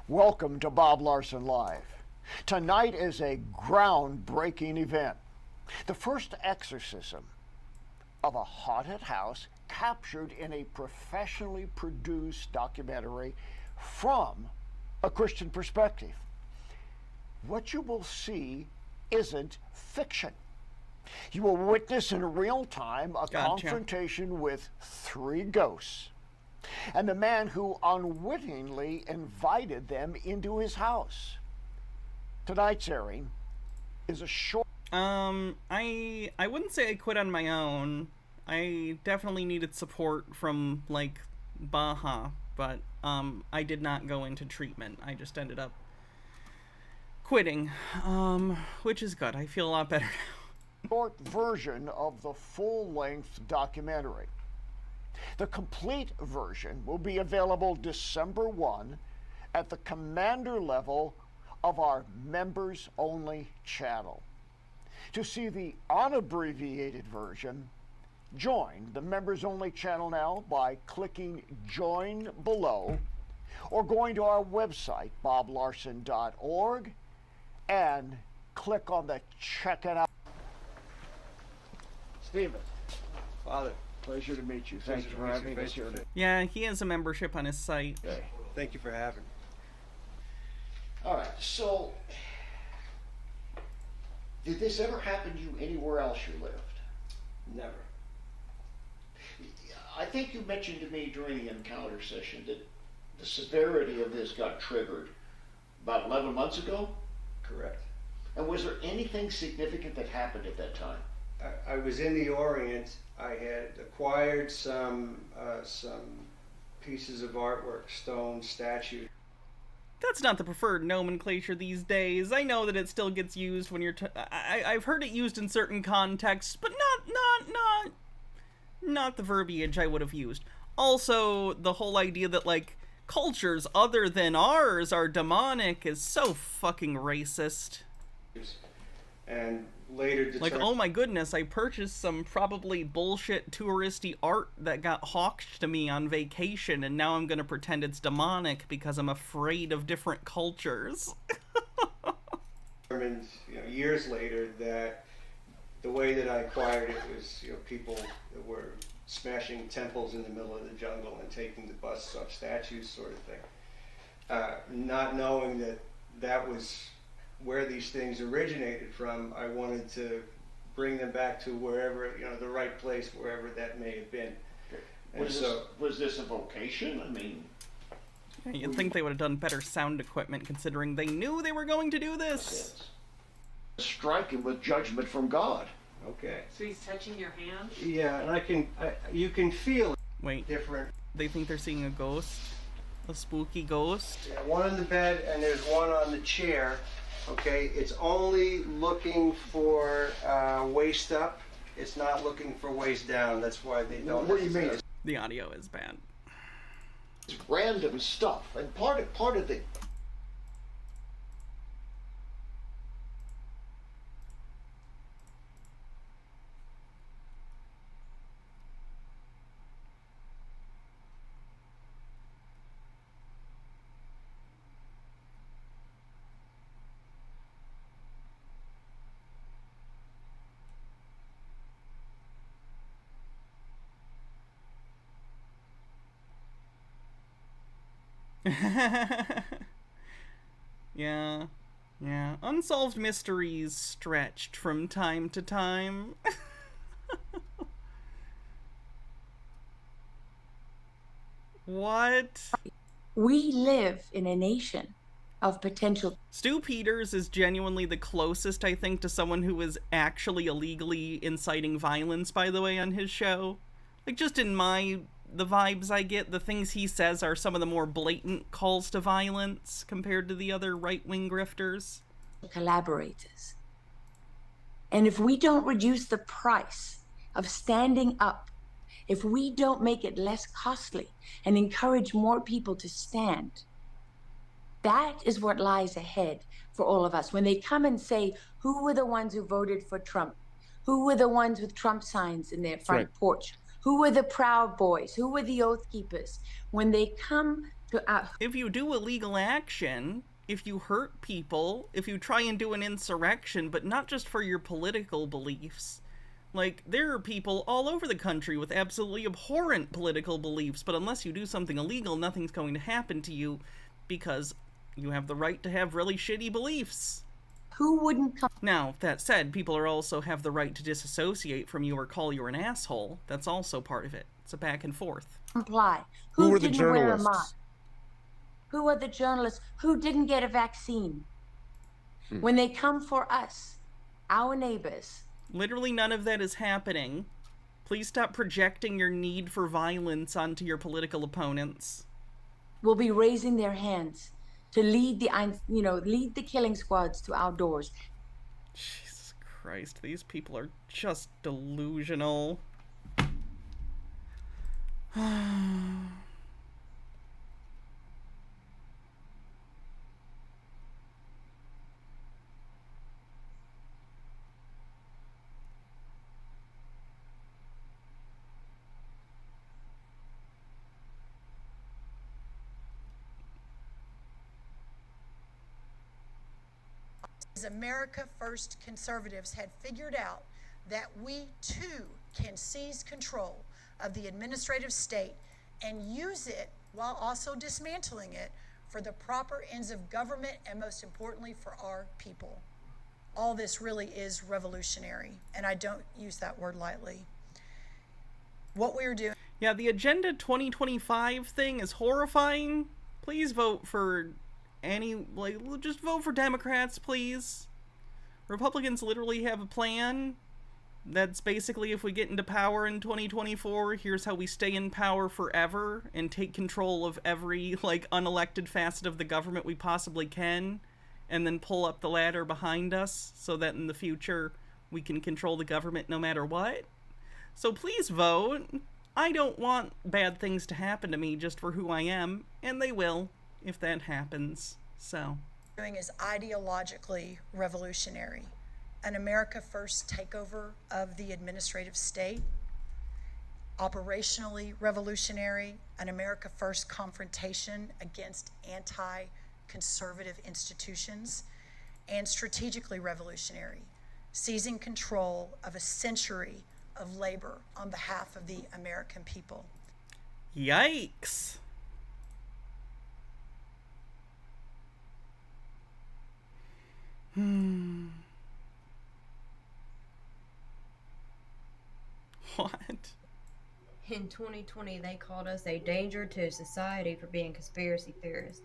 Welcome to Bob Larson Live. Tonight is a groundbreaking event. The first exorcism of a haunted house captured in a professionally produced documentary from a Christian perspective. What you will see isn't fiction. You will witness in real time a confrontation with 3 ghosts and the man who unwittingly invited them into his house. Tonight's airing is a short... I wouldn't say I quit on my own. I definitely needed support from, like, Baja, but, I did not go into treatment. I just ended up quitting, which is good. I feel a lot better now. Short version of the full-length documentary. The complete version will be available December 1 at the commander level of our members-only channel. To see the unabbreviated version, join the members-only channel now by clicking Join below or going to our website, boblarson.org, and click on the Check It Out. Stephen. Father. Pleasure to meet you. Thank you for having us here. Yeah, he has a membership on his site. Okay. Thank you for having me. All right, so did this ever happen to you anywhere else you lived? Never. I think you mentioned to me during the encounter session that the severity of this got triggered about 11 months ago? Correct. And was there anything significant that happened at that time? I was in the Orient. I had acquired some pieces of artwork, stone, statue. That's not the preferred nomenclature these days. I know that it still gets used when you're I've heard it used in certain contexts, but not the verbiage I would have used. Also, the whole idea that, like, cultures other than ours are demonic is so fucking racist. And later like, oh my goodness, I purchased some probably bullshit touristy art that got hawked to me on vacation, and now I'm gonna pretend it's demonic because I'm afraid of different cultures. Determined, years later, that the way that I acquired it was, people that were smashing temples in the middle of the jungle and taking the busts off statues, sort of thing. Not knowing that that was where these things originated from, I wanted to bring them back to wherever, the right place, wherever that may have been. Was this a vocation? I mean... You'd think they would have done better sound equipment considering they knew they were going to do this. Striking with judgment from God. Okay. So he's touching your hand? Yeah, and you can feel it. Wait. Different. They think they're seeing a ghost? A spooky ghost? Yeah, one in the bed and there's one on the chair. Okay, it's only looking for waist up. It's not looking for waist down. That's why they don't. What do you mean? The audio is bad. It's random stuff, and part of the... Yeah. Yeah. Unsolved mysteries stretched from time to time. What? We live in a nation of potential. Stu Peters is genuinely the closest, I think, to someone who is actually illegally inciting violence, by the way, on his show. Like, just in the vibes I get, the things he says are some of the more blatant calls to violence compared to the other right-wing grifters. Collaborators. And if we don't reduce the price of standing up, if we don't make it less costly and encourage more people to stand, that is what lies ahead for all of us. When they come and say, who were the ones who voted for Trump? Who were the ones with Trump signs in their front porch? Who were the Proud Boys? Who were the Oath Keepers? When they come to us. If you do illegal action, if you hurt people, if you try and do an insurrection, but not just for your political beliefs. Like, there are people all over the country with absolutely abhorrent political beliefs, but unless you do something illegal, nothing's going to happen to you because you have the right to have really shitty beliefs. Who wouldn't come? Now, that said, people are also have the right to disassociate from you or call you an asshole. That's also part of it. It's a back and forth. Comply. Who were the didn't wear a journalists? mask? Who are the journalists? Who didn't get a vaccine? When they come for us, our neighbors. Literally none of that is happening. Please stop projecting your need for violence onto your political opponents. Will be raising their hands to lead the killing squads to our doors. Jesus Christ, these people are just delusional. America First conservatives had figured out that we too can seize control of the administrative state and use it while also dismantling it for the proper ends of government and most importantly for our people. All this really is revolutionary, and I don't use that word lightly. What we are doing. Yeah, the Agenda 2025 thing is horrifying. Please vote for just vote for Democrats, please. Republicans literally have a plan that's basically, if we get into power in 2024, here's how we stay in power forever and take control of every, unelected facet of the government we possibly can, and then pull up the ladder behind us so that in the future we can control the government no matter what. So please vote. I don't want bad things to happen to me just for who I am, and they will if that happens. So Doing is ideologically revolutionary. An America First takeover of the administrative state, operationally revolutionary, an America First confrontation against anti-conservative institutions, and strategically revolutionary, seizing control of a century of labor on behalf of the American people. Yikes. What? In 2020, they called us a danger to society for being conspiracy theorists.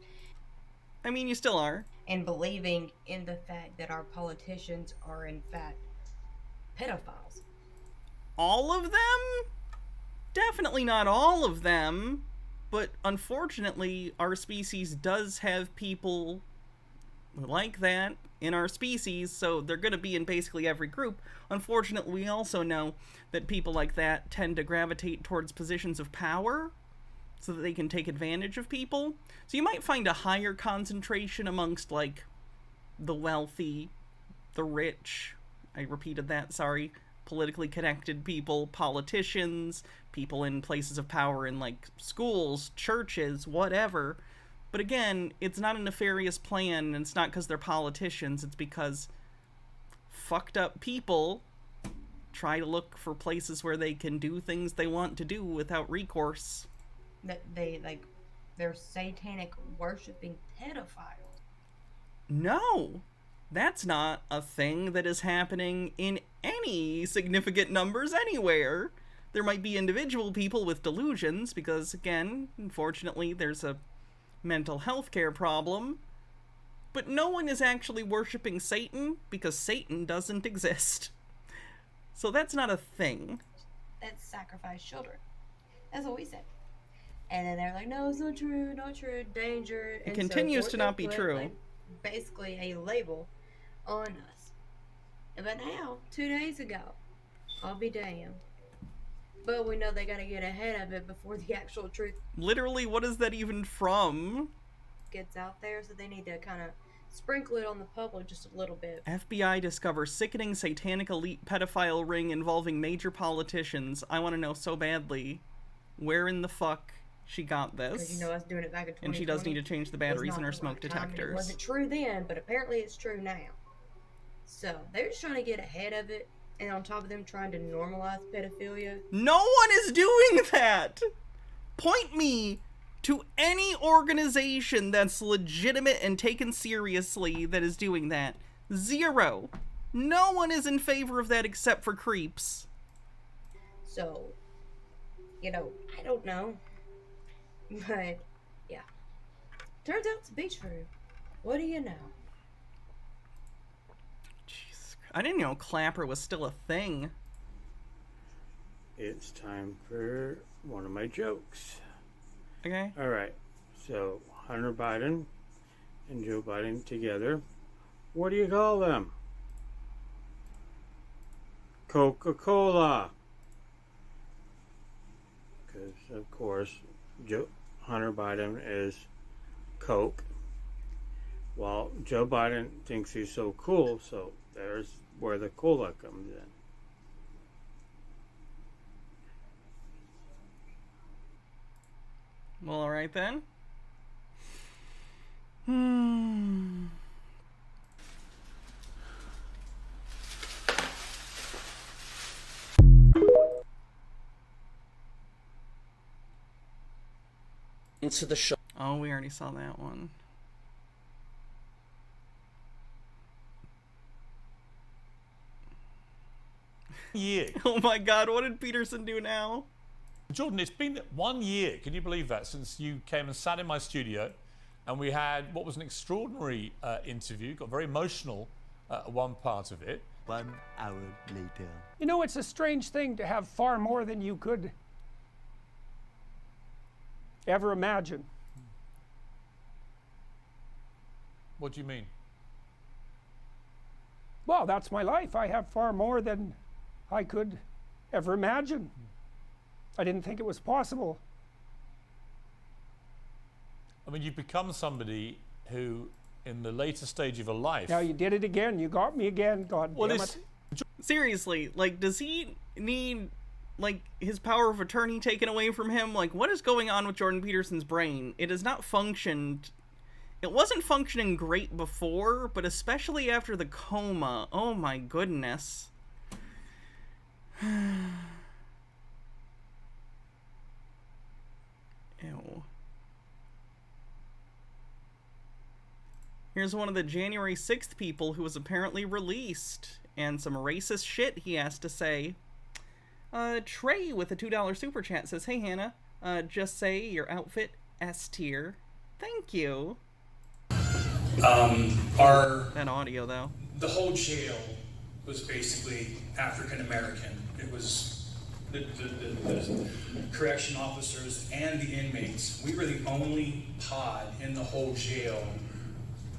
I mean, you still are. And believing in the fact that our politicians are, in fact, pedophiles. All of them? Definitely not all of them. But unfortunately, our species does have people like that in our species, so they're going to be in basically every group. Unfortunately, we also know that people like that tend to gravitate towards positions of power so that they can take advantage of people. So you might find a higher concentration amongst, the wealthy, the rich, I repeated that, sorry, politically connected people, politicians, people in places of power in, schools, churches, whatever. But again, it's not a nefarious plan, and it's not because they're politicians, it's because fucked up people try to look for places where they can do things they want to do without recourse. That they, they're satanic worshipping pedophiles. No, that's not a thing that is happening in any significant numbers anywhere. There might be individual people with delusions because, again, unfortunately, there's a mental health care problem. But no one is actually worshiping Satan because Satan doesn't exist. So that's not a thing. That's sacrifice children. That's what we said. And then they're like, no, it's not true, danger. It continues to not be true. Like, basically a label on us. But now, 2 days ago, I'll be damned. But we know they gotta get ahead of it before the actual truth Literally, what is that even from? gets out there, so they need to kind of sprinkle it on the public just a little bit. FBI discovers sickening satanic elite pedophile ring involving major politicians. I want to know so badly where in the fuck she got this. Because you know us doing it back in 2020. And she does need to change the batteries in her smoke Time, and detectors. it wasn't true then, but apparently it's true now. So they're just trying to get ahead of it, and on top of them trying to normalize pedophilia. No one is doing that! Point me to any organization that's legitimate and taken seriously that is doing that. Zero. No one is in favor of that except for creeps. So, you know, I don't know. But, yeah. Turns out to be true. What do you know? Jesus, I didn't know Clapper was still a thing. It's time for one of my jokes. Okay. All right. So, Hunter Biden and Joe Biden together. What do you call them? Coca-Cola. Because, of course, Hunter Biden is Coke, while Joe Biden thinks he's so cool, so there's where the cola comes in. Well, alright then. Into the show. Oh, we already saw that one. Year. Oh my god, what did Peterson do now? Jordan, it's been 1 year, can you believe that, since you came and sat in my studio and we had what was an extraordinary interview, got very emotional one part of it. 1 hour later. You know, it's a strange thing to have far more than you could ever imagine. What do you mean? Well, that's my life. I have far more than I could ever imagine. I didn't think it was possible. I mean, you've become somebody who, in the later stage of your life... Now you did it again. You got me again. God damn it. Seriously, like, does he need, like, his power of attorney taken away from him? Like, what is going on with Jordan Peterson's brain? It has not functioned... It wasn't functioning great before, but especially after the coma. Oh my goodness. Ew. Here's one of the January 6th people who was apparently released, and some racist shit he has to say. Trey with a $2 super chat says, "Hey Hannah, just say your outfit S tier. Thank you." That audio though. The whole jail was basically African American. It was the correction officers and the inmates. We were the only pod in the whole jail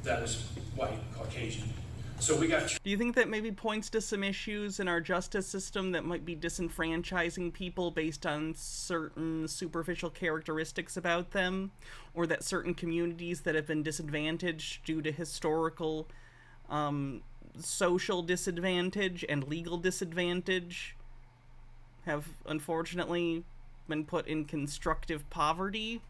that was white, Caucasian. So we got... Do you think that maybe points to some issues in our justice system that might be disenfranchising people based on certain superficial characteristics about them? Or that certain communities that have been disadvantaged due to historical social disadvantage and legal disadvantage have unfortunately been put in constructive poverty,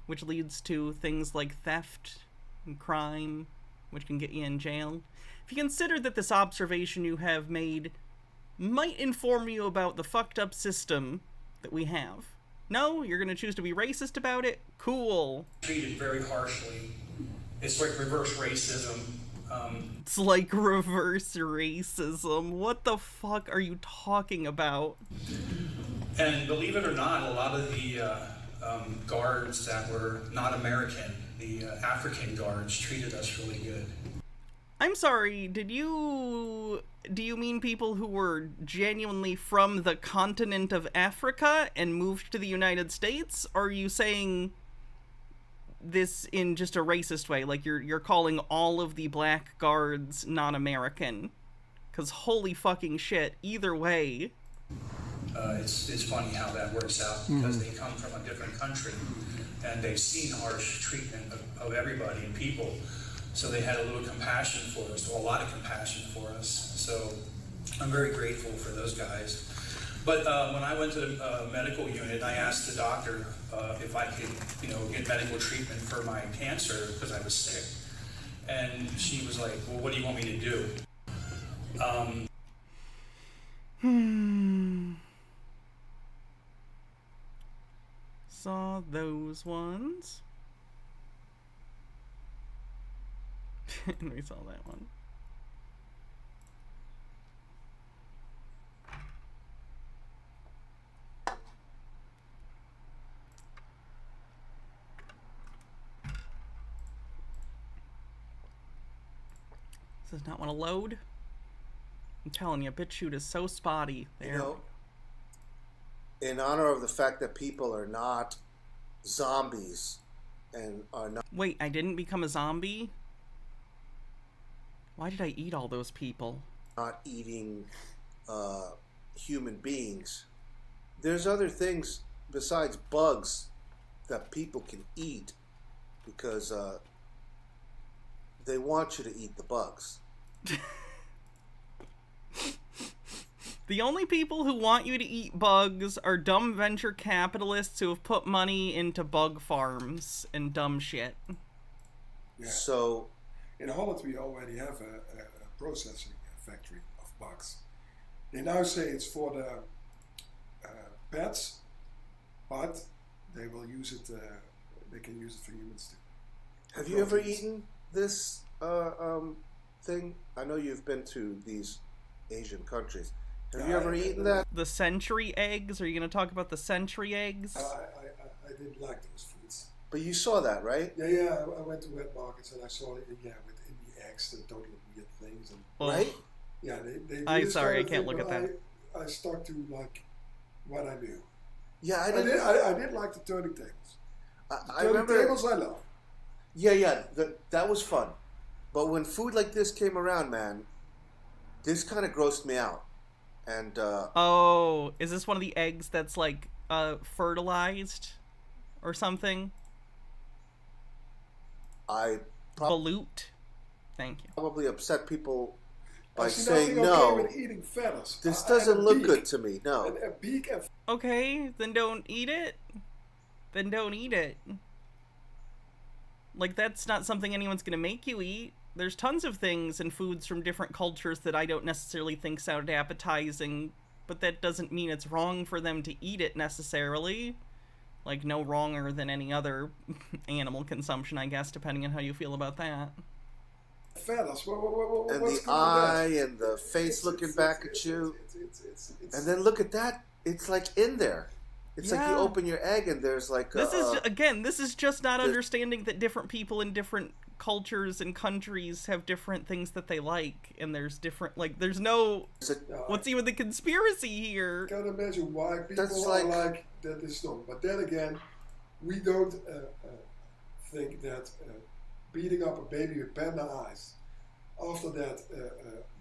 which leads to things like theft and crime, which can get you in jail? If you consider that this observation you have made might inform you about the fucked up system that we have, No? You're gonna choose to be racist about it? Cool. Treated very harshly. It's like reverse racism. It's like reverse racism. What the fuck are you talking about? And believe it or not, a lot of the guards that were not American, the African guards, treated us really good. I'm sorry, do you mean people who were genuinely from the continent of Africa and moved to the United States? Or are you saying this in just a racist way? Like you're calling all of the black guards non-American? 'Cause holy fucking shit, either way. It's funny how that works out, because they come from a different country and they've seen harsh treatment of everybody and people. So they had a little compassion for us, or a lot of compassion for us. So I'm very grateful for those guys. But when I went to the medical unit, I asked the doctor if I could, get medical treatment for my cancer because I was sick. And she was like, well, what do you want me to do? Saw those ones. And we saw that one. Does not want to load. I'm telling you, BitChute is so spotty. There. In honor of the fact that people are not zombies and are not... Wait, I didn't become a zombie? Why did I eat all those people? Not eating human beings. There's other things besides bugs that people can eat because they want you to eat the bugs. The only people who want you to eat bugs are dumb venture capitalists who have put money into bug farms and dumb shit. Yeah. So... In Holland, we already have a processing factory of bugs. They now say it's for the pets, but they will use it. They can use it for humans too. Have you ever eaten this thing? I know you've been to these Asian countries. Have you ever eaten that? The century eggs? Are you going to talk about the century eggs? I didn't like those foods. But you saw that, right? Yeah. I went to wet markets and I saw it. Yeah, within the eggs, the totally weird things. And, right? Yeah, they I'm sorry, I can't look at that. I stuck to like what I knew. Yeah, I did like the turning tables. I remember tables I love. Yeah, that was fun. But when food like this came around, man, this kind of grossed me out. And oh, is this one of the eggs that's like fertilized or something? Balut. Thank you. Probably upset people by saying no. With eating feathers. This doesn't look good to me. No. A beak and... Okay, then don't eat it. Then don't eat it. Like, that's not something anyone's gonna make you eat. There's tons of things and foods from different cultures that I don't necessarily think sound appetizing, but that doesn't mean it's wrong for them to eat it necessarily. Like, no wronger than any other animal consumption, I guess, depending on how you feel about that. Feathers. And the eye and the face looking back at you. And then look at that. It's like in there. It's like you open your egg and there's like this is just not understanding that different people in different cultures and countries have different things that they like, and there's different, like, there's no what's even the conspiracy here? I can't imagine why people are like that is wrong. But then again, we don't think that beating up a baby with panda eyes, after that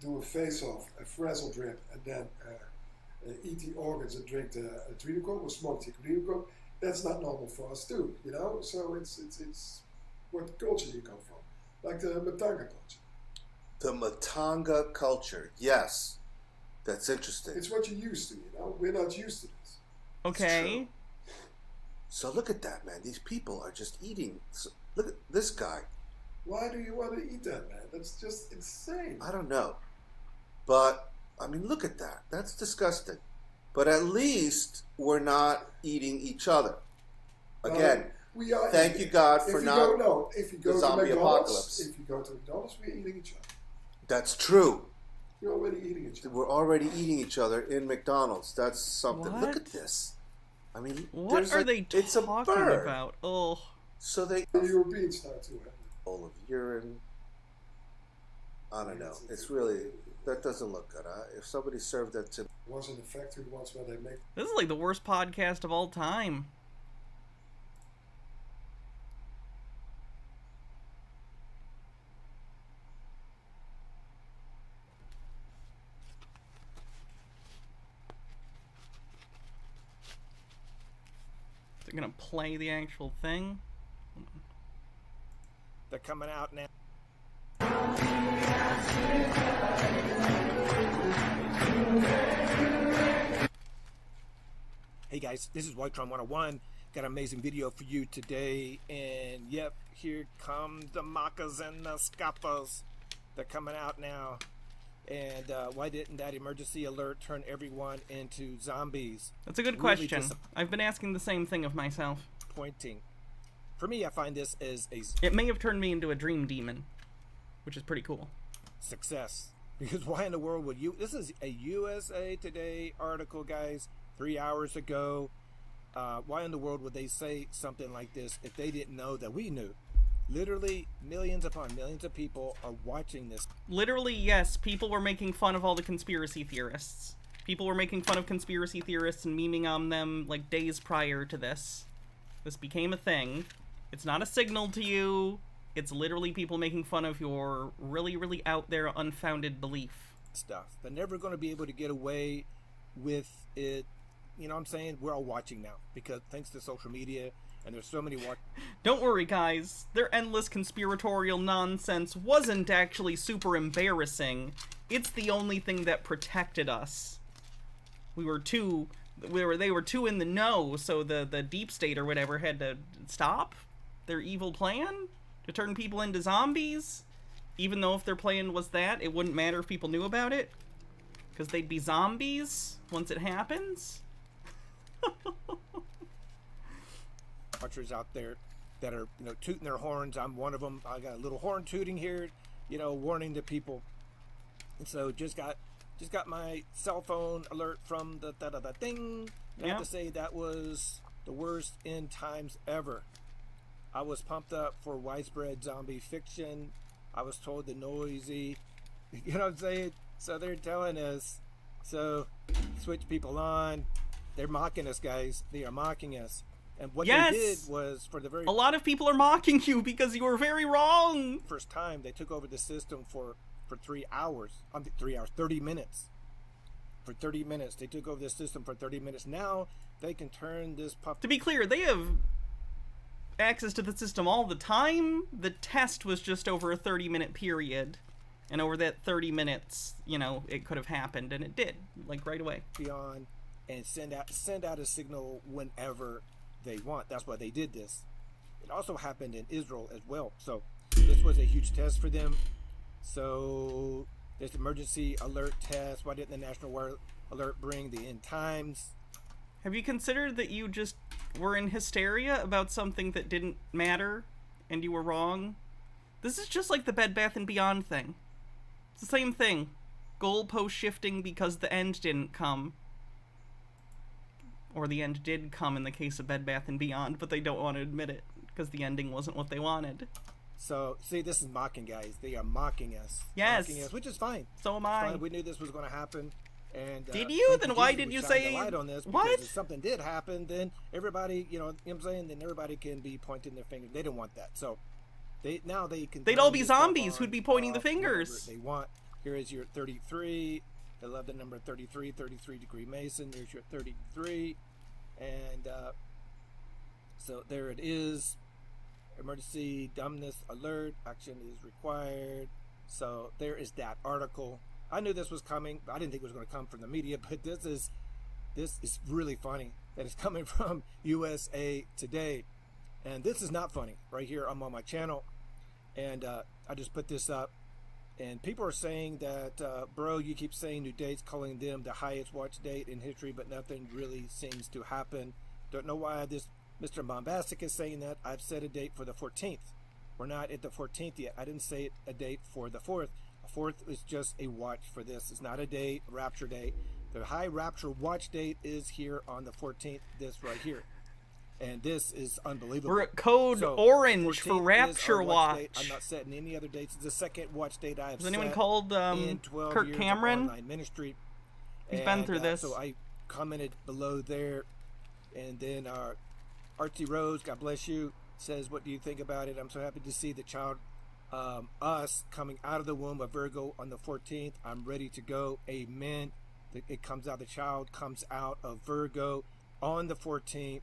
do a face-off, a frazzle drip, and then eat the organs and drink the adrenochrome or smoke the adrenochrome, that's not normal for us too, you know? So it's what culture you come from. Like the Matanga culture. The Matanga culture, yes. That's interesting. It's what you're used to, you know? We're not used to this. Okay. So look at that, man. These people are just eating. Look at this guy. Why do you want to eat that, man? That's just insane. I don't know. But, I mean, look at that. That's disgusting. But at least we're not eating each other. Again, we are thank eating. you God for If you not go, no, if you go the to zombie McDonald's, apocalypse. If you go to McDonald's, we're eating each other. That's true. You're already eating each other. We're already eating each other in McDonald's. That's something. What? Look at this. I mean, What there's are like, they it's a talking bird. about? Oh. So they The Europeans start to have bowl of urine. I don't know. It's really, that doesn't look good. If somebody served that to was in the factory once where they make. This is like the worst podcast of all time. They're gonna play the actual thing. They're coming out now. Hey guys, this is Whitetron 101. Got an amazing video for you today, and yep, here come the Macas and the Scappas. They're coming out now. And why didn't that emergency alert turn everyone into zombies? That's a good Really question. I've been asking the same thing of myself. Disappointing. For me, I find this as a It may have turned me into a dream demon, which is pretty cool. success. Because why in the world would you? This is a USA Today article, guys, 3 hours ago. Why in the world would they say something like this if they didn't know that we knew? Literally, millions upon millions of people are watching this. Literally, yes, people were making fun of all the conspiracy theorists. People were making fun of conspiracy theorists and memeing on them like days prior to this. This became a thing. It's not a signal to you. It's literally people making fun of your really, really out there unfounded belief. Stuff. They're never going to be able to get away with it. You know what I'm saying? We're all watching now because thanks to social media, and there's so many Don't worry, guys. Their endless conspiratorial nonsense wasn't actually super embarrassing. It's the only thing that protected us. They were too in the know, so the deep state or whatever had to stop their evil plan to turn people into zombies. Even though if their plan was that, it wouldn't matter if people knew about it, because they'd be zombies once it happens. watchers out there that are, you know, tooting their horns. I'm one of them. I got a little horn tooting here, you know, warning the people. And so just got my cell phone alert from the thing. I have to say that was the worst end times ever. I was pumped up for widespread zombie fiction. I was told the noisy, you know what I'm saying? So they're telling us, so switch people on. They're mocking us, guys. They are mocking us. And what they did was, for the very a lot of people are mocking you because you were very wrong. first time, they took over the system for 3 hours. 30 minutes. For 30 minutes. They took over the system for 30 minutes. Now they can turn this pup. To be clear, they have access to the system all the time. The test was just over a 30-minute period. And over that 30 minutes, you know, it could have happened, and it did, like right away. Beyond and send out a signal whenever they want. That's why they did this. It also happened in Israel as well. So this was a huge test for them. So this emergency alert test. Why didn't the National Alert bring the end times? Have you considered that you just were in hysteria about something that didn't matter and you were wrong? This is just like the Bed Bath & Beyond thing. It's the same thing. Goalpost shifting because the end didn't come. Or the end did come in the case of Bed Bath & Beyond, but they don't want to admit it because the ending wasn't what they wanted. So, see, this is mocking, guys. They are mocking us. Yes. Mocking us, which is fine. So am I. Fine. We knew this was going to happen. And did you? Then why did you say light on this? what? Because if something did happen, then everybody, you know what I'm saying? Then everybody can be pointing their finger. They don't want that. So they can. They'd all be zombies who'd be pointing the fingers. They want. Here is your 33. I love the number 33. 33 degree Mason. There's your 33, and so there it is. Emergency dumbness alert. Action is required. So there is that article. I knew this was coming. I didn't think it was going to come from the media, but this is really funny that it's coming from USA Today. And this is not funny. Right here, I'm on my channel, and I just put this up. And people are saying that, bro, you keep saying new dates, calling them the highest watch date in history, but nothing really seems to happen. Don't know why this Mr. Bombastic is saying that. I've set a date for the 14th. We're not at the 14th yet. I didn't say a date for the 4th. The 4th is just a watch for this. It's not a date, rapture date. The high rapture watch date is here on the 14th, this right here. And this is unbelievable. We're at code orange for Rapture Watch. I'm not setting any other dates. It's the second watch date I have set. Has anyone called in 12 Kirk years Cameron? Of online ministry. He's been through this. So I commented below there. And then Artsy Rose, God bless you, says, what do you think about it? I'm so happy to see the child, us, coming out of the womb of Virgo on the 14th. I'm ready to go. Amen. It comes out, the child comes out of Virgo on the 14th.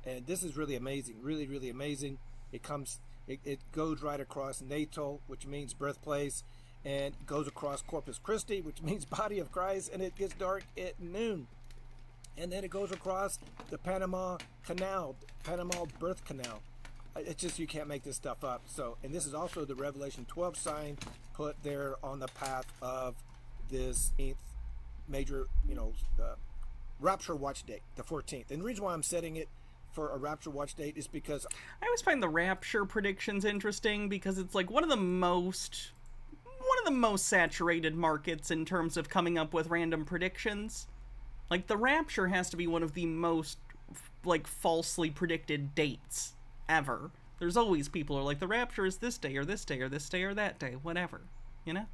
And this is really amazing, really, really amazing. It goes right across natal, which means birthplace, and goes across Corpus Christi, which means body of Christ, and it gets dark at noon. And then it goes across the Panama Canal, Panama Birth Canal. It's just, you can't make this stuff up. So, and this is also the Revelation 12 sign put there on the path of this 8th major, rapture watch date, the 14th. And the reason why I'm setting it for a rapture watch date is because I always find the rapture predictions interesting, because it's like one of the most saturated markets in terms of coming up with random predictions. Like, the rapture has to be one of the most falsely predicted dates ever. There's always people who are like, the rapture is this day or this day or this day or that day, whatever, It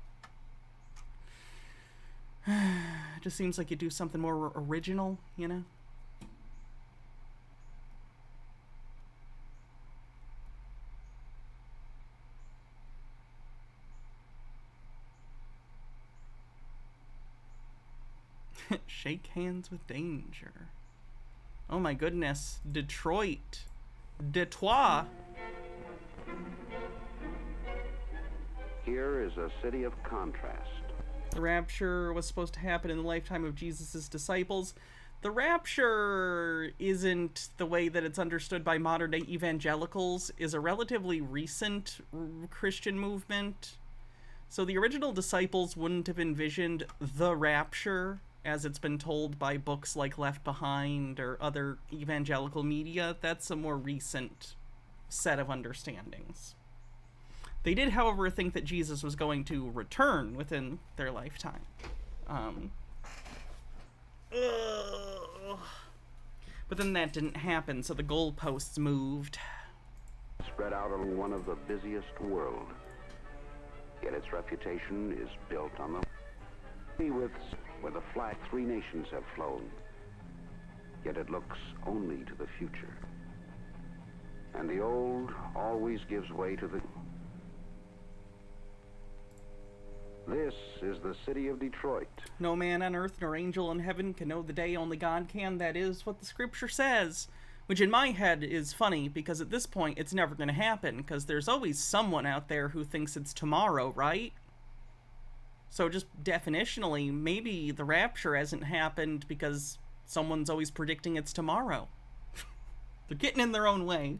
just seems like you do something more original, Shake hands with danger. Oh my goodness. Detroit. Detroit. Here is a city of contrast. The rapture was supposed to happen in the lifetime of Jesus' disciples. The rapture isn't, the way that it's understood by modern-day evangelicals, is a relatively recent Christian movement. So the original disciples wouldn't have envisioned the rapture as it's been told by books like Left Behind or other evangelical media. That's a more recent set of understandings. They did, however, think that Jesus was going to return within their lifetime. But then that didn't happen, so the goalposts moved. Spread out along one of the busiest world. Yet its reputation is built on the where the flag 3 nations have flown. Yet it looks only to the future. And the old always gives way to the... This is the city of Detroit. No man on earth nor angel in heaven can know the day, only God can. That is what the scripture says. Which in my head is funny, because at this point it's never going to happen, because there's always someone out there who thinks it's tomorrow, right? So just definitionally, maybe the rapture hasn't happened because someone's always predicting it's tomorrow. They're getting in their own way.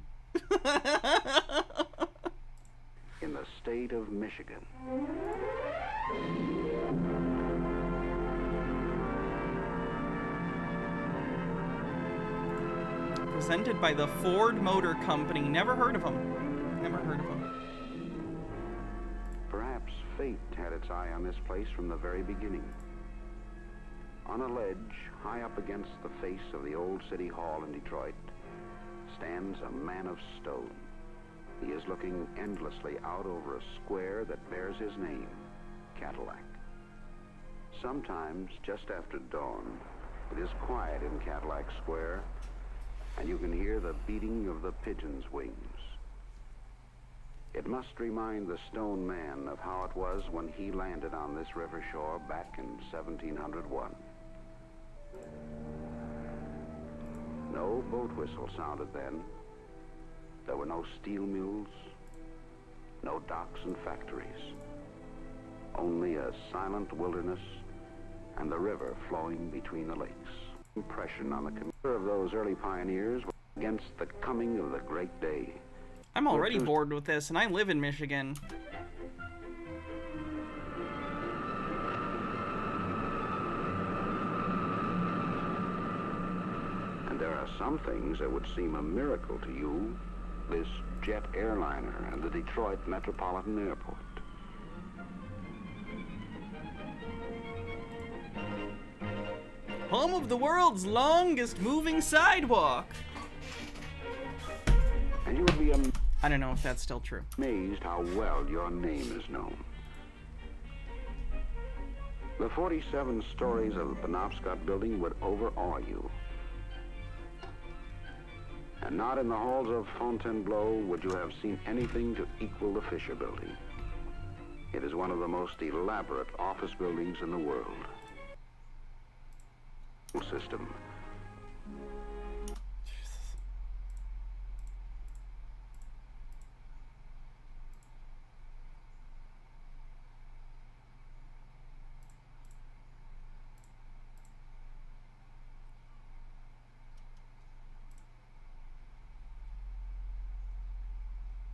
In the state of Michigan. Presented by the Ford Motor Company. Never heard of them. Never heard of them. Perhaps fate had its eye on this place from the very beginning. On a ledge, high up against the face of the old city hall in Detroit, stands a man of stone. He is looking endlessly out over a square that bears his name, Cadillac. Sometimes, just after dawn, it is quiet in Cadillac Square, and you can hear the beating of the pigeons' wings. It must remind the stone man of how it was when he landed on this river shore back in 1701. No boat whistle sounded then. There were no steel mills, no docks and factories. Only a silent wilderness and the river flowing between the lakes. Impression on the commuter of those early pioneers was against the coming of the great day. I'm already bored with this, and I live in Michigan. are some things that would seem a miracle to you. This jet airliner and the Detroit Metropolitan Airport. Home of the world's longest moving sidewalk. And you would be I don't know if that's still true. Amazed how well your name is known. The 47 stories of the Penobscot building would overawe you. And not in the halls of Fontainebleau would you have seen anything to equal the Fisher building. It is one of the most elaborate office buildings in the world. System.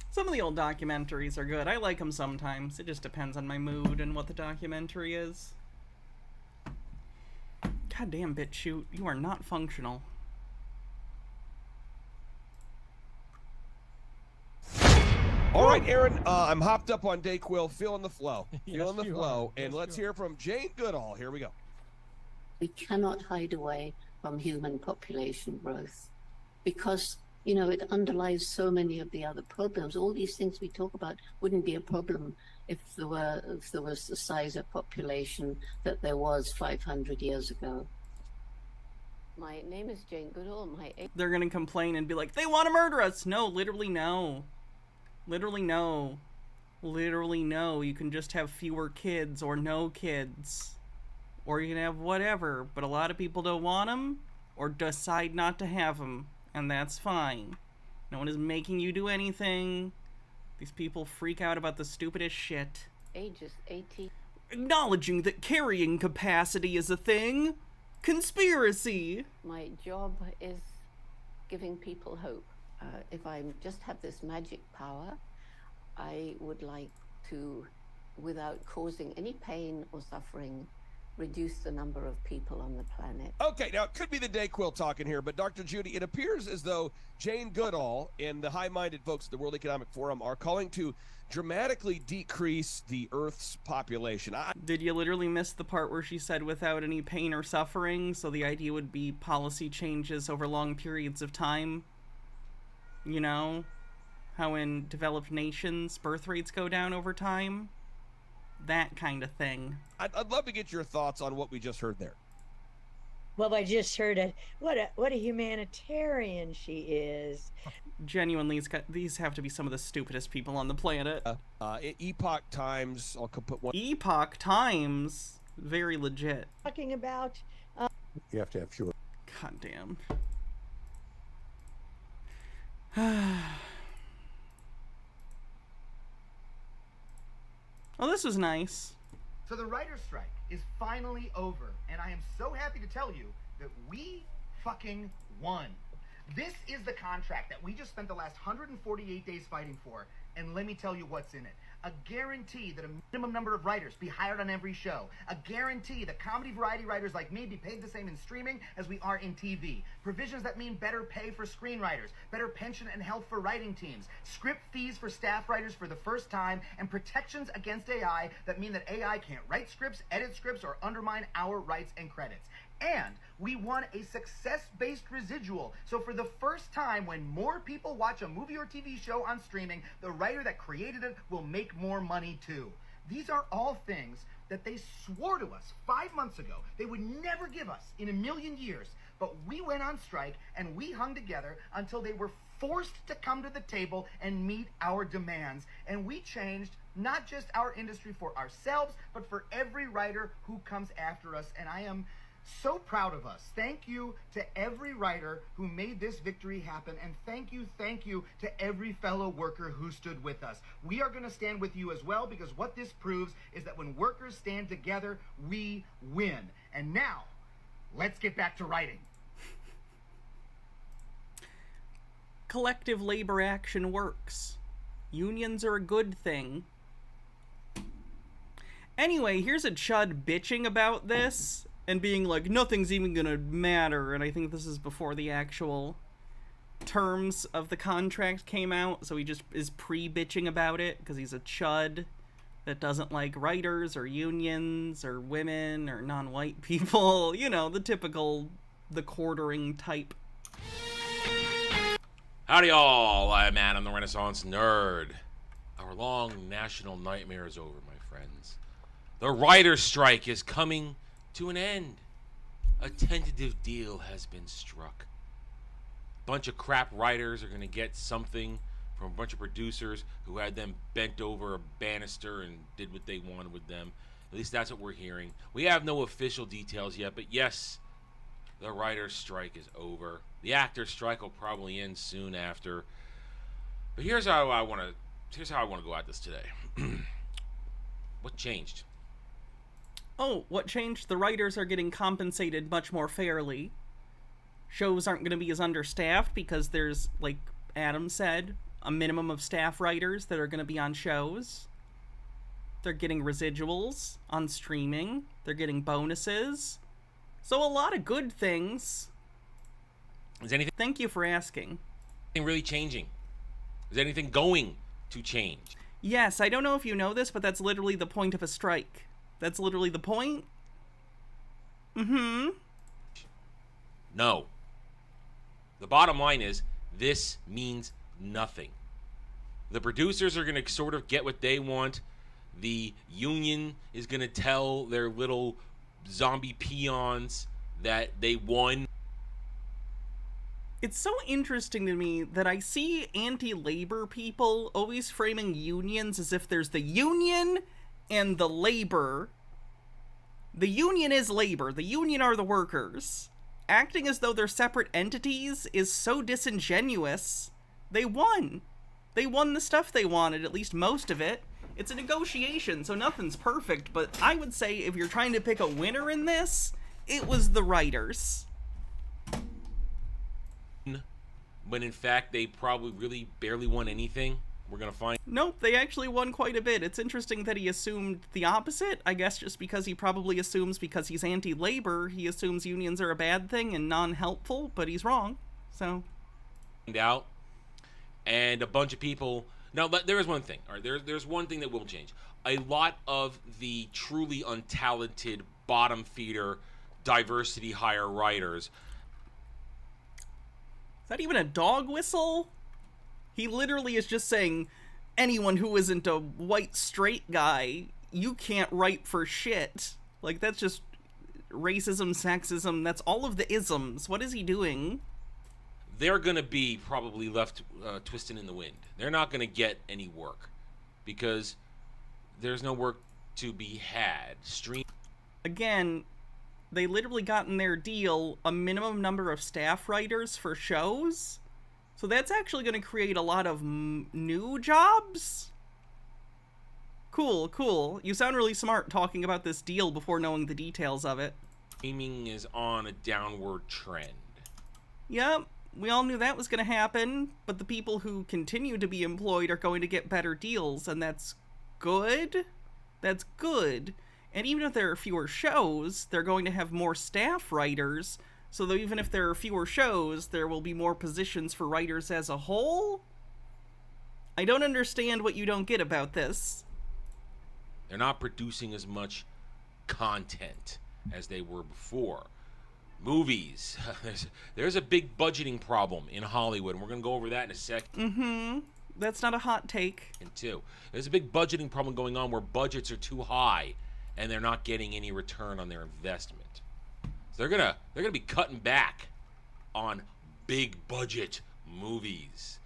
Some of the old documentaries are good. I like them sometimes. It just depends on my mood and what the documentary is. Goddamn, BitChute, you are not functional. All right, Aaron, I'm hopped up on Dayquil, feeling the flow. Feeling the flow. And let's hear from Jane Goodall. Here we go. We cannot hide away from human population growth because, you know, it underlies so many of the other problems. All these things we talk about wouldn't be a problem if there was the size of population that there was 500 years ago. My name is Jane Goodall. They're gonna complain and be like, they want to murder us. No, literally no. Literally no. Literally no. You can just have fewer kids or no kids. Or you can have whatever. But a lot of people don't want them or decide not to have them. And that's fine. No one is making you do anything. These people freak out about the stupidest shit. Age is 18. Acknowledging that carrying capacity is a thing. Conspiracy. My job is giving people hope. If I just have this magic power, I would like to, without causing any pain or suffering, reduce the number of people on the planet. Okay, now it could be the Dayquil talking here, but Dr. Judy, it appears as though Jane Goodall and the high-minded folks at the World Economic Forum are calling to dramatically decrease the Earth's population. Did you literally miss the part where she said without any pain or suffering? So the idea would be policy changes over long periods of time. You know, how in developed nations birth rates go down over time? That kind of thing. I'd love to get your thoughts on what we just heard there. Well, I just heard it. What a humanitarian she is. Genuinely, these have to be some of the stupidest people on the planet. Epoch Times, I'll put one. Epoch Times, very legit. Talking about. You have to have fewer. God damn. Oh, this was nice. So the writer's strike is finally over, and I am so happy to tell you that we fucking won. This is the contract that we just spent the last 148 days fighting for, and let me tell you what's in it. A guarantee that a minimum number of writers be hired on every show. A guarantee that comedy variety writers like me be paid the same in streaming as we are in TV. Provisions that mean better pay for screenwriters, better pension and health for writing teams, script fees for staff writers for the first time, and protections against AI that mean that AI can't write scripts, edit scripts, or undermine our rights and credits. And we won a success-based residual. So for the first time, when more people watch a movie or TV show on streaming, the writer that created it will make more money too. These are all things that they swore to us 5 months ago they would never give us in a million years. But we went on strike and we hung together until they were forced to come to the table and meet our demands. And we changed not just our industry for ourselves, but for every writer who comes after us. And I am so proud of us. Thank you to every writer who made this victory happen, and thank you to every fellow worker who stood with us. We are going to stand with you as well, because what this proves is that when workers stand together, we win. And now, let's get back to writing. Collective labor action works. Unions are a good thing. Anyway, here's a chud bitching about this. and being like, nothing's even gonna matter, and I think this is before the actual terms of the contract came out, so he just is pre-bitching about it, because he's a chud that doesn't like writers, or unions, or women, or non-white people, you know, the typical, the quartering type. Howdy all, I'm Adam the Renaissance Nerd. Our long national nightmare is over, my friends. The writer's strike is coming to an end. A tentative deal has been struck. A bunch of crap writers are going to get something from a bunch of producers who had them bent over a banister and did what they wanted with them. At least that's what we're hearing. We have no official details yet, but yes, the writer's strike is over. The actor's strike will probably end soon after. But here's how I want to go at this today. What changed? Oh, what changed? The writers are getting compensated much more fairly. Shows aren't going to be as understaffed because there's, like Adam said, a minimum of staff writers that are going to be on shows. They're getting residuals on streaming. They're getting bonuses. So a lot of good things. Is anything? Thank you for asking. Anything really changing? Is anything going to change? Yes, I don't know if you know this, but that's literally the point of a strike. That's literally the point. Mm-hmm. No. The bottom line is, this means nothing. The producers are going to sort of get what they want. The union is going to tell their little zombie peons that they won. It's so interesting to me that I see anti-labor people always framing unions as if there's the union and the labor. The union is labor. The union are the workers. Acting as though they're separate entities is so disingenuous. They won. They won the stuff they wanted, at least most of it. It's a negotiation, so nothing's perfect, but I would say if you're trying to pick a winner in this, it was the writers. When in fact, they probably really barely won anything. We're going to find... Nope, they actually won quite a bit. It's interesting that he assumed the opposite. I guess just because he probably assumes because he's anti-labor, he assumes unions are a bad thing and non-helpful, but he's wrong, so... out, and a bunch of people... Now, there is one thing. All right, there's one thing that will change. A lot of the truly untalented, bottom-feeder, diversity hire writers... Is that even a dog whistle? He literally is just saying, anyone who isn't a white straight guy, you can't write for shit. Like, that's just racism, sexism, that's all of the isms. What is he doing? They're going to be probably left twisting in the wind. They're not going to get any work because there's no work to be had. Again, they literally got in their deal a minimum number of staff writers for shows. So that's actually going to create a lot of new jobs. Cool, cool. You sound really smart talking about this deal before knowing the details of it. Streaming is on a downward trend. Yep, we all knew that was going to happen, but the people who continue to be employed are going to get better deals, and that's good. That's good. And even if there are fewer shows, they're going to have more staff writers, so that even if there are fewer shows, there will be more positions for writers as a whole? I don't understand what you don't get about this. They're not producing as much content as they were before. Movies. There's a big budgeting problem in Hollywood, and we're going to go over that in a second. Mm-hmm. That's not a hot take. And two, there's a big budgeting problem going on where budgets are too high, and they're not getting any return on their investment. So they're gonna be cutting back on big budget movies.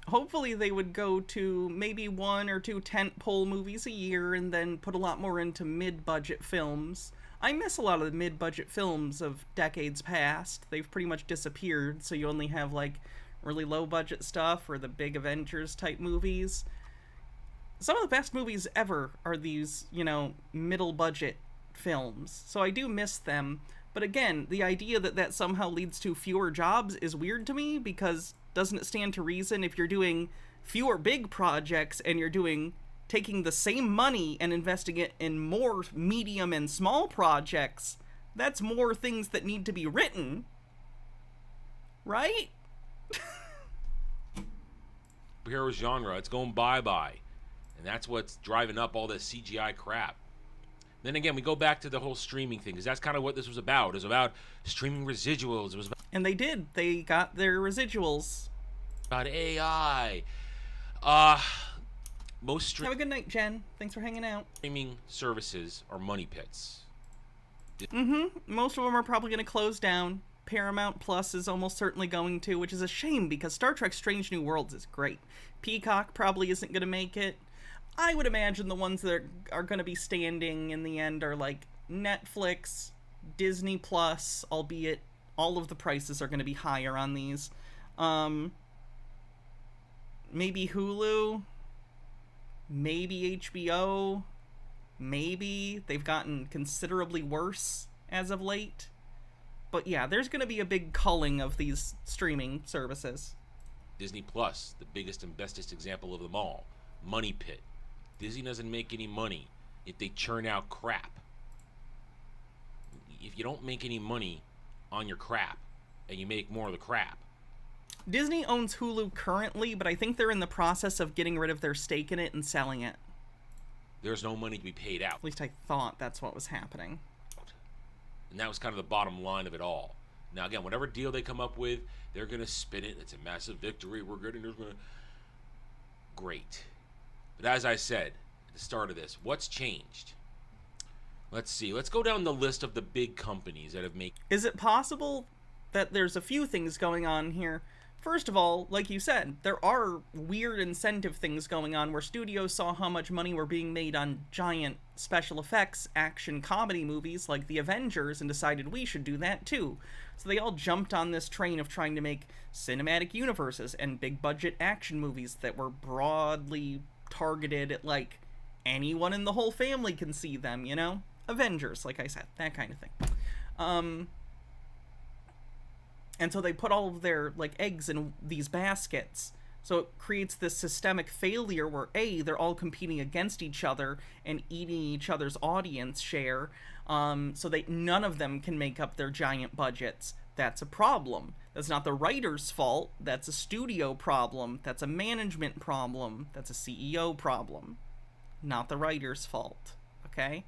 Hopefully they would go to maybe 1 or 2 tentpole movies a year and then put a lot more into mid-budget films. I miss a lot of the mid-budget films of decades past. They've pretty much disappeared, so you only have like really low-budget stuff or the big Avengers type movies. Some of the best movies ever are these, you know, middle-budget films. So I do miss them. But again, the idea that that somehow leads to fewer jobs is weird to me, because doesn't it stand to reason if you're doing fewer big projects and you're taking the same money and investing it in more medium and small projects, That's more things that need to be written. Right? Superhero genre, it's going bye-bye. And that's what's driving up all this CGI crap. Then again, we go back to the whole streaming thing, because that's kind of what this was about. It was about streaming residuals. It was And they did. They got their residuals. about AI. Most Have a good night, Jen. Thanks for hanging out. streaming services are money pits. Most of them are probably going to close down. Paramount Plus is almost certainly going to, which is a shame because Star Trek Strange New Worlds is great. Peacock probably isn't going to make it. I would imagine the ones that are going to be standing in the end are like Netflix, Disney Plus, albeit all of the prices are going to be higher on these. Maybe Hulu, maybe HBO, maybe they've gotten considerably worse as of late. But yeah, there's going to be a big culling of these streaming services. Disney Plus, the biggest and bestest example of them all. Money pit. Disney doesn't make any money if they churn out crap. If you don't make any money on your crap, and you make more of the crap. Disney owns Hulu currently, but I think they're in the process of getting rid of their stake in it and selling it. There's no money to be paid out. At least I thought that's what was happening. And that was kind of the bottom line of it all. Now, again, whatever deal they come up with, they're going to spin it. It's a massive victory. We're good. And great. But as I said at the start of this, what's changed? Let's see. Let's go down the list of the big companies that have made... Is it possible that there's a few things going on here? First of all, like you said, there are weird incentive things going on where studios saw how much money were being made on giant special effects action comedy movies like The Avengers and decided we should do that too. So they all jumped on this train of trying to make cinematic universes and big budget action movies that were broadly targeted at like anyone in the whole family can see them, you know? Avengers, like I said, that kind of thing. And so they put all of their, like, eggs in these baskets. So it creates this systemic failure where, A, they're all competing against each other and eating each other's audience share, so that none of them can make up their giant budgets. That's a problem. That's not the writer's fault. That's a studio problem. That's a management problem. That's a CEO problem. Not the writer's fault. Okay?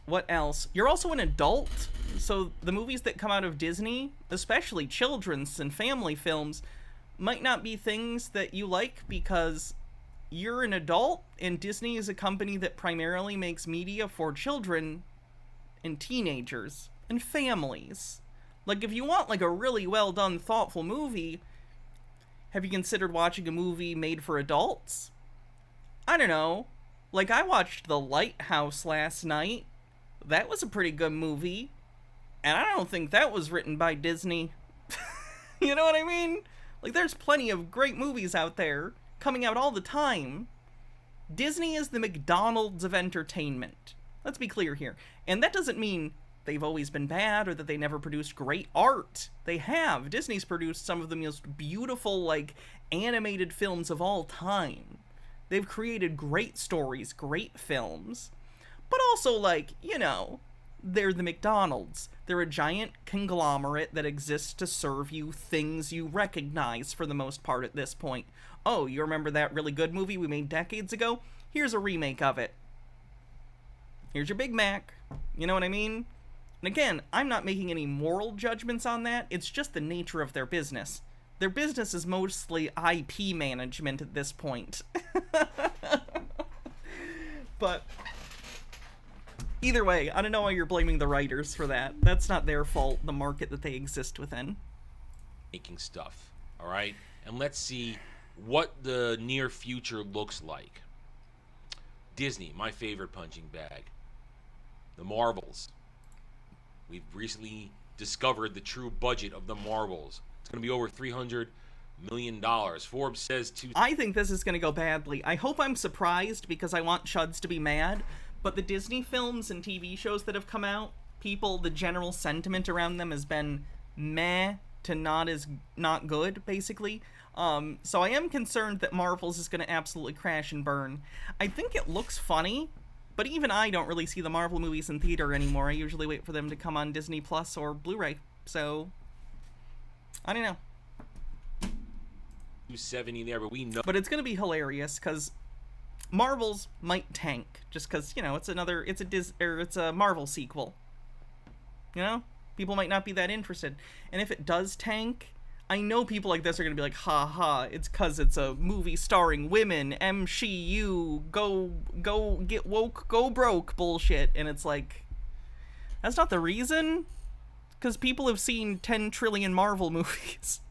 What else? You're also an adult, so the movies that come out of Disney, especially children's and family films, might not be things that you like because you're an adult, and Disney is a company that primarily makes media for children and teenagers and families. Like, if you want, like, a really well-done, thoughtful movie, have you considered watching a movie made for adults? I don't know. Like, I watched The Lighthouse last night. That was a pretty good movie, and I don't think that was written by Disney. You know what I mean? Like, there's plenty of great movies out there, coming out all the time. Disney is the McDonald's of entertainment. Let's be clear here. And that doesn't mean they've always been bad or that they never produced great art. They have. Disney's produced some of the most beautiful, like, animated films of all time. They've created great stories, great films. But also, like, you know, they're the McDonald's. They're a giant conglomerate that exists to serve you things you recognize for the most part at this point. Oh, you remember that really good movie we made decades ago? Here's a remake of it. Here's your Big Mac. You know what I mean? And again, I'm not making any moral judgments on that. It's just the nature of their business. Their business is mostly IP management at this point. But... either way, I don't know why you're blaming the writers for that. That's not their fault, the market that they exist within. Making stuff, all right? And let's see what the near future looks like. Disney, my favorite punching bag. The Marvels. We've recently discovered the true budget of the Marvels. It's going to be over $300 million. Forbes says I think this is going to go badly. I hope I'm surprised because I want Chuds to be mad. But the Disney films and TV shows that have come out, the general sentiment around them has been meh to not good, basically. So I am concerned that Marvel's is going to absolutely crash and burn. I think it looks funny, But even I don't really see the Marvel movies in theater anymore. I usually wait for them to come on Disney Plus or Blu-ray. So, I don't know. 270 there, but we know. But it's gonna be hilarious because Marvel's might tank just because, you know, it's a Marvel sequel. You know, people might not be that interested, and if it does tank, I know people like this are gonna be like, ha ha, it's because it's a movie starring women, MCU, go get woke, go broke bullshit, and it's like, that's not the reason, because people have seen 10 trillion Marvel movies.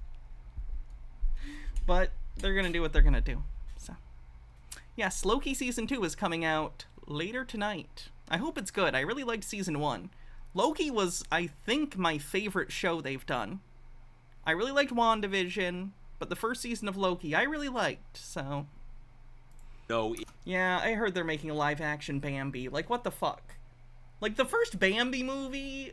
But they're gonna do what they're gonna do. So, yes, Loki Season 2 is coming out later tonight. I hope it's good. I really liked Season 1. Loki was, I think, my favorite show they've done. I really liked WandaVision, but the first season of Loki I really liked, so... No. Yeah, I heard they're making a live-action Bambi. Like, what the fuck? Like, the first Bambi movie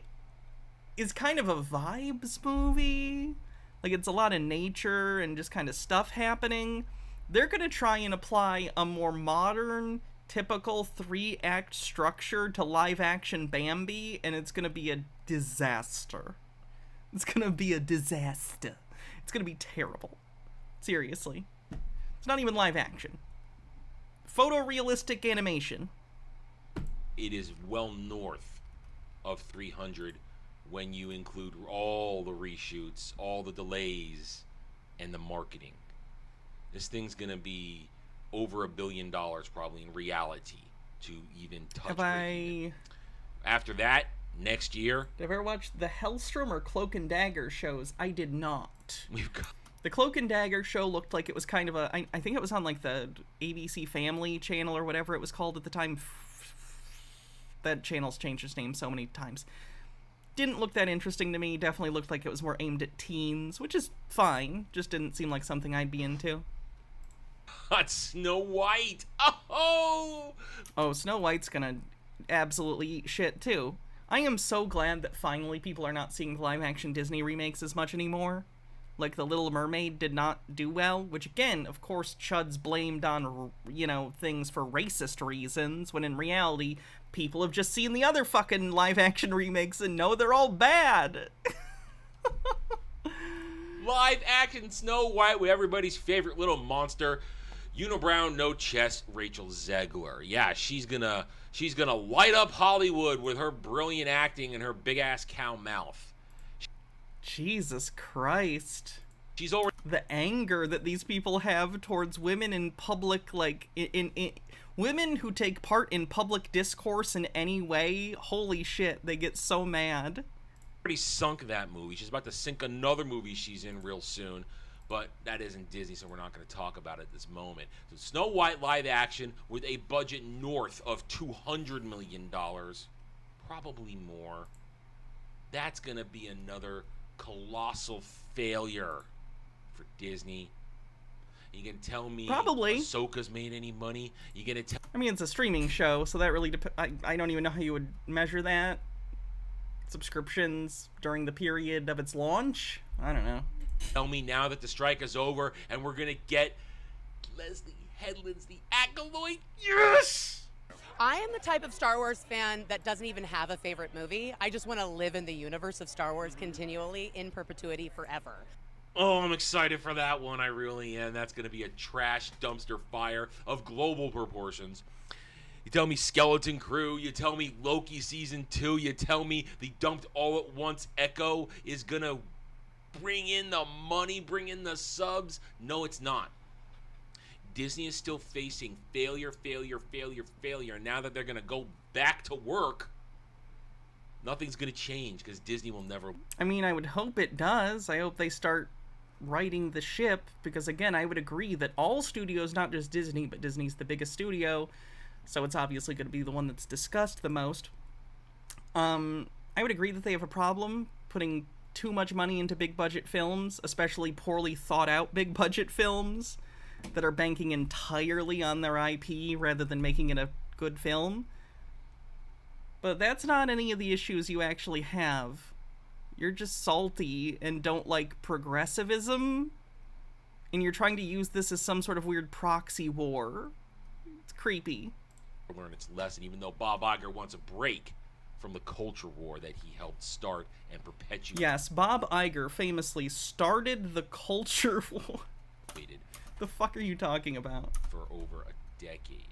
is kind of a vibes movie. Like, it's a lot of nature and just kind of stuff happening. They're gonna try and apply a more modern, typical 3-act structure to live-action Bambi, and it's gonna be a disaster. It's gonna be a disaster. It's gonna be terrible. Seriously. It's not even live action. Photorealistic animation. It is well north of 300 when you include all the reshoots, all the delays, and the marketing. This thing's gonna be over $1 billion probably in reality to even touch. After that, next year. Did I ever watch the Hellstrom or Cloak and Dagger shows? I did not. We've got the Cloak and Dagger show looked like it was kind of a... I think it was on like the ABC Family channel or whatever it was called at the time. That channel's changed its name so many times. Didn't look that interesting to me. Definitely looked like it was more aimed at teens, which is fine. Just didn't seem like something I'd be into. Got Snow White. Oh! Oh, Snow White's gonna absolutely eat shit too. I am so glad that finally people are not seeing live-action Disney remakes as much anymore. Like, The Little Mermaid did not do well, which again, of course, Chud's blamed on, you know, things for racist reasons, when in reality, people have just seen the other fucking live-action remakes and know they're all bad. Live-action Snow White with everybody's favorite little monster, unibrow, no chest, Rachel Zegler. Yeah, she's gonna light up Hollywood with her brilliant acting and her big-ass cow mouth. Jesus Christ. She's already... The anger that these people have towards women in public, like, in women who take part in public discourse in any way, holy shit, they get so mad. Already sunk that movie. She's about to sink another movie she's in real soon. But that isn't Disney, so we're not going to talk about it at this moment. So Snow White live action with a budget north of $200 million. Probably more. That's going to be another colossal failure for Disney. You can tell me probably Ahsoka's made any money? You gonna tell? I mean, it's a streaming show, so that really I don't even know how you would measure that. Subscriptions during the period of its launch? I don't know. Tell me now that the strike is over and we're gonna get Leslie Headland's The Acolyte. Yes! I am the type of Star Wars fan that doesn't even have a favorite movie. I just want to live in the universe of Star Wars continually, in perpetuity, forever. Oh, I'm excited for that one. I really am. That's going to be a trash dumpster fire of global proportions. You tell me Skeleton Crew, you tell me Loki Season 2, you tell me the Dumped All at Once Echo is going to bring in the money, bring in the subs. No, it's not. Disney is still facing failure. Now that they're going to go back to work, nothing's going to change because Disney will never... I mean, I would hope it does. I hope they start righting the ship because, again, I would agree that all studios, not just Disney, but Disney's the biggest studio, so it's obviously going to be the one that's discussed the most. I would agree that they have a problem putting too much money into big-budget films, especially poorly thought-out big-budget films that are banking entirely on their IP rather than making it a good film. But that's not any of the issues you actually have. You're just salty and don't like progressivism, and you're trying to use this as some sort of weird proxy war. It's creepy. learn its lesson, even though Bob Iger wants a break from the culture war that he helped start and perpetuate. Yes, Bob Iger famously started the culture war. The fuck are you talking about? For over a decade.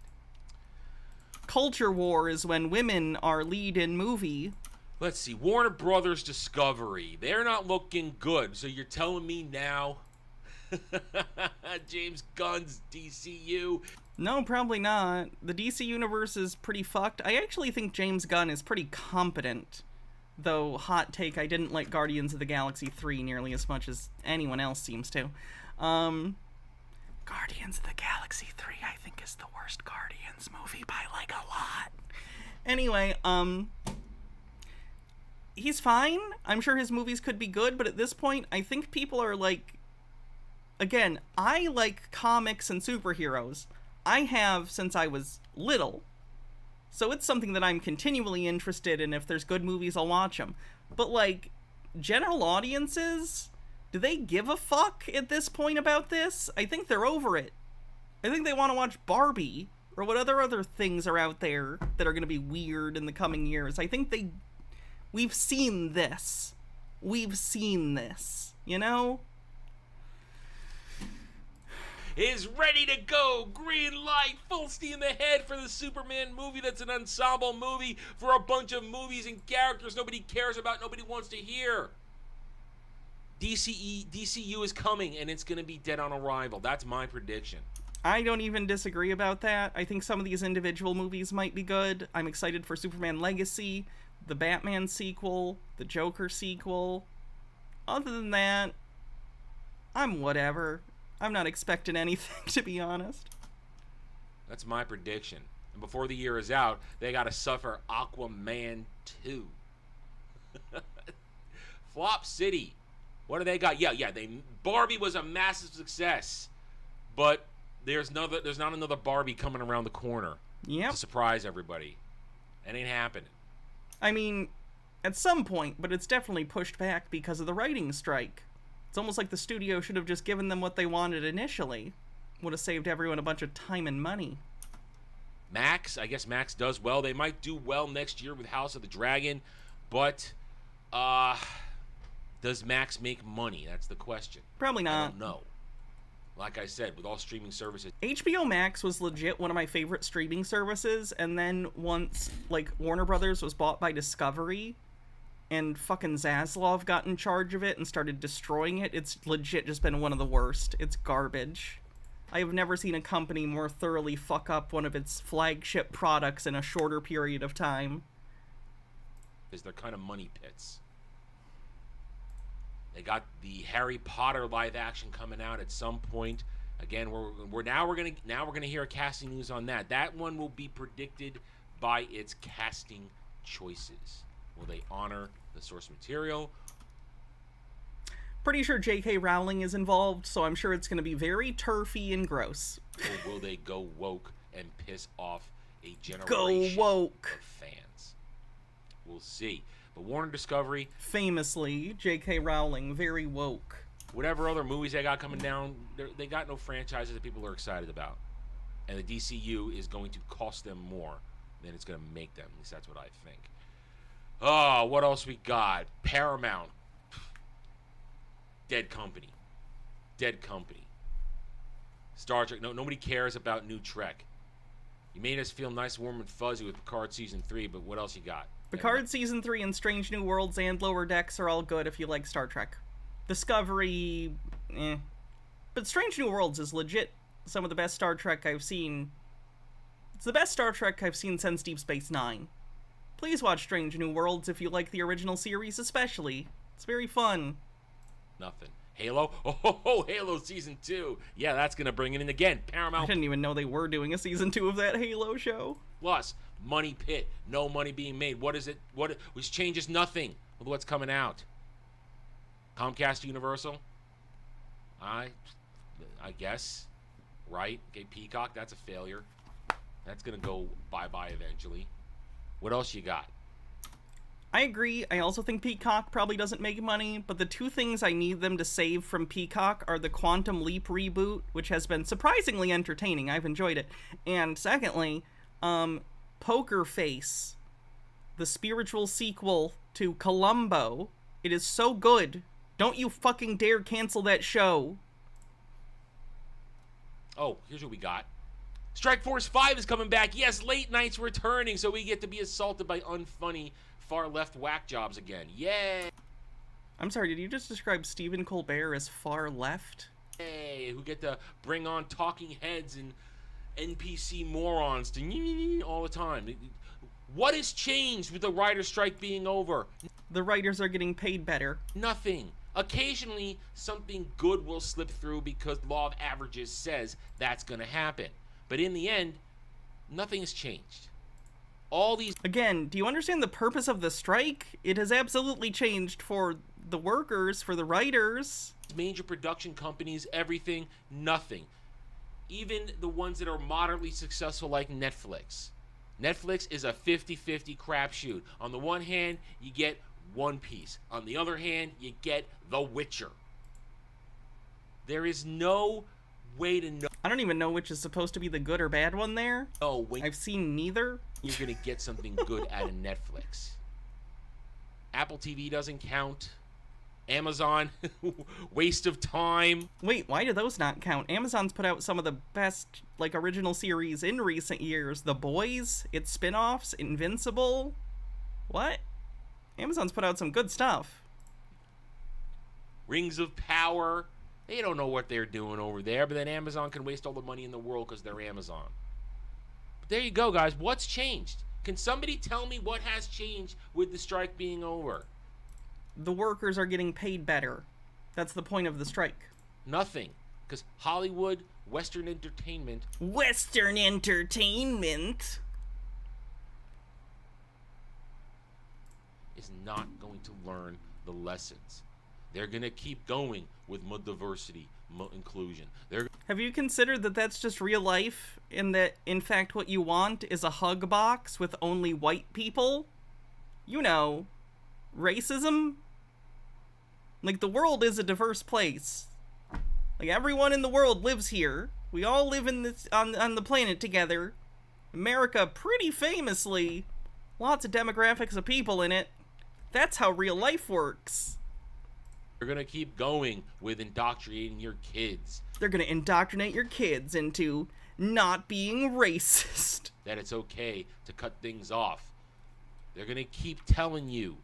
Culture war is when women are lead in movie. Let's see, Warner Brothers Discovery. They're not looking good, so you're telling me now James Gunn's DCU? No, probably not. The DC universe is pretty fucked. I actually think James Gunn is pretty competent. Though, hot take, I didn't like Guardians of the Galaxy 3 nearly as much as anyone else seems to. Guardians of the Galaxy 3, I think, is the worst Guardians movie by, like, a lot. Anyway, he's fine. I'm sure his movies could be good, but at this point, I think people are, like... Again, I like comics and superheroes. I have since I was little. So it's something that I'm continually interested in. If there's good movies, I'll watch them. But, like, general audiences... Do they give a fuck at this point about this? I think they're over it. I think they want to watch Barbie, or what other things are out there that are going to be weird in the coming years. I think we've seen this. We've seen this, you know? Is ready to go. Green light, full steam ahead for the Superman movie that's an ensemble movie for a bunch of movies and characters nobody cares about, nobody wants to hear. DCU is coming, and it's going to be dead on arrival. That's my prediction. I don't even disagree about that. I think some of these individual movies might be good. I'm excited for Superman Legacy, the Batman sequel, the Joker sequel. Other than that, I'm whatever. I'm not expecting anything, to be honest. That's my prediction. And before the year is out, they got to suffer Aquaman 2. Flop City. What do they got? Yeah. Barbie was a massive success, but there's not another Barbie coming around the corner. Yep. To surprise everybody. It ain't happening. I mean, at some point, but it's definitely pushed back because of the writing strike. It's almost like the studio should have just given them what they wanted initially. Would have saved everyone a bunch of time and money. I guess Max does well. They might do well next year with House of the Dragon, but does Max make money? That's the question. Probably not. I don't know. Like I said, with all streaming services... HBO Max was legit one of my favorite streaming services, and then once, like, Warner Brothers was bought by Discovery, and fucking Zaslav got in charge of it and started destroying it, it's legit just been one of the worst. It's garbage. I have never seen a company more thoroughly fuck up one of its flagship products in a shorter period of time. Because they're kind of money pits. They got the Harry Potter live action coming out at some point. Again, we're gonna hear casting news on that. That one will be predicted by its casting choices. Will they honor the source material? Pretty sure J.K. Rowling is involved, so I'm sure it's going to be very turfy and gross. Or will they go woke and piss off a generation of fans? We'll see. But Warner Discovery... Famously, J.K. Rowling, very woke. Whatever other movies they got coming down, they got no franchises that people are excited about. And the DCU is going to cost them more than it's going to make them. At least that's what I think. Oh, what else we got? Paramount. Dead company. Star Trek. No, nobody cares about new Trek. You made us feel nice, warm, and fuzzy with Picard Season 3, but what else you got? Picard Season 3 and Strange New Worlds and Lower Decks are all good if you like Star Trek. Discovery, But Strange New Worlds is legit some of the best Star Trek I've seen. It's the best Star Trek I've seen since Deep Space Nine. Please watch Strange New Worlds if you like the original series especially. It's very fun. Nothing. Halo? Oh, Halo Season 2. Yeah, that's going to bring it in again. Paramount. I didn't even know they were doing a Season 2 of that Halo show. Plus, money pit. No money being made. What is it? Which changes nothing with what's coming out. Comcast Universal? I guess. Right? Okay, Peacock, that's a failure. That's going to go bye-bye eventually. What else you got? I agree. I also think Peacock probably doesn't make money, but the two things I need them to save from Peacock are the Quantum Leap reboot, which has been surprisingly entertaining. I've enjoyed it. And secondly, Poker Face, the spiritual sequel to Columbo. It is so good. Don't you fucking dare cancel that show. Oh, here's what we got. Strike Force 5 is coming back. Yes, late nights returning, so we get to be assaulted by unfunny far-left whack jobs again. Yay! I'm sorry, did you just describe Stephen Colbert as far left? Yay! Who get to bring on talking heads and NPC morons to all the time. What has changed with the writer's strike being over? The writers are getting paid better. Nothing. Occasionally, something good will slip through because law of averages says that's going to happen. But in the end, nothing has changed. All these... Again, do you understand the purpose of the strike? It has absolutely changed for the workers, for the writers. Major production companies, everything, nothing. Even the ones that are moderately successful like Netflix. Netflix is a 50-50 crapshoot. On the one hand, you get One Piece. On the other hand, you get The Witcher. There is no way to know. I don't even know which is supposed to be the good or bad one there. Oh, wait. I've seen neither. You're going to get something good out of Netflix. Apple TV doesn't count. Amazon, waste of time. Wait, why do those not count? Amazon's put out some of the best, like, original series in recent years. The Boys, its spin-offs, Invincible. What? Amazon's put out some good stuff. Rings of Power. They don't know what they're doing over there, but then Amazon can waste all the money in the world because they're Amazon. But there you go, guys. What's changed? Can somebody tell me what has changed with the strike being over? The workers are getting paid better. That's the point of the strike. Nothing. Because Hollywood, Western entertainment... Western entertainment? ...is not going to learn the lessons. They're going to keep going with more diversity, more inclusion. Have you considered that that's just real life? And that, in fact, what you want is a hug box with only white people? You know, racism? Like, the world is a diverse place. Like, everyone in the world lives here. We all live in this on the planet together. America, pretty famously, lots of demographics of people in it. That's how real life works. They're going to keep going with indoctrinating your kids. They're going to indoctrinate your kids into not being racist. That it's okay to cut things off. They're going to keep telling you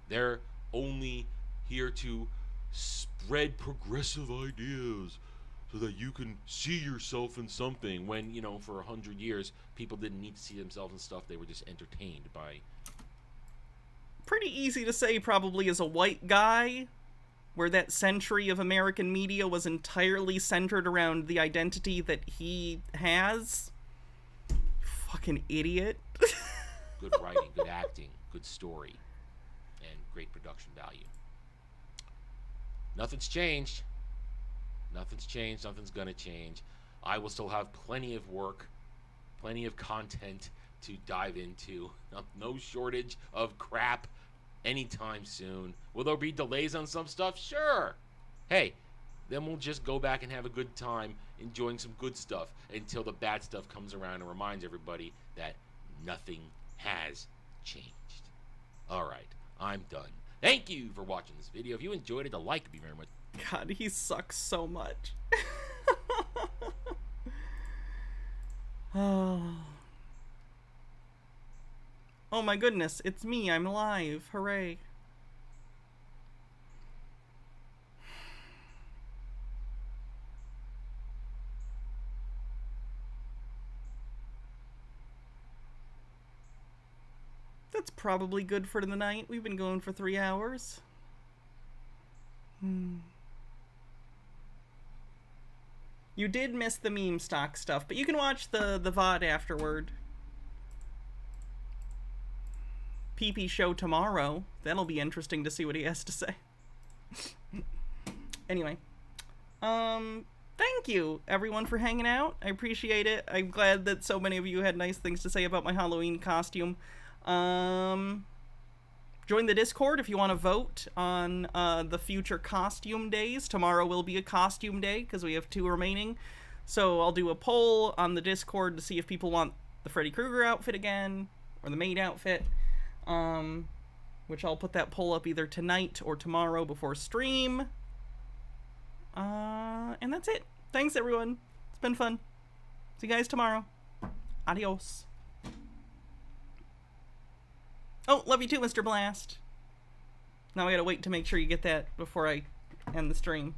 they're only here to spread progressive ideas so that you can see yourself in something when, you know, for 100 years, people didn't need to see themselves in stuff. They were just entertained by... Pretty easy to say probably as a white guy, where that century of American media was entirely centered around the identity that he has. Fucking idiot. Good writing, good acting, good story, and great production value. Nothing's changed. Nothing's changed. Nothing's gonna change. I will still have plenty of work, plenty of content to dive into. No shortage of crap anytime soon. Will there be delays on some stuff? Sure. Hey, then we'll just go back and have a good time enjoying some good stuff until the bad stuff comes around and reminds everybody that nothing has changed. Alright, I'm done. Thank you for watching this video. If you enjoyed it, a like would be very much. God, he sucks so much. Oh my goodness, it's me, I'm live, hooray. That's probably good for the night. We've been going for 3 hours. You did miss the meme stock stuff, but you can watch the VOD afterward. PP show tomorrow. That'll be interesting to see what he has to say. Anyway. Thank you, everyone, for hanging out. I appreciate it. I'm glad that so many of you had nice things to say about my Halloween costume. Join the Discord if you want to vote on the future costume days. Tomorrow will be a costume day because we have 2 remaining. So I'll do a poll on the Discord to see if people want the Freddy Krueger outfit again, or the maid outfit, which I'll put that poll up either tonight or tomorrow before stream. And that's it. Thanks, everyone. It's been fun. See you guys tomorrow. Adios. Oh, love you too, Mr. Blast. Now I gotta wait to make sure you get that before I end the stream.